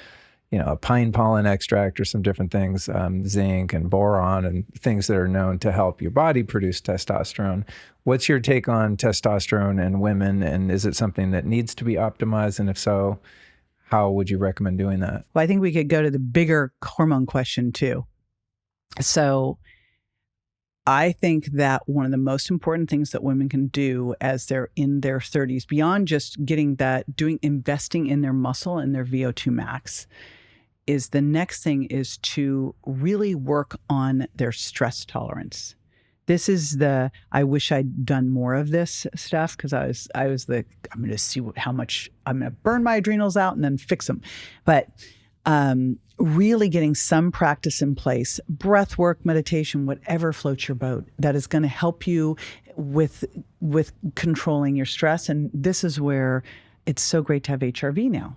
you know, a pine pollen extract or some different things, zinc and boron and things that are known to help your body produce testosterone. What's your take on testosterone in women? And is it something that needs to be optimized? And if so, how would you recommend doing that? Well, I think we could go to the bigger hormone question too. So I think that one of the most important things that women can do as they're in their 30s, beyond just getting that, investing in their muscle and their VO2 max, is the next thing is to really work on their stress tolerance. This is I wish I'd done more of this stuff, because I'm going to see how much I'm going to burn my adrenals out and then fix them. But really getting some practice in place, breath work, meditation, whatever floats your boat, that is going to help you with controlling your stress. And this is where it's so great to have HRV now.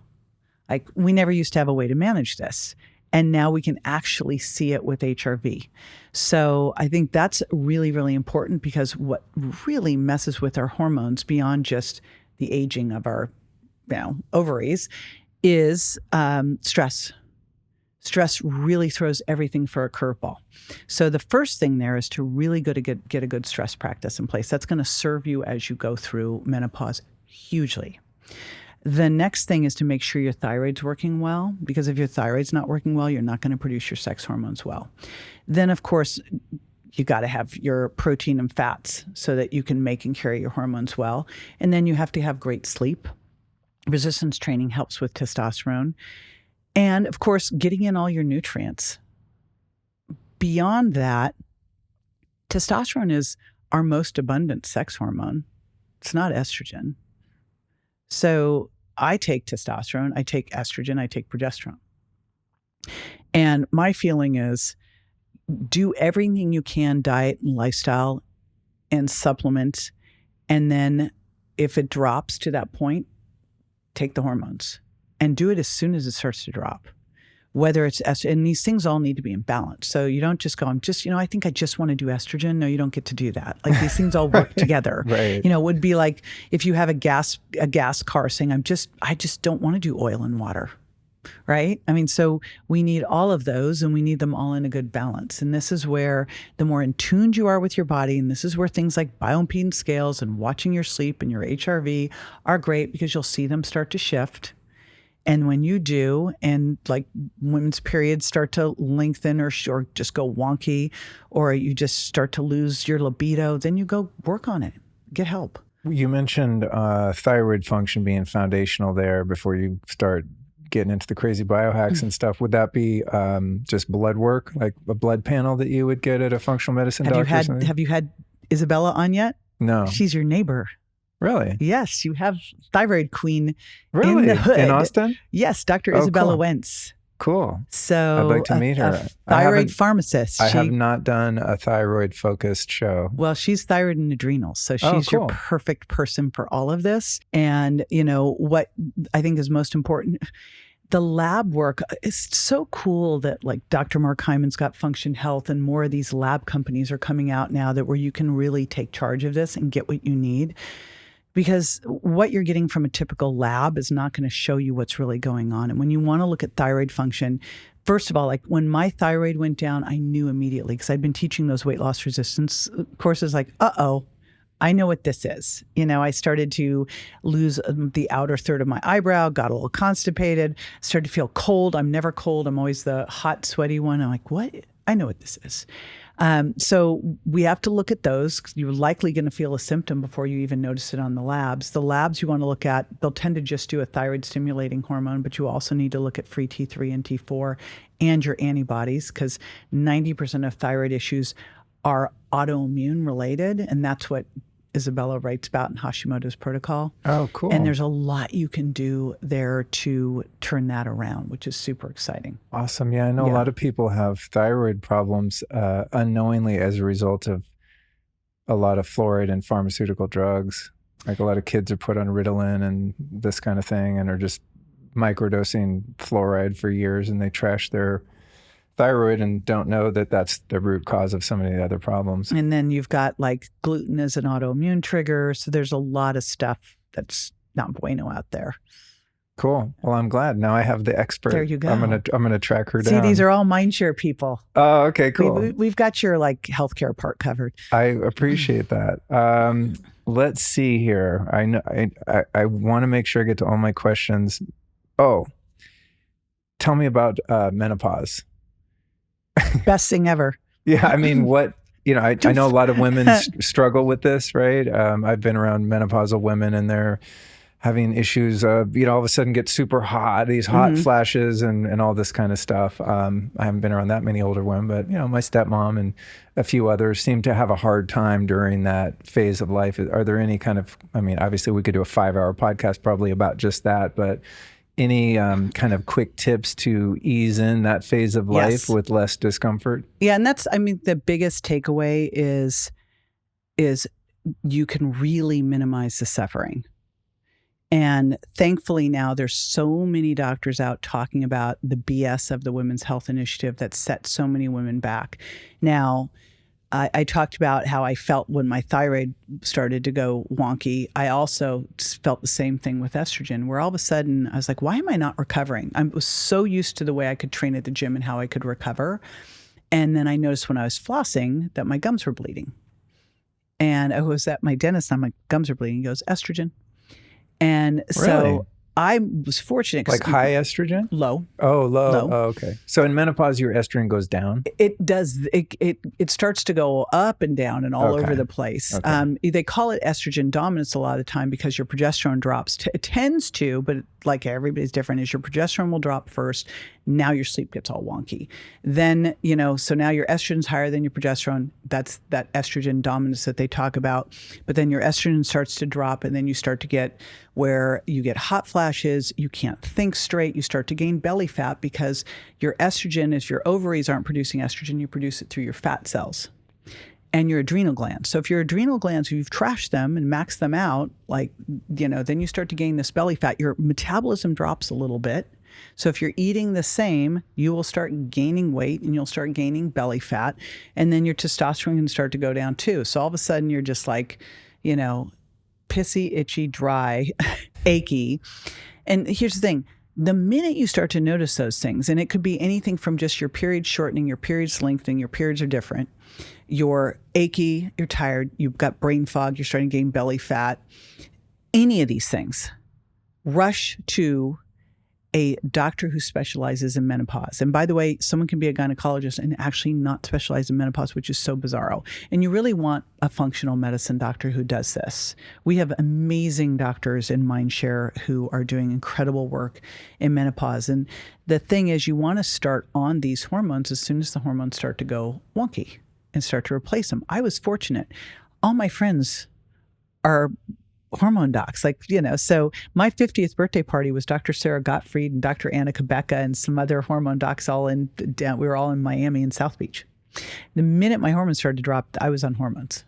Like, we never used to have a way to manage this. And now we can actually see it with HRV. So I think that's really, really important, because what really messes with our hormones beyond just the aging of our ovaries is stress. Stress really throws everything for a curveball. So the first thing there is to really get a good stress practice in place. That's going to serve you as you go through menopause hugely. The next thing is to make sure your thyroid's working well, because if your thyroid's not working well, you're not going to produce your sex hormones well. Then, of course, you got to have your protein and fats so that you can make and carry your hormones well. And then you have to have great sleep. Resistance training helps with testosterone. And, of course, getting in all your nutrients. Beyond that, testosterone is our most abundant sex hormone. It's not estrogen. So I take testosterone, I take estrogen, I take progesterone. And my feeling is, do everything you can, diet and lifestyle and supplements. And then if it drops to that point, take the hormones and do it as soon as it starts to drop. Whether it's estrogen, and these things all need to be in balance. So you don't just go, I think I just want to do estrogen. No, you don't get to do that. Like, these things all work together. Right. It would be like if you have a gas car saying, I just don't want to do oil and water. Right? I mean, so we need all of those, and we need them all in a good balance. And this is where the more in tune you are with your body, and this is where things like bioimpedance scales and watching your sleep and your HRV are great, because you'll see them start to shift. And when you do, and like women's periods start to lengthen or just go wonky, or you just start to lose your libido, then you go work on it, get help. You mentioned thyroid function being foundational there before you start getting into the crazy biohacks and stuff. Would that be just blood work, like a blood panel that you would get at a functional medicine doctor or something? Have you had Isabella on yet? No. She's your neighbor. Really? Yes, you have thyroid queen in Really? the hood. In Austin? Yes, Dr. Oh, Isabella cool. Wentz. Cool. So I'd like to meet her. a thyroid pharmacist. I have not done a thyroid focused show. Well, she's thyroid and adrenals. So she's cool. your perfect person for all of this. And, what I think is most important, the lab work is so cool that like Dr. Mark Hyman's got Function Health and more of these lab companies are coming out now that where you can really take charge of this and get what you need. Because what you're getting from a typical lab is not going to show you what's really going on. And when you want to look at thyroid function, first of all, like when my thyroid went down, I knew immediately because I'd been teaching those weight loss resistance courses like, I know what this is. I started to lose the outer third of my eyebrow, got a little constipated, started to feel cold. I'm never cold. I'm always the hot, sweaty one. I'm like, what? I know what this is. So we have to look at those. You're likely going to feel a symptom before you even notice it on the labs. The labs you want to look at, they'll tend to just do a thyroid stimulating hormone, but you also need to look at free T3 and T4 and your antibodies because 90% of thyroid issues are autoimmune related. And that's what Isabella writes about in Hashimoto's protocol. Oh, cool. And there's a lot you can do there to turn that around, which is super exciting. Awesome. Yeah, I know a lot of people have thyroid problems unknowingly as a result of a lot of fluoride and pharmaceutical drugs. Like a lot of kids are put on Ritalin and this kind of thing and are just microdosing fluoride for years and they trash their thyroid and don't know that that's the root cause of so many other problems. And then you've got like gluten as an autoimmune trigger. So there's a lot of stuff that's not bueno out there. Cool. Well, I'm glad. Now I have the expert. There you go. I'm gonna track her down. See, these are all Mindshare people. Oh, okay, cool. We've got your like healthcare part covered. I appreciate that. Let's see here. I know I want to make sure I get to all my questions. Oh, tell me about menopause. Best thing ever. Yeah, I mean, I know a lot of women struggle with this, right? I've been around menopausal women and they're having issues, all of a sudden get super hot, these hot flashes and all this kind of stuff. I haven't been around that many older women, but, my stepmom and a few others seem to have a hard time during that phase of life. Are there any obviously we could do a 5-hour podcast probably about just that, but any kind of quick tips to ease in that phase of life with less discomfort? Yeah, and that's, the biggest takeaway is you can really minimize the suffering. And thankfully now there's so many doctors out talking about the BS of the Women's Health Initiative that set so many women back. Now, I talked about how I felt when my thyroid started to go wonky. I also felt the same thing with estrogen, where all of a sudden I was like, why am I not recovering? I was so used to the way I could train at the gym and how I could recover. And then I noticed when I was flossing that my gums were bleeding. And I was at my dentist and I'm like, gums are bleeding. He goes, estrogen. And so I was fortunate. Like high estrogen? Low. Oh, low. Low. Oh, okay. So in menopause, your estrogen goes down? It does. It starts to go up and down and all over the place. Okay. They call it estrogen dominance a lot of the time because your progesterone drops. It tends to, but like everybody's different, is your progesterone will drop first. Now your sleep gets all wonky. Then, so now your estrogen's higher than your progesterone. That's that estrogen dominance that they talk about. But then your estrogen starts to drop and then you start to get where you get hot flashes, you can't think straight, you start to gain belly fat because your estrogen, if your ovaries aren't producing estrogen, you produce it through your fat cells and your adrenal glands. So if your adrenal glands, you've trashed them and maxed them out, then you start to gain this belly fat. Your metabolism drops a little bit. So if you're eating the same, you will start gaining weight and you'll start gaining belly fat. And then your testosterone can start to go down too. So all of a sudden you're just like, pissy, itchy, dry, achy. And here's the thing. The minute you start to notice those things, and it could be anything from just your periods shortening, your periods lengthening, your periods are different, you're achy, you're tired, you've got brain fog, you're starting to gain belly fat, any of these things, rush to a doctor who specializes in menopause. And by the way, someone can be a gynecologist and actually not specialize in menopause, which is so bizarro. And you really want a functional medicine doctor who does this. We have amazing doctors in Mindshare who are doing incredible work in menopause. And the thing is, you want to start on these hormones as soon as the hormones start to go wonky and start to replace them. I was fortunate. All my friends are hormone docs. Like, so my 50th birthday party was Dr. Sarah Gottfried and Dr. Anna Kabecka and some other hormone docs we were all in Miami and South Beach. The minute my hormones started to drop, I was on hormones.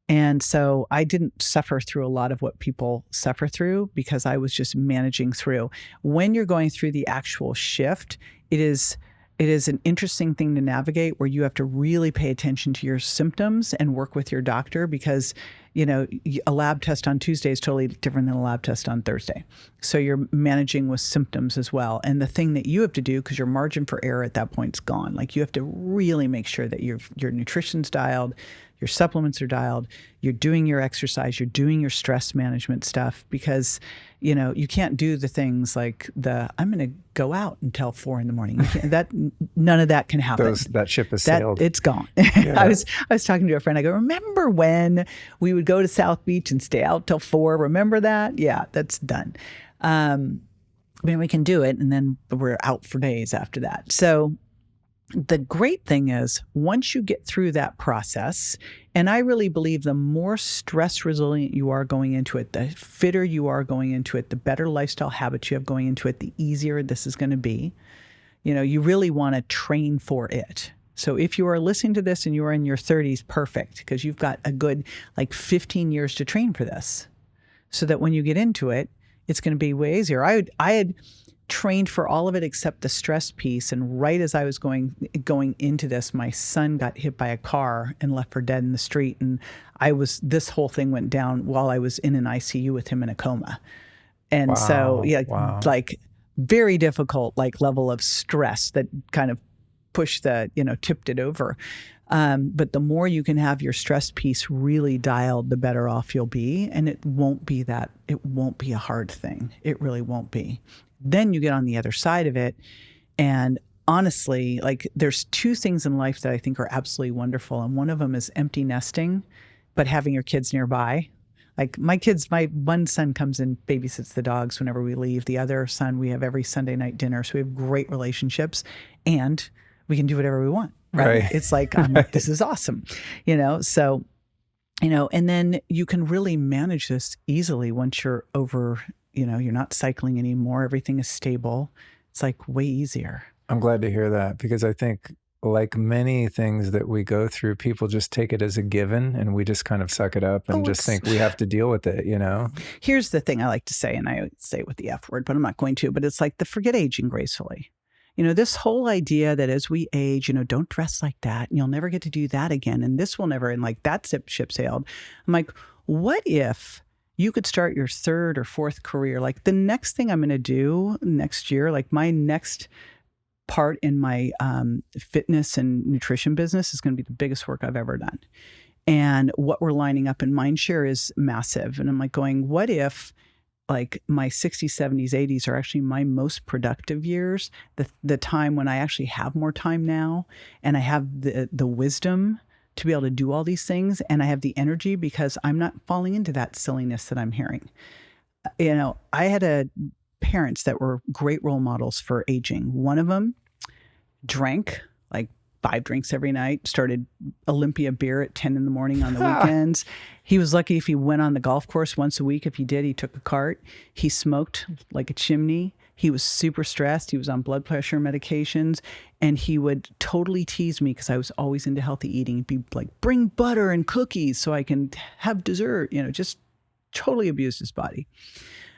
And so I didn't suffer through a lot of what people suffer through because I was just managing through. When you're going through the actual shift, it is an interesting thing to navigate where you have to really pay attention to your symptoms and work with your doctor because, a lab test on Tuesday is totally different than a lab test on Thursday. So you're managing with symptoms as well. And the thing that you have to do, because your margin for error at that point is gone, like you have to really make sure that your nutrition's dialed, your supplements are dialed, you're doing your exercise, you're doing your stress management stuff because, you can't do the things like I'm going to go out until 4 a.m. None of that can happen. That ship has sailed. It's gone. Yeah. I was talking to a friend. I go, remember when we would go to South Beach and stay out till 4? Remember that? Yeah, that's done. We can do it. And then we're out for days after that. So the great thing is once you get through that process, and I really believe the more stress resilient you are going into it, the fitter you are going into it, the better lifestyle habits you have going into it, the easier this is going to be. You really want to train for it. So if you are listening to this and you are in your 30s, perfect, because you've got a good 15 years to train for this so that when you get into it, it's going to be way easier. I had trained for all of it except the stress piece. And right as I was going into this, my son got hit by a car and left for dead in the street. And this whole thing went down while I was in an ICU with him in a coma. And very difficult, level of stress that kind of pushed tipped it over. But the more you can have your stress piece really dialed, the better off you'll be. And it won't be a hard thing. It really won't be. Then you get on the other side of it. And honestly, there's 2 things in life that I think are absolutely wonderful. And one of them is empty nesting, but having your kids nearby. My one son comes and babysits the dogs whenever we leave. The other son, we have every Sunday night dinner. So we have great relationships and we can do whatever we want. Right. It's this is awesome, so, and then you can really manage this easily once you're over, you're not cycling anymore. Everything is stable. It's way easier. I'm glad to hear that because I think like many things that we go through, people just take it as a given and we just kind of suck it up and just think we have to deal with it, Here's the thing I like to say, and I say it with the F word, but I'm not going to, but it's the forget aging gracefully. This whole idea that as we age, don't dress like that and you'll never get to do that again. And this will never, and that ship sailed. I'm what if you could start your 3rd or 4th career? The next thing I'm going to do next year, my next part in my fitness and nutrition business is going to be the biggest work I've ever done. And what we're lining up in Mindshare is massive. And I'm going, what if my 60s, 70s, 80s are actually my most productive years, the time when I actually have more time now and I have the wisdom to be able to do all these things and I have the energy because I'm not falling into that silliness that I'm hearing. I had parents that were great role models for aging. One of them drank 5 drinks every night, started Olympia beer at 10 in the morning on the weekends. He was lucky if he went on the golf course once a week. If he did, he took a cart. He smoked like a chimney. He was super stressed. He was on blood pressure medications. And he would totally tease me because I was always into healthy eating. He'd be bring butter and cookies so I can have dessert, just totally abused his body.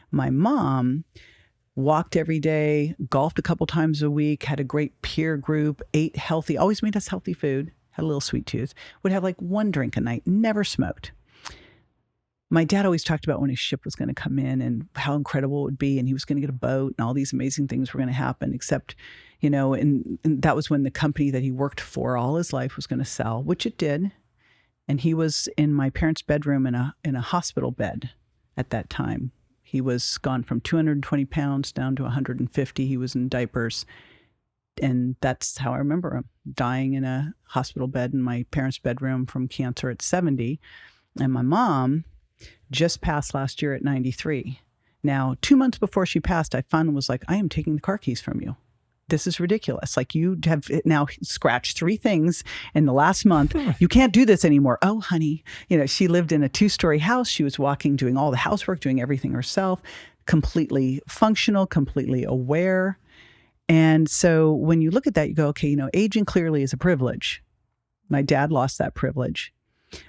My mom walked every day, golfed a couple times a week, had a great peer group, ate healthy, always made us healthy food, had a little sweet tooth, would have 1 drink a night, never smoked. My dad always talked about when his ship was going to come in and how incredible it would be. And he was going to get a boat and all these amazing things were going to happen, except, and that was when the company that he worked for all his life was going to sell, which it did. And he was in my parents' bedroom in a hospital bed at that time. He was gone from 220 pounds down to 150. He was in diapers. And that's how I remember him, dying in a hospital bed in my parents' bedroom from cancer at 70. And my mom just passed last year at 93. Now, 2 months before she passed, I finally was I am taking the car keys from you. this is ridiculous. Like, you have now scratched 3 things in the last month. You can't do this anymore. Oh, honey. She lived in a 2-story house. She was walking, doing all the housework, doing everything herself, completely functional, completely aware. And so when you look at that, you go, okay, aging clearly is a privilege. My dad lost that privilege,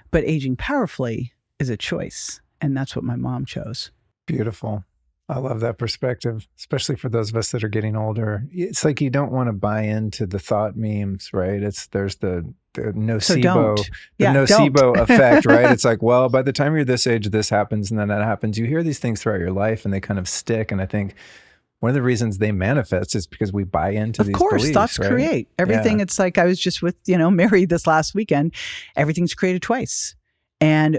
but aging powerfully is a choice. And that's what my mom chose. Beautiful. I love that perspective, especially for those of us that are getting older. It's like you don't want to buy into the thought memes, right? There's the nocebo, nocebo effect, right? It's like, well, by the time you're this age, this happens, and then that happens. You hear these things throughout your life, and they kind of stick. And I think one of the reasons they manifest is because we buy into these beliefs. Of course, thoughts create everything. Yeah. It's like, I was just with, Mary this last weekend. Everything's created twice. And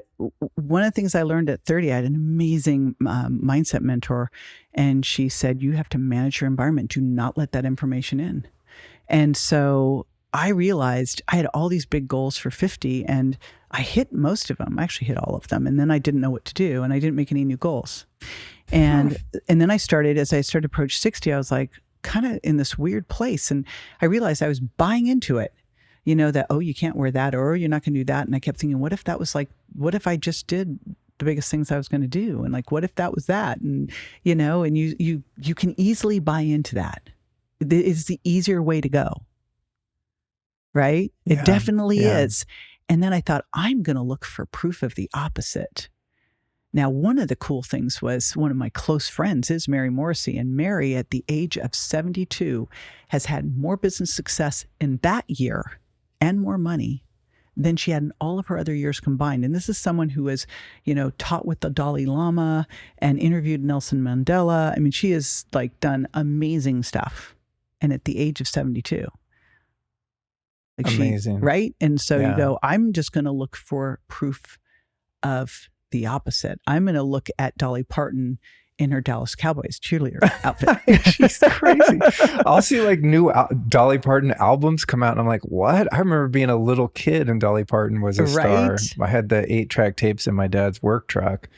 one of the things I learned at 30, I had an amazing mindset mentor, and she said, you have to manage your environment. Do not let that information in. And so I realized I had all these big goals for 50, and I hit most of them. I actually hit all of them. And then I didn't know what to do, and I didn't make any new goals. And then as I started to approach 60, I was like kind of in this weird place. And I realized I was buying into it. That, oh, you can't wear that, or you're not going to do that. And I kept thinking, what if I just did the biggest things I was going to do? And like, what if that was that? And, and you can easily buy into that. It is the easier way to go. Right? Yeah, it definitely is. And then I thought, I'm going to look for proof of the opposite. Now, one of the cool things was, one of my close friends is Mary Morrissey, and Mary, at the age of 72, has had more business success in that year and more money than she had in all of her other years combined. And this is someone who has, taught with the Dalai Lama and interviewed Nelson Mandela. I mean, she has like done amazing stuff. And at the age of 72. Like, amazing. Right? And so you go, I'm just going to look for proof of the opposite. I'm going to look at Dolly Parton in her Dallas Cowboys cheerleader outfit. She's crazy. I'll see like new Dolly Parton albums come out, and I'm like, what? I remember being a little kid and Dolly Parton was a star. I had the 8-track tapes in my dad's work truck,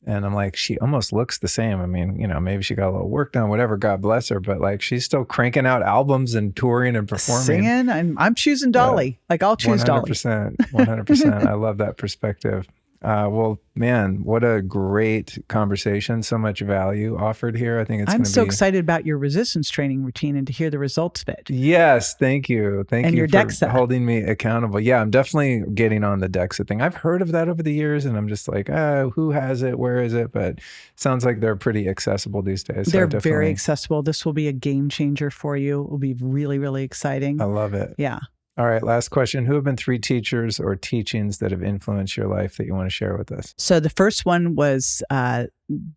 and I'm like, she almost looks the same. I mean, maybe she got a little work done, whatever, God bless her, but like, she's still cranking out albums and touring and performing. Singing. I'm choosing Dolly. Like, I'll choose 100%, Dolly. 100%. I love that perspective. Well, man, what a great conversation. So much value offered here. I think I'm so excited about your resistance training routine and to hear the results of it. Yes. Thank you. Thank you your for DEXA. holding me accountable. Yeah, I'm definitely getting on the DEXA thing. I've heard of that over the years, and I'm just like, who has it? Where is it? But it sounds like they're pretty accessible these days. They're very accessible. This will be a game changer for you. It will be really, really exciting. I love it. Yeah. All right, last question. Who have been 3 teachers or teachings that have influenced your life that you want to share with us? So the first one was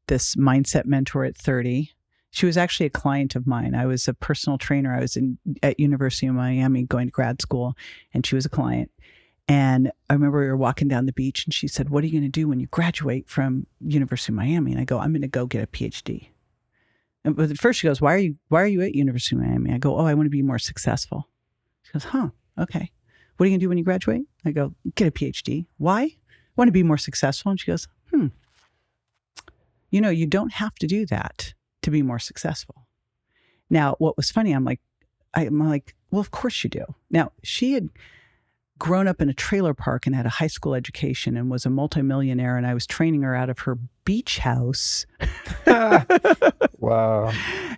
this mindset mentor at 30. She was actually a client of mine. I was a personal trainer. I was at University of Miami going to grad school, and she was a client. And I remember we were walking down the beach, and she said, what are you going to do when you graduate from University of Miami? And I go, I'm going to go get a PhD. And but first she goes, why are you at University of Miami? I go, I want to be more successful. She goes, okay. What are you going to do when you graduate? I go, get a PhD. Why? I want to be more successful. And she goes, you don't have to do that to be more successful. Now, what was funny, I'm like, well, of course you do. Now, she had grown up in a trailer park and had a high school education and was a multimillionaire, and I was training her out of her beach house. Wow.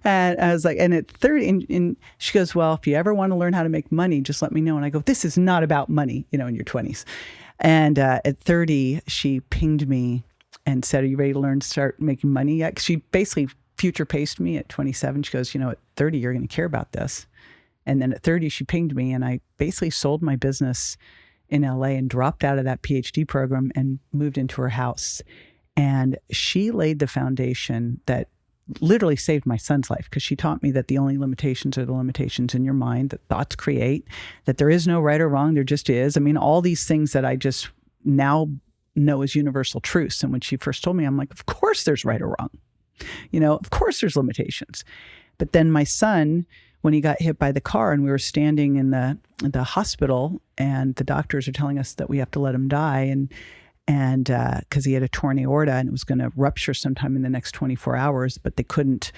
And I was like, and at 30, and she goes, well, if you ever want to learn how to make money, just let me know. And I go, this is not about money, in your 20s. And at 30, she pinged me and said, are you ready to start making money yet? She basically future paced me at 27. She goes, at 30, you're going to care about this. And then at 30, she pinged me, and I basically sold my business in LA and dropped out of that PhD program and moved into her house. And she laid the foundation that literally saved my son's life, because she taught me that the only limitations are the limitations in your mind, that thoughts create, that there is no right or wrong, there just is. I mean, all these things that I just now know as universal truths. And when she first told me, I'm like, of course there's right or wrong. Of course there's limitations. But then my son, when he got hit by the car and we were standing in the hospital, and the doctors are telling us that we have to let him die, and because he had a torn aorta and it was going to rupture sometime in the next 24 hours, but they couldn't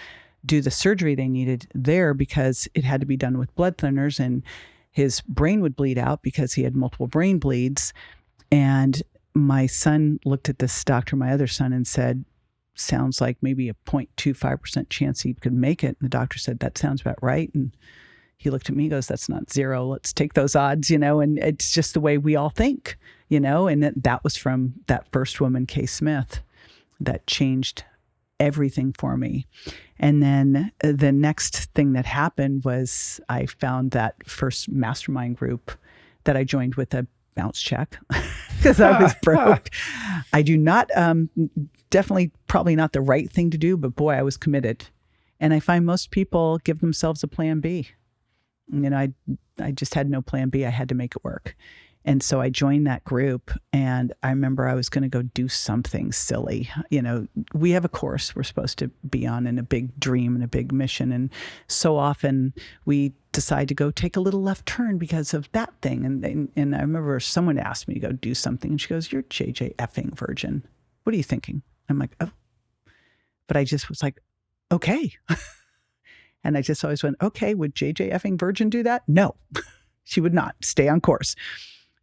do the surgery they needed there because it had to be done with blood thinners, and his brain would bleed out because he had multiple brain bleeds. And my son looked at this doctor, my other son, and said, sounds like maybe a 0.25% chance he could make it. And the doctor said, that sounds about right. And he looked at me and goes, that's not zero. Let's take those odds, and it's just the way we all think, and that was from that first woman, Kay Smith, that changed everything for me. And then the next thing that happened was I found that first mastermind group that I joined with a bounce check because I was broke. I do not, definitely probably not the right thing to do, but boy, I was committed. And I find most people give themselves a plan B. I just had no plan B. I had to make it work. And so I joined that group, and I remember I was going to go do something silly. We have a course we're supposed to be on, and a big dream and a big mission. And so often we decide to go take a little left turn because of that thing. And I remember someone asked me to go do something, and she goes, "You're JJ effing virgin. What are you thinking?" I'm like, "Oh." But I just was like, okay. And I just always went, okay, would JJ effing virgin do that? No, she would not. Stay on course.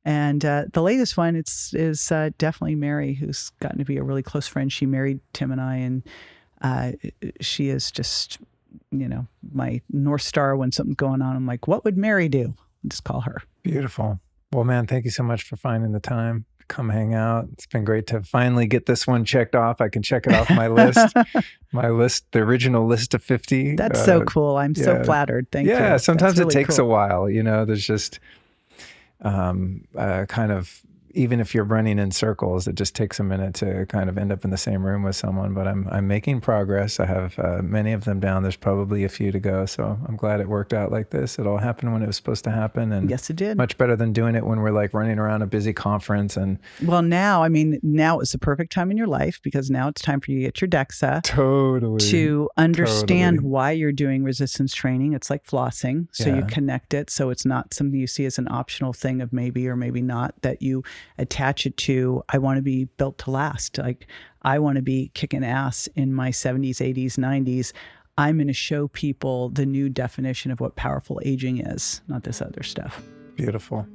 And the latest one is definitely Mary, who's gotten to be a really close friend. She married Tim and I, and she is just, my North Star when something's going on. I'm like, what would Mary do? Just call her. Beautiful. Well, man, thank you so much for finding the time to come hang out. It's been great to finally get this one checked off. I can check it off my list. The original list of 50. That's so cool. I'm so flattered. Thank you. Yeah, sometimes really it takes cool. a while. There's just kind of, even if you're running in circles, it just takes a minute to kind of end up in the same room with someone. But I'm making progress. I have many of them down. There's probably a few to go. So I'm glad it worked out like this. It all happened when it was supposed to happen. And yes, it did. Much better than doing it when we're like running around a busy conference. And well, now it's the perfect time in your life, because now it's time for you to get your DEXA. Totally. To understand why you're doing resistance training. It's like flossing. So you connect it. So it's not something you see as an optional thing of maybe or maybe not, that you attach it to, I want to be built to last. Like, I want to be kicking ass in my 70s, 80s, 90s. I'm going to show people the new definition of what powerful aging is, not this other stuff. Beautiful.